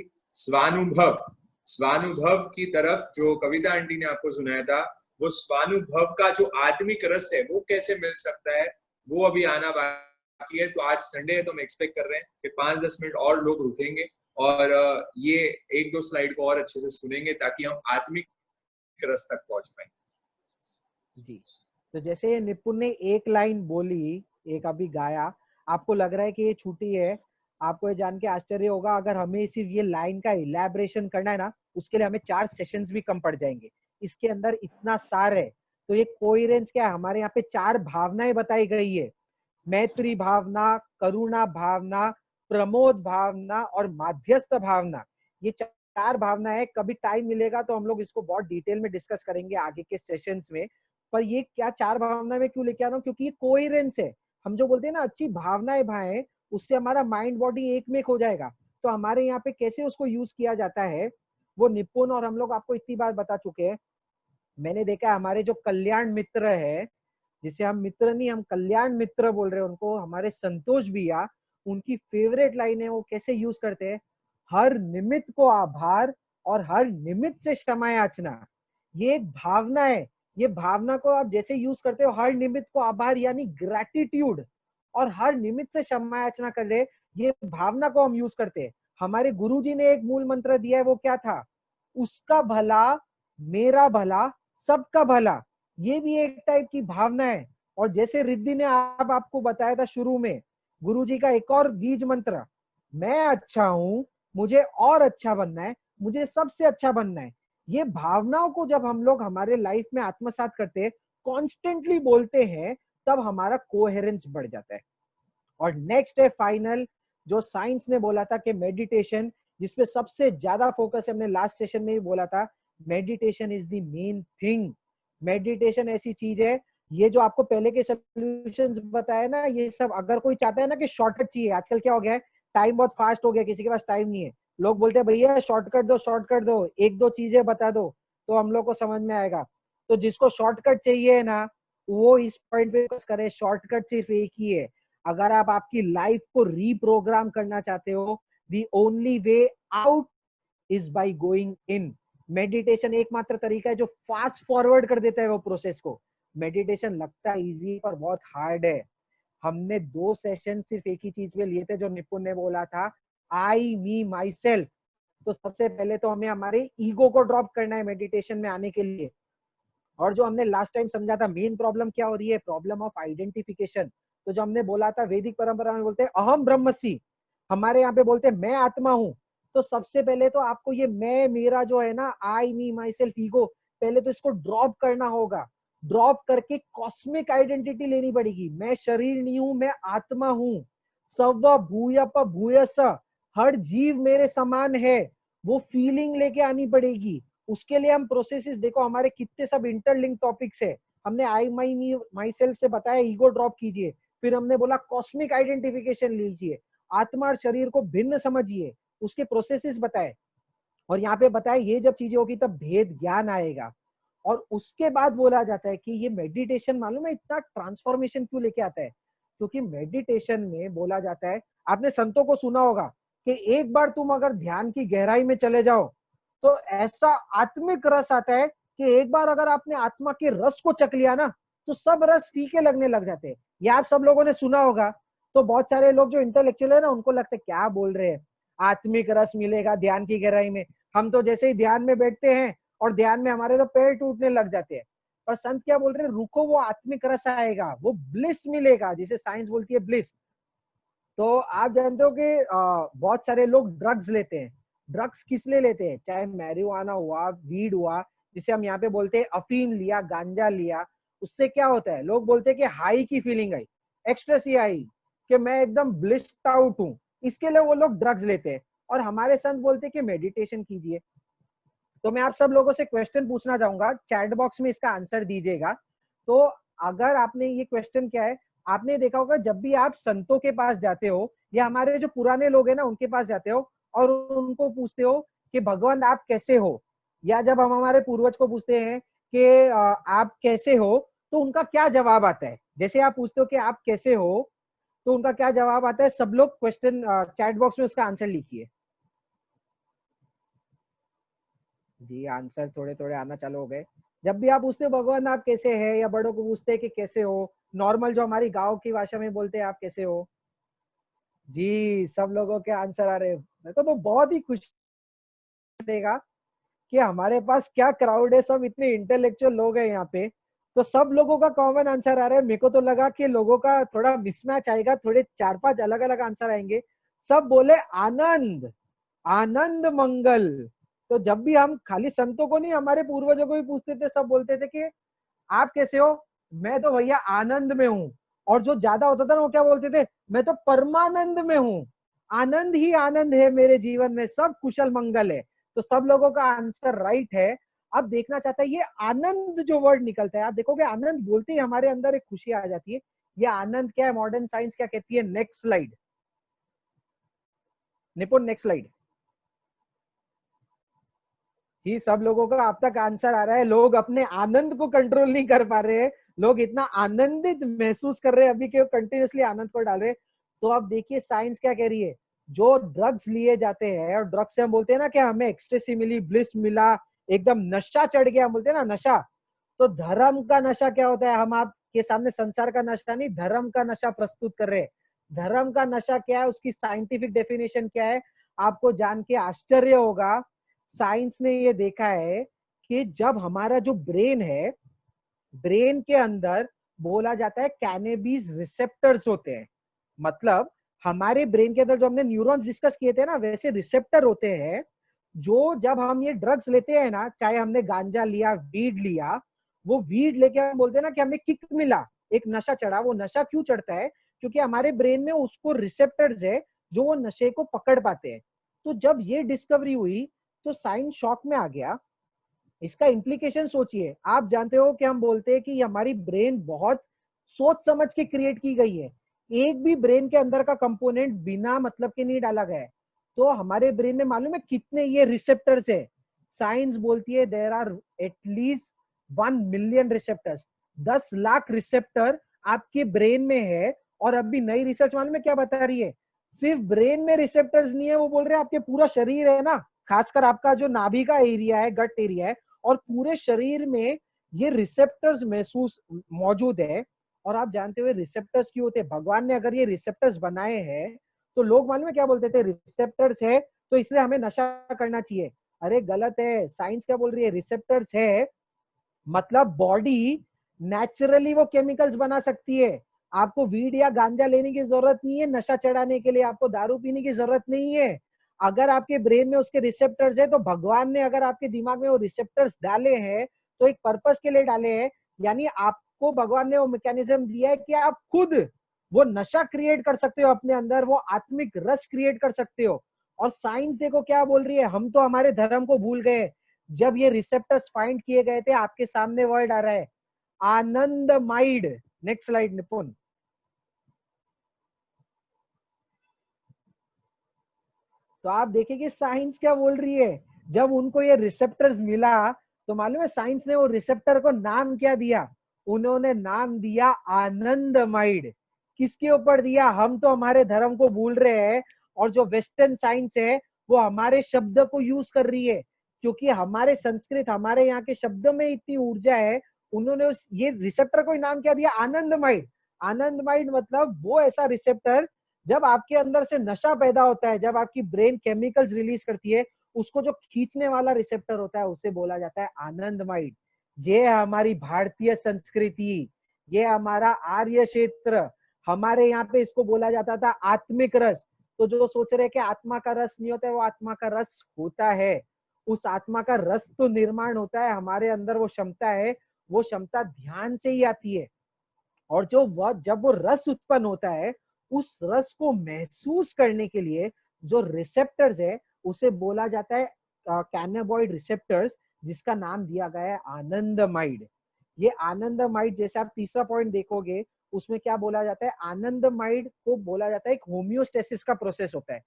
स्वानुभव की तरफ जो कविता आंटी ने आपको सुनाया था, वो स्वानुभव का जो आत्मिक रस है वो कैसे मिल सकता है वो अभी आना बाकी है। तो आज संडे है तो हम एक्सपेक्ट कर रहे हैं कि 5-10 मिनट और लोग रुकेंगे और ये एक दो स्लाइड को और अच्छे से सुनेंगे ताकि हम आत्मिक रस तक पहुंच पाए। जी, तो जैसे निपुण ने एक लाइन बोली, एक अभी गाया, आपको लग रहा है कि ये छुट्टी है, आपको ये जान के आश्चर्य होगा अगर हमें सिर्फ ये लाइन का इलैबोरेशन करना है ना, उसके लिए हमें 4 सेशंस भी कम पड़ जाएंगे। इसके अंदर इतना सार है। तो ये कोहेरेंस क्या है, हमारे यहाँ पे 4 भावनाएं बताई गई है, मैत्री भावना, करुणा भावना, प्रमोद भावना और माध्यस्थ भावना। ये 4 भावना है। कभी टाइम मिलेगा तो हम लोग इसको बहुत डिटेल में डिस्कस करेंगे आगे के सेशंस में। पर ये क्या 4 भावना में क्यों लेके आ रहा हूँ, क्योंकि ये कोहेरेंस है। हम जो बोलते हैं ना अच्छी भावनाएं भाएं, उससे हमारा माइंड बॉडी एक में हो जाएगा। तो हमारे यहाँ पे कैसे उसको यूज किया जाता है वो निपुण और हम लोग आपको इतनी बार बता चुके हैं। मैंने देखा हमारे जो कल्याण मित्र है, जिसे हम मित्र नहीं हम कल्याण मित्र बोल रहे हैं उनको, हमारे संतोष भैया, उनकी फेवरेट लाइन है, वो कैसे यूज करते हैं, हर निमित्त को आभार और हर निमित्त से क्षमा याचना। ये एक भावना है। ये भावना को आप जैसे यूज करते हो, हर निमित्त को आभार यानी ग्रैटिट्यूड, और हर निमित्त से क्षमा याचना कर रहे, ये भावना को हम यूज करते हैं। हमारे गुरुजी ने एक मूल मंत्र दिया है, वो क्या था, उसका भला मेरा भला सबका भला। ये भी एक टाइप की भावना है। और जैसे रिद्धि ने आपको बताया था शुरू में, गुरुजी का एक और बीज मंत्र, मैं अच्छा हूं, मुझे और अच्छा बनना है, मुझे सबसे अच्छा बनना है। ये भावनाओं को जब हम लोग हमारे लाइफ में आत्मसात करते हैं, कॉन्स्टेंटली बोलते हैं, तब हमारा कोहेरेंस बढ़ जाता है। और नेक्स्ट है फाइनल, जो साइंस ने बोला था कि मेडिटेशन, जिसपे सबसे ज्यादा फोकस है, हमने लास्ट सेशन में भी बोला था, meditation is the main thing. Meditation ऐसी चीज है, ये जो आपको पहले के सॉल्यूशंस बताए ना, ये सब अगर कोई चाहता है ना कि शॉर्टकट चाहिए, आजकल क्या हो गया है, टाइम बहुत फास्ट हो गया, किसी के पास टाइम नहीं है, लोग बोलते हैं भैया शॉर्टकट दो, एक दो चीजें बता दो तो हम लोग को समझ में आएगा। तो जिसको शॉर्टकट चाहिए ना, वो इस पॉइंट पे फोकस करे। शॉर्टकट सिर्फ एक ही है, अगर आप आपकी लाइफ को रीप्रोग्राम करना चाहते हो, the only way out is by going in. Meditation एकमात्र तरीका है जो फास्ट फॉरवर्ड कर देता है वो प्रोसेस को। मेडिटेशन लगता है इजी पर बहुत हार्ड है। हमने 2 सेशन सिर्फ एक ही चीज पे लिए थे, जो निपुण ने बोला था, आई मी माई सेल्फ। तो सबसे पहले तो हमें हमारे ईगो को ड्रॉप करना है मेडिटेशन में आने के लिए। और जो हमने लास्ट टाइम समझा था, मेन प्रॉब्लम क्या हो रही है, प्रॉब्लम ऑफ आइडेंटिफिकेशन। तो जो हमने बोला था, वैदिक परंपरा में बोलते हैं अहम ब्रह्मसि, हमारे यहाँ पे बोलते हैं मैं आत्मा हूँ। तो सबसे पहले तो आपको ये मैं मेरा जो है ना, आई मी माई सेल्फ ईगो, पहले तो इसको ड्रॉप करना होगा। ड्रॉप करके कॉस्मिक आइडेंटिटी लेनी पड़ेगी। मैं शरीर नहीं हूं, मैं आत्मा हूं। सव भूयप भूयस, हर जीव मेरे समान है, वो फीलिंग लेके आनी पड़ेगी। उसके लिए हम प्रोसेसेस देखो, हमारे कितने सब इंटरलिंक टॉपिक्स है। हमने आई माई सेल्फ से बताया ईगो ड्रॉप कीजिए, फिर हमने बोला कॉस्मिक आइडेंटिफिकेशन लीजिए, आत्मा और शरीर को भिन्न समझिए, उसके प्रोसेसेस बताए। और यहाँ पे बताया ये जब चीजें होगी तब भेद ज्ञान आएगा। और उसके बाद बोला जाता है कि ये मेडिटेशन मालूम है इतना ट्रांसफॉर्मेशन क्यों लेके आता है, क्योंकि मेडिटेशन में बोला जाता है, आपने संतों को सुना होगा कि एक बार तुम अगर ध्यान की गहराई में चले जाओ तो ऐसा आत्मिक रस आता है कि एक बार अगर आपने आत्मा के रस को चख लिया ना, तो सब रस फीके लगने लग जाते हैं। ये आप सब लोगों ने सुना होगा। तो बहुत सारे लोग जो इंटेलेक्चुअल है ना, उनको लगता है क्या बोल रहे हैं, आत्मिक रस मिलेगा ध्यान की गहराई में। हम तो जैसे ही ध्यान में बैठते हैं और ध्यान में हमारे तो पैर टूटने लग जाते हैं। पर संत क्या बोल रहे हैं, रुको, वो आत्मिक रस आएगा, वो ब्लिस मिलेगा, जिसे साइंस बोलती है ब्लिस। तो आप जानते हो कि बहुत सारे लोग ड्रग्स लेते हैं। ड्रग्स किस लिए लेते हैं, चाहे मैरिजुआना हुआ, वीड हुआ, जिसे हम यहाँ पे बोलते हैं अफीम लिया, गांजा लिया, उससे क्या होता है, लोग बोलते हैं कि हाई की फीलिंग आई, एक्सट्रेसी आई, कि मैं एकदम ब्लिस्ड आउट हूँ, इसके लिए वो लोग ड्रग्स लेते हैं। और हमारे संत बोलते हैं कि मेडिटेशन कीजिए। तो मैं आप सब लोगों से क्वेश्चन पूछना चाहूंगा, चैट बॉक्स में इसका आंसर दीजिएगा। तो अगर आपने ये क्वेश्चन क्या है, आपने देखा होगा जब भी आप संतों के पास जाते हो या हमारे जो पुराने लोग हैं ना उनके पास जाते हो और उनको पूछते हो कि भगवान आप कैसे हो, या जब हम हमारे पूर्वज को पूछते हैं कि आप कैसे हो, तो उनका क्या जवाब आता है। जैसे आप पूछते हो कि आप कैसे हो, तो उनका क्या जवाब आता है। सब लोग क्वेश्चन चैट बॉक्स में उसका आंसर लिखिए। जी आंसर थोड़े थोड़े आना चालू हो गए। जब भी आप पूछते हो भगवान आप कैसे हैं, या बड़ों को पूछते हैं कि कैसे हो, नॉर्मल जो हमारी गांव की भाषा में बोलते हैं आप कैसे हो, जी सब लोगों के आंसर आ रहे हैं। मेरे को तो बहुत ही खुशी देगा कि हमारे पास क्या क्राउड है, सब इतने इंटेलेक्चुअल लोग हैं यहाँ पे। तो सब लोगों का कॉमन आंसर आ रहा है। मेरे को तो लगा कि लोगों का थोड़ा मिसमैच आएगा, थोड़े 4-5 अलग अलग आंसर आएंगे। सब बोले आनंद, आनंद मंगल। तो जब भी हम खाली संतों को नहीं, हमारे पूर्वजों को भी पूछते थे, सब बोलते थे कि आप कैसे हो, मैं तो भैया आनंद में हूँ। और जो ज्यादा होता था ना वो क्या बोलते थे, मैं तो परमानंद में हूँ, आनंद ही आनंद है मेरे जीवन में, सब कुशल मंगल है। तो सब लोगों का आंसर राइट है। अब देखना चाहता है ये आनंद जो वर्ड निकलता है, आप देखोगे आनंद बोलते ही हमारे अंदर एक खुशी आ जाती है। ये आनंद क्या है, मॉडर्न साइंस क्या कहती है। नेक्स्ट स्लाइड निपुण, नेक्स्ट स्लाइड। जी सब लोगों का अब तक आंसर आ रहा है। लोग अपने आनंद को कंट्रोल नहीं कर पा रहे हैं, लोग इतना आनंदित महसूस कर रहे हैं अभी के कंटिन्यूसली आनंद को डाल रहे हैं। तो अब देखिए साइंस क्या कह रही है। जो ड्रग्स लिए जाते हैं, और ड्रग्स से हम बोलते हैं ना कि हमें एक्सटेसी मिली, ब्लिस मिला, एकदम नशा चढ़ गया, हम बोलते हैं ना नशा। तो धर्म का नशा क्या होता है, हम आपके सामने संसार का नशा नहीं, धर्म का नशा प्रस्तुत कर रहे हैं। धर्म का नशा क्या है, उसकी साइंटिफिक डेफिनेशन क्या है, आपको जान के आश्चर्य होगा। साइंस ने ये देखा है कि जब हमारा जो ब्रेन है, ब्रेन के अंदर बोला जाता है कैनेबीज रिसेप्टर्स होते हैं। मतलब हमारे ब्रेन के अंदर जो हमने न्यूरॉन्स डिस्कस किए थे ना, वैसे रिसेप्टर होते हैं जो जब हम ये ड्रग्स लेते हैं ना, चाहे हमने गांजा लिया, वीड लिया, वो वीड लेके हम बोलते हैं ना कि हमें किक मिला, एक नशा चढ़ा। वो नशा क्यों चढ़ता है, क्योंकि हमारे ब्रेन में उसको रिसेप्टर्स है जो वो नशे को पकड़ पाते हैं। तो जब ये डिस्कवरी हुई तो साइंस शॉक में आ गया। इसका इम्प्लीकेशन सोचिए। आप जानते हो कि हम बोलते हैं कि हमारी ब्रेन बहुत सोच समझ के क्रिएट की गई है। एक भी ब्रेन के अंदर का कंपोनेंट बिना मतलब के नहीं डाला गया है। तो हमारे ब्रेन में मालूम है कितने ये रिसेप्टर्स है। साइंस बोलती है there are at least 1 million receptors. 10 lakh receptor आपके ब्रेन में है। और अभी नई रिसर्च मालूम है क्या बता रही है, सिर्फ ब्रेन में रिसेप्टर्स नहीं है, वो बोल रहे हैं आपके पूरा शरीर है ना, खासकर आपका जो नाभि का एरिया है, गट एरिया है, और पूरे शरीर में ये रिसेप्टर्स महसूस मौजूद है। और आप जानते हुए रिसेप्टर्स क्यों होते हैं, भगवान ने अगर ये रिसेप्टर्स बनाए हैं तो लोग मालूम है क्या बोलते थे, रिसेप्टर्स है तो इसलिए हमें नशा करना चाहिए। अरे गलत है। साइंस क्या बोल रही है, रिसेप्टर्स है मतलब बॉडी नेचुरली वो केमिकल्स बना सकती है। आपको वीड या गांजा लेने की जरूरत नहीं है नशा चढ़ाने के लिए, आपको दारू पीने की जरूरत नहीं है। अगर आपके ब्रेन में उसके रिसेप्टर्स है तो भगवान ने अगर आपके दिमाग में वो रिसेप्टर्स डाले हैं तो एक पर्पस के लिए डाले हैं। यानी आपको भगवान ने वो मैकेनिज्म दिया है कि आप खुद वो नशा क्रिएट कर सकते हो अपने अंदर, वो आत्मिक रस क्रिएट कर सकते हो। और साइंस देखो क्या बोल रही है, हम तो हमारे धर्म को भूल गए। जब ये रिसेप्टर्स फाइंड किए गए थे, आपके सामने वर्ड आ रहा है आनंदमाइड। नेक्स्ट स्लाइड निपुण। तो आप देखिए कि साइंस क्या बोल रही है। जब उनको ये रिसेप्टर्स मिला तो मालूम है साइंस ने वो रिसेप्टर को नाम क्या दिया, उन्होंने नाम दिया आनंदमाइड। किसके ऊपर दिया, हम तो हमारे धर्म को भूल रहे हैं और जो वेस्टर्न साइंस है वो हमारे शब्द को यूज कर रही है, क्योंकि हमारे संस्कृत, हमारे यहाँ के शब्दों में इतनी ऊर्जा है। उन्होंने उस ये रिसेप्टर को नाम क्या दिया, आनंदमाइड। आनंदमाइड मतलब वो ऐसा रिसेप्टर जब आपके अंदर से नशा पैदा होता है, जब आपकी ब्रेन केमिकल्स रिलीज करती है, उसको जो खींचने वाला रिसेप्टर होता है उसे बोला जाता है आनंदमाइड। ये है हमारी भारतीय संस्कृति, ये हमारा आर्य क्षेत्र। हमारे यहाँ पे इसको बोला जाता था आत्मिक रस। तो जो सोच रहे कि आत्मा का रस नहीं होता है, वो आत्मा का रस होता है। उस आत्मा का रस तो निर्माण होता है, हमारे अंदर वो क्षमता है, वो क्षमता ध्यान से ही आती है। और जब वो रस उत्पन्न होता है, उस रस को महसूस करने के लिए जो रिसेप्टर्स है उसे बोला जाता है कैनाबॉइड रिसेप्टर्स, जिसका नाम दिया गया है आनंदमाइड। ये आनंदमाइड, जैसे आप तीसरा पॉइंट देखोगे उसमें क्या बोला जाता है, आनंदमाइड को बोला जाता है एक होम्योस्टेसिस का प्रोसेस होता है।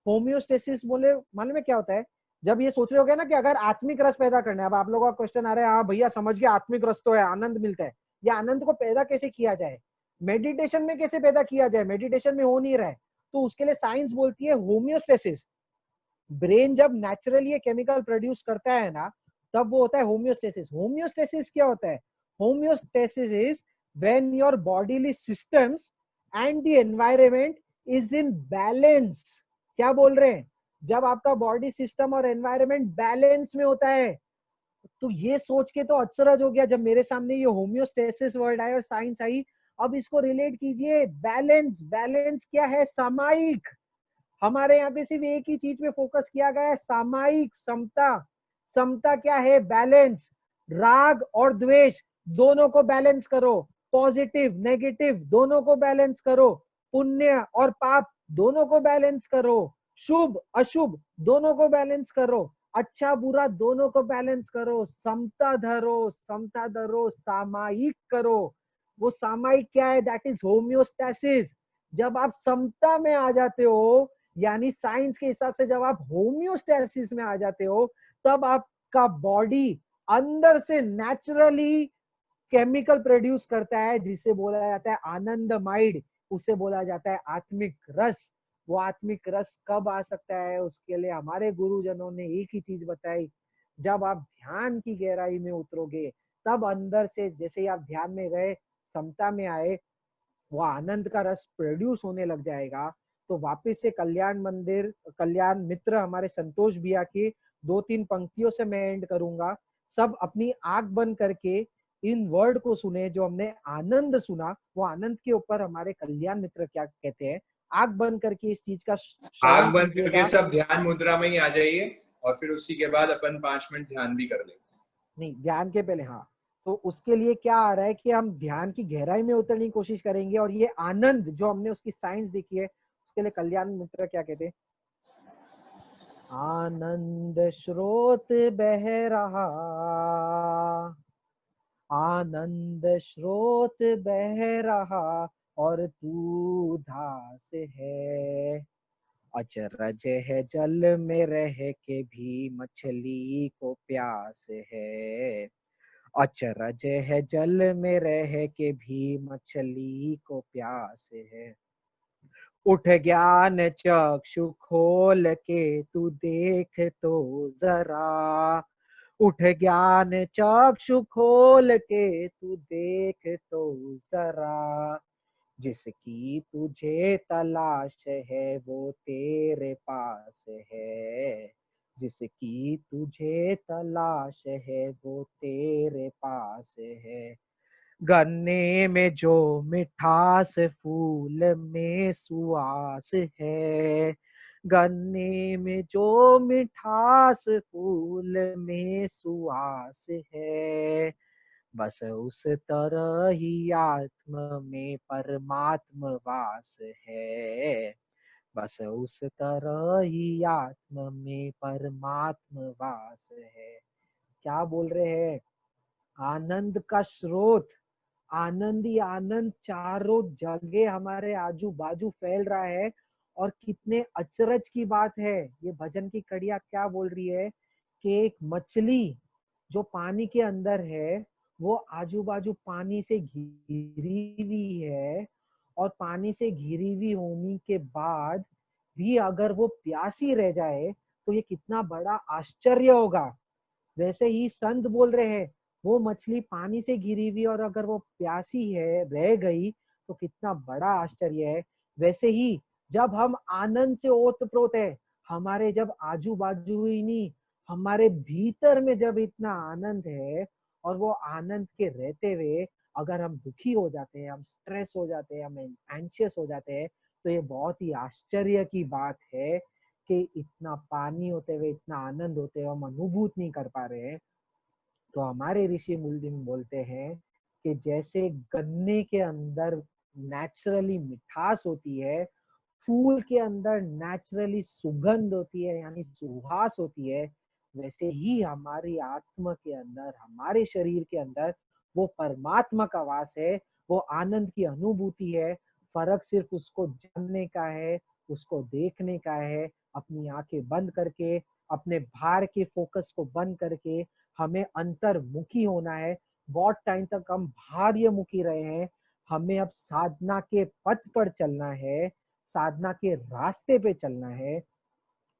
होम्योस्टेसिस बोले मालूम है क्या होता है? जब ये सोच रहे हो ना कि अगर आत्मिक रस पैदा करना है, अब आप लोगों का क्वेश्चन आ रहा है, हाँ भैया समझ गया, आत्मिक रस तो है, आनंद मिलता है, या आनंद को पैदा कैसे किया जाए, मेडिटेशन में कैसे पैदा किया जाए, मेडिटेशन में हो नहीं रहा है, तो उसके लिए साइंस बोलती है होम्योस्टेसिस। ब्रेन जब नेचुरली ये केमिकल प्रोड्यूस करता है ना, तब वो होता है होम्योस्टेसिस। होम्योस्टेसिस क्या होता है? Homeostasis is when your bodily systems and the environment is in balance. क्या बोल रहे हैं? जब आपका बॉडी सिस्टम और एनवायरनमेंट बैलेंस में होता है। तो ये सोच के तो अचरज हो गया जब मेरे सामने ये होम्योस्टेसिस वर्ड आया और साइंस आई। अब इसको रिलेट कीजिए, बैलेंस। बैलेंस क्या है? सामायिक। हमारे यहाँ पे सिर्फ एक ही चीज में फोकस किया गया है, सामायिक, समता। समता क्या है? बैलेंस। राग और द्वेष दोनों को बैलेंस करो, पॉजिटिव नेगेटिव दोनों को बैलेंस करो, पुण्य और पाप दोनों को बैलेंस करो, शुभ अशुभ दोनों को बैलेंस करो, अच्छा बुरा दोनों को बैलेंस करो, समता धरो, समता धरो, सामायिक करो। वो सामायिक क्या है? That is homeostasis. जब आप समता में आ जाते हो, यानी साइंस के हिसाब से जब आप होम्योस्टेसिस में आ जाते हो, तब आपका बॉडी अंदर से नेचुरली केमिकल प्रोड्यूस करता है, जिसे बोला जाता है आनंदमाइड, उसे बोला जाता है आत्मिक रस। वो आत्मिक रस कब आ सकता है? उसके लिए हमारे गुरुजनों ने एक ही चीज बताई, जब आप ध्यान की गहराई में उतरोगे, तब अंदर से जैसे ही आप ध्यान में गए, समता में आए, वो आनंद का रस प्रोड्यूस होने लग जाएगा। तो वापस से कल्याण मंदिर, कल्याण मित्र हमारे संतोष भैया की 2-3 पंक्तियों से मैं एंड करूंगा। सब अपनी आंख बंद करके इन वर्ड को सुने, जो हमने आनंद सुना, वो आनंद के ऊपर हमारे कल्याण मित्र क्या कहते हैं। आंख बंद करके इस चीज का आग श्रवण बंद करके कीजिएगा। सब ध्यान मुद्रा में ही आ जाइए, और फिर उसी के बाद अपन 5 मिनट ध्यान भी कर लेंगे। नहीं, ध्यान के पहले, हाँ। तो उसके लिए क्या आ रहा है कि हम ध्यान की गहराई में उतरने की कोशिश करेंगे, और ये आनंद जो हमने उसकी साइंस देखी है, उसके लिए कल्याण मित्र क्या कहते हैं? आनंद स्रोत बह रहा, आनंद स्रोत बह रहा, और तू धास है। अचरज है जल में रह के भी मछली को प्यास है। अचरज है जल में रह के भी मछली को प्यास है। उठ ज्ञान चक्षु खोल के तू देख तो जरा। उठ ज्ञान चक्षु खोल के तू देख तो जरा। जिसकी तुझे तलाश है वो तेरे पास है। जिसकी तुझे तलाश है वो तेरे पास है। गन्ने में जो मिठास, फूल में सुवास है। गन्ने में जो मिठास, फूल में सुवास है। बस उस तरह ही आत्म में परमात्म वास है। बस उस तरह ही आत्म में परमात्म वास है। क्या बोल रहे हैं? आनंद का स्रोत, आनंद ही आनंद चारों जगह हमारे आजू बाजू फैल रहा है। और कितने अचरज की बात है, ये भजन की कड़िया क्या बोल रही है कि एक मछली जो पानी के अंदर है, वो आजू बाजू पानी से घिरी हुई है, और पानी से घिरी हुई होने के बाद भी अगर वो प्यासी रह जाए, तो ये कितना बड़ा आश्चर्य होगा। वैसे ही संत बोल रहे हैं, वो मछली पानी से घिरी हुई और अगर वो प्यासी है, रह गई, तो कितना बड़ा आश्चर्य है। वैसे ही जब हम आनंद से ओतप्रोत है, हमारे जब आजू बाजू ही नहीं, हमारे भीतर में जब इतना आनंद है, और वो आनंद के रहते हुए अगर हम दुखी हो जाते हैं, हम स्ट्रेस हो जाते हैं, हम एंशियस हो जाते हैं, तो ये बहुत ही आश्चर्य की बात है के इतना पानी होते हुए, इतना आनंद होते हुए हम अनुभूत नहीं कर पा रहे हैं। तो हमारे ऋषि मूलदिन बोलते हैं कि जैसे गन्ने के अंदर नेचुरली मिठास होती है, फूल के अंदर नेचुरली सुगंध होती है यानी सुवास होती है, वैसे ही हमारी आत्मा के अंदर, हमारे शरीर के अंदर वो परमात्मा का वास है, वो आनंद की अनुभूति है। फर्क सिर्फ उसको जानने का है, उसको देखने का है। अपनी आंखें बंद करके, अपने बाहर के फोकस को बंद करके हमें अंतर्मुखी होना है। बहुत टाइम तक हम बाह्य मुखी रहे हैं, हमें अब साधना के पथ पर चलना है, साधना के रास्ते पे चलना है।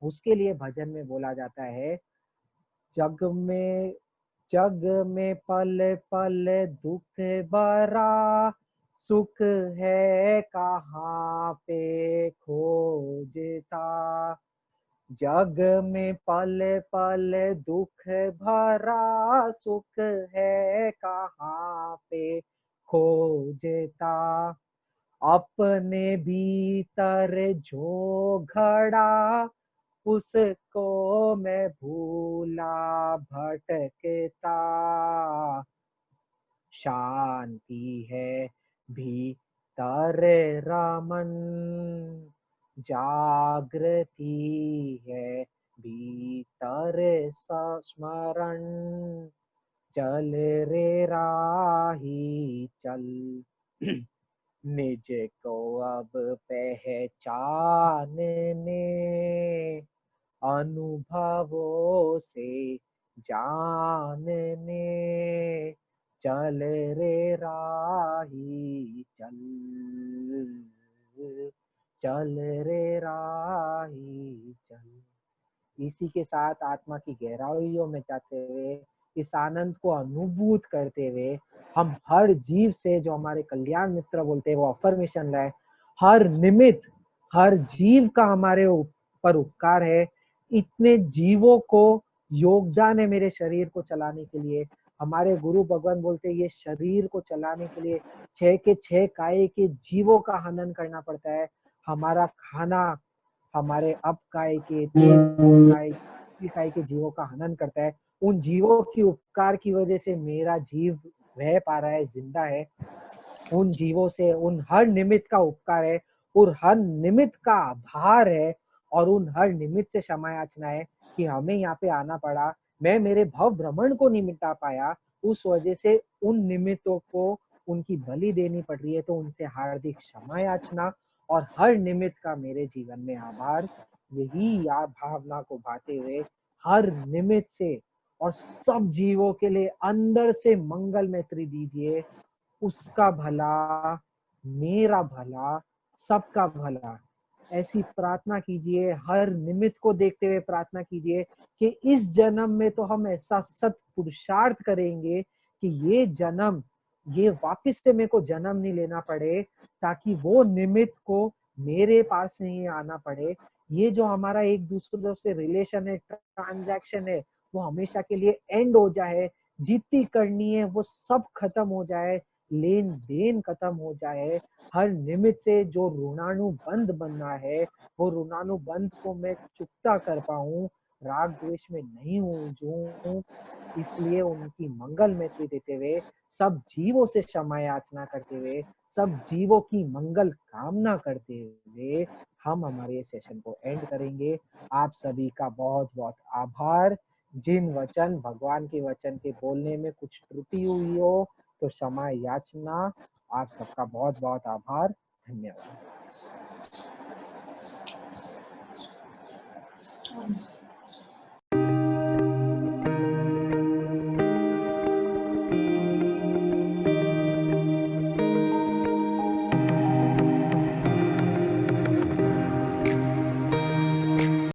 उसके लिए भजन में बोला जाता है, जग में पल पल दुख भरा, सुख है कहाँ पे खोजता। जग में पल पल दुख भरा, सुख है कहाँ पे खोजता। अपने भीतर जो घड़ा, उसको मैं भूला भटकता। शांति है भीतर रमन, जागृति है भीतर स्मरण। चल रे राही चल, निज को अब पहचानने, अनुभवों से जानने। चल रे राही चल, चल रे राही चल। इसी के साथ आत्मा की गहराइयों में जाते हुए, इस आनंद को अनुभूत करते हुए, हम हर जीव से, जो हमारे कल्याण मित्र बोलते हैं वो अफर्मेशन लाए, हर निमित्त, हर जीव का हमारे ऊपर उपकार है। इतने जीवों को योगदान है मेरे शरीर को चलाने के लिए। हमारे गुरु भगवान बोलते हैं ये शरीर को चलाने के लिए 6 के 6 काय के जीवों का हनन करना पड़ता है। हमारा खाना हमारे अब काय के, काय के जीवों का हनन करता है। उन जीवों की उपकार की वजह से मेरा जीव रह पा रहा है, जिंदा है। उन जीवों से उन हर निमित्त का उपकार है, और हर निमित्त का आभार है, और उन हर निमित्त से क्षमा याचना है कि हमें यहाँ पे आना पड़ा। मैं मेरे भव भ्रमण को नहीं मिटा पाया, उस वजह से उन निमित्तों को उनकी बलि देनी पड़ रही है। तो उनसे हार्दिक क्षमा याचना और हर निमित्त का मेरे जीवन में आभार। यही भावना को भाते हुए हर निमित्त से और सब जीवों के लिए अंदर से मंगल मैत्री दीजिए। उसका भला, मेरा भला, सबका भला, ऐसी प्रार्थना कीजिए। हर निमित्त को देखते हुए प्रार्थना कीजिए कि इस जन्म में तो हम ऐसा सत पुरुषार्थ करेंगे कि ये जन्म, ये वापस से मेरे को जन्म नहीं लेना पड़े, ताकि वो निमित्त को मेरे पास नहीं आना पड़े। ये जो हमारा एक दूसरे से रिलेशन है, ट्रांजैक्शन है, वो हमेशा के लिए एंड हो जाए। जितनी करनी है वो सब खत्म हो जाए, लेन देन खत्म हो जाए। हर निमित्त से जो ऋणानुबंध बनना है, वो ऋणानुबंध को मैं चुकता कर पाऊं, राग द्वेष में नहीं हूँ। इसलिए उनकी मंगल मैत्री देते हुए, सब जीवों से क्षमा याचना करते हुए, सब जीवों की मंगल कामना करते हुए हम हमारे सेशन को एंड करेंगे। आप सभी का बहुत बहुत आभार। जिन वचन, भगवान के वचन के बोलने में कुछ त्रुटि हुई हो तो क्षमा याचना। आप सबका बहुत बहुत आभार। धन्यवाद।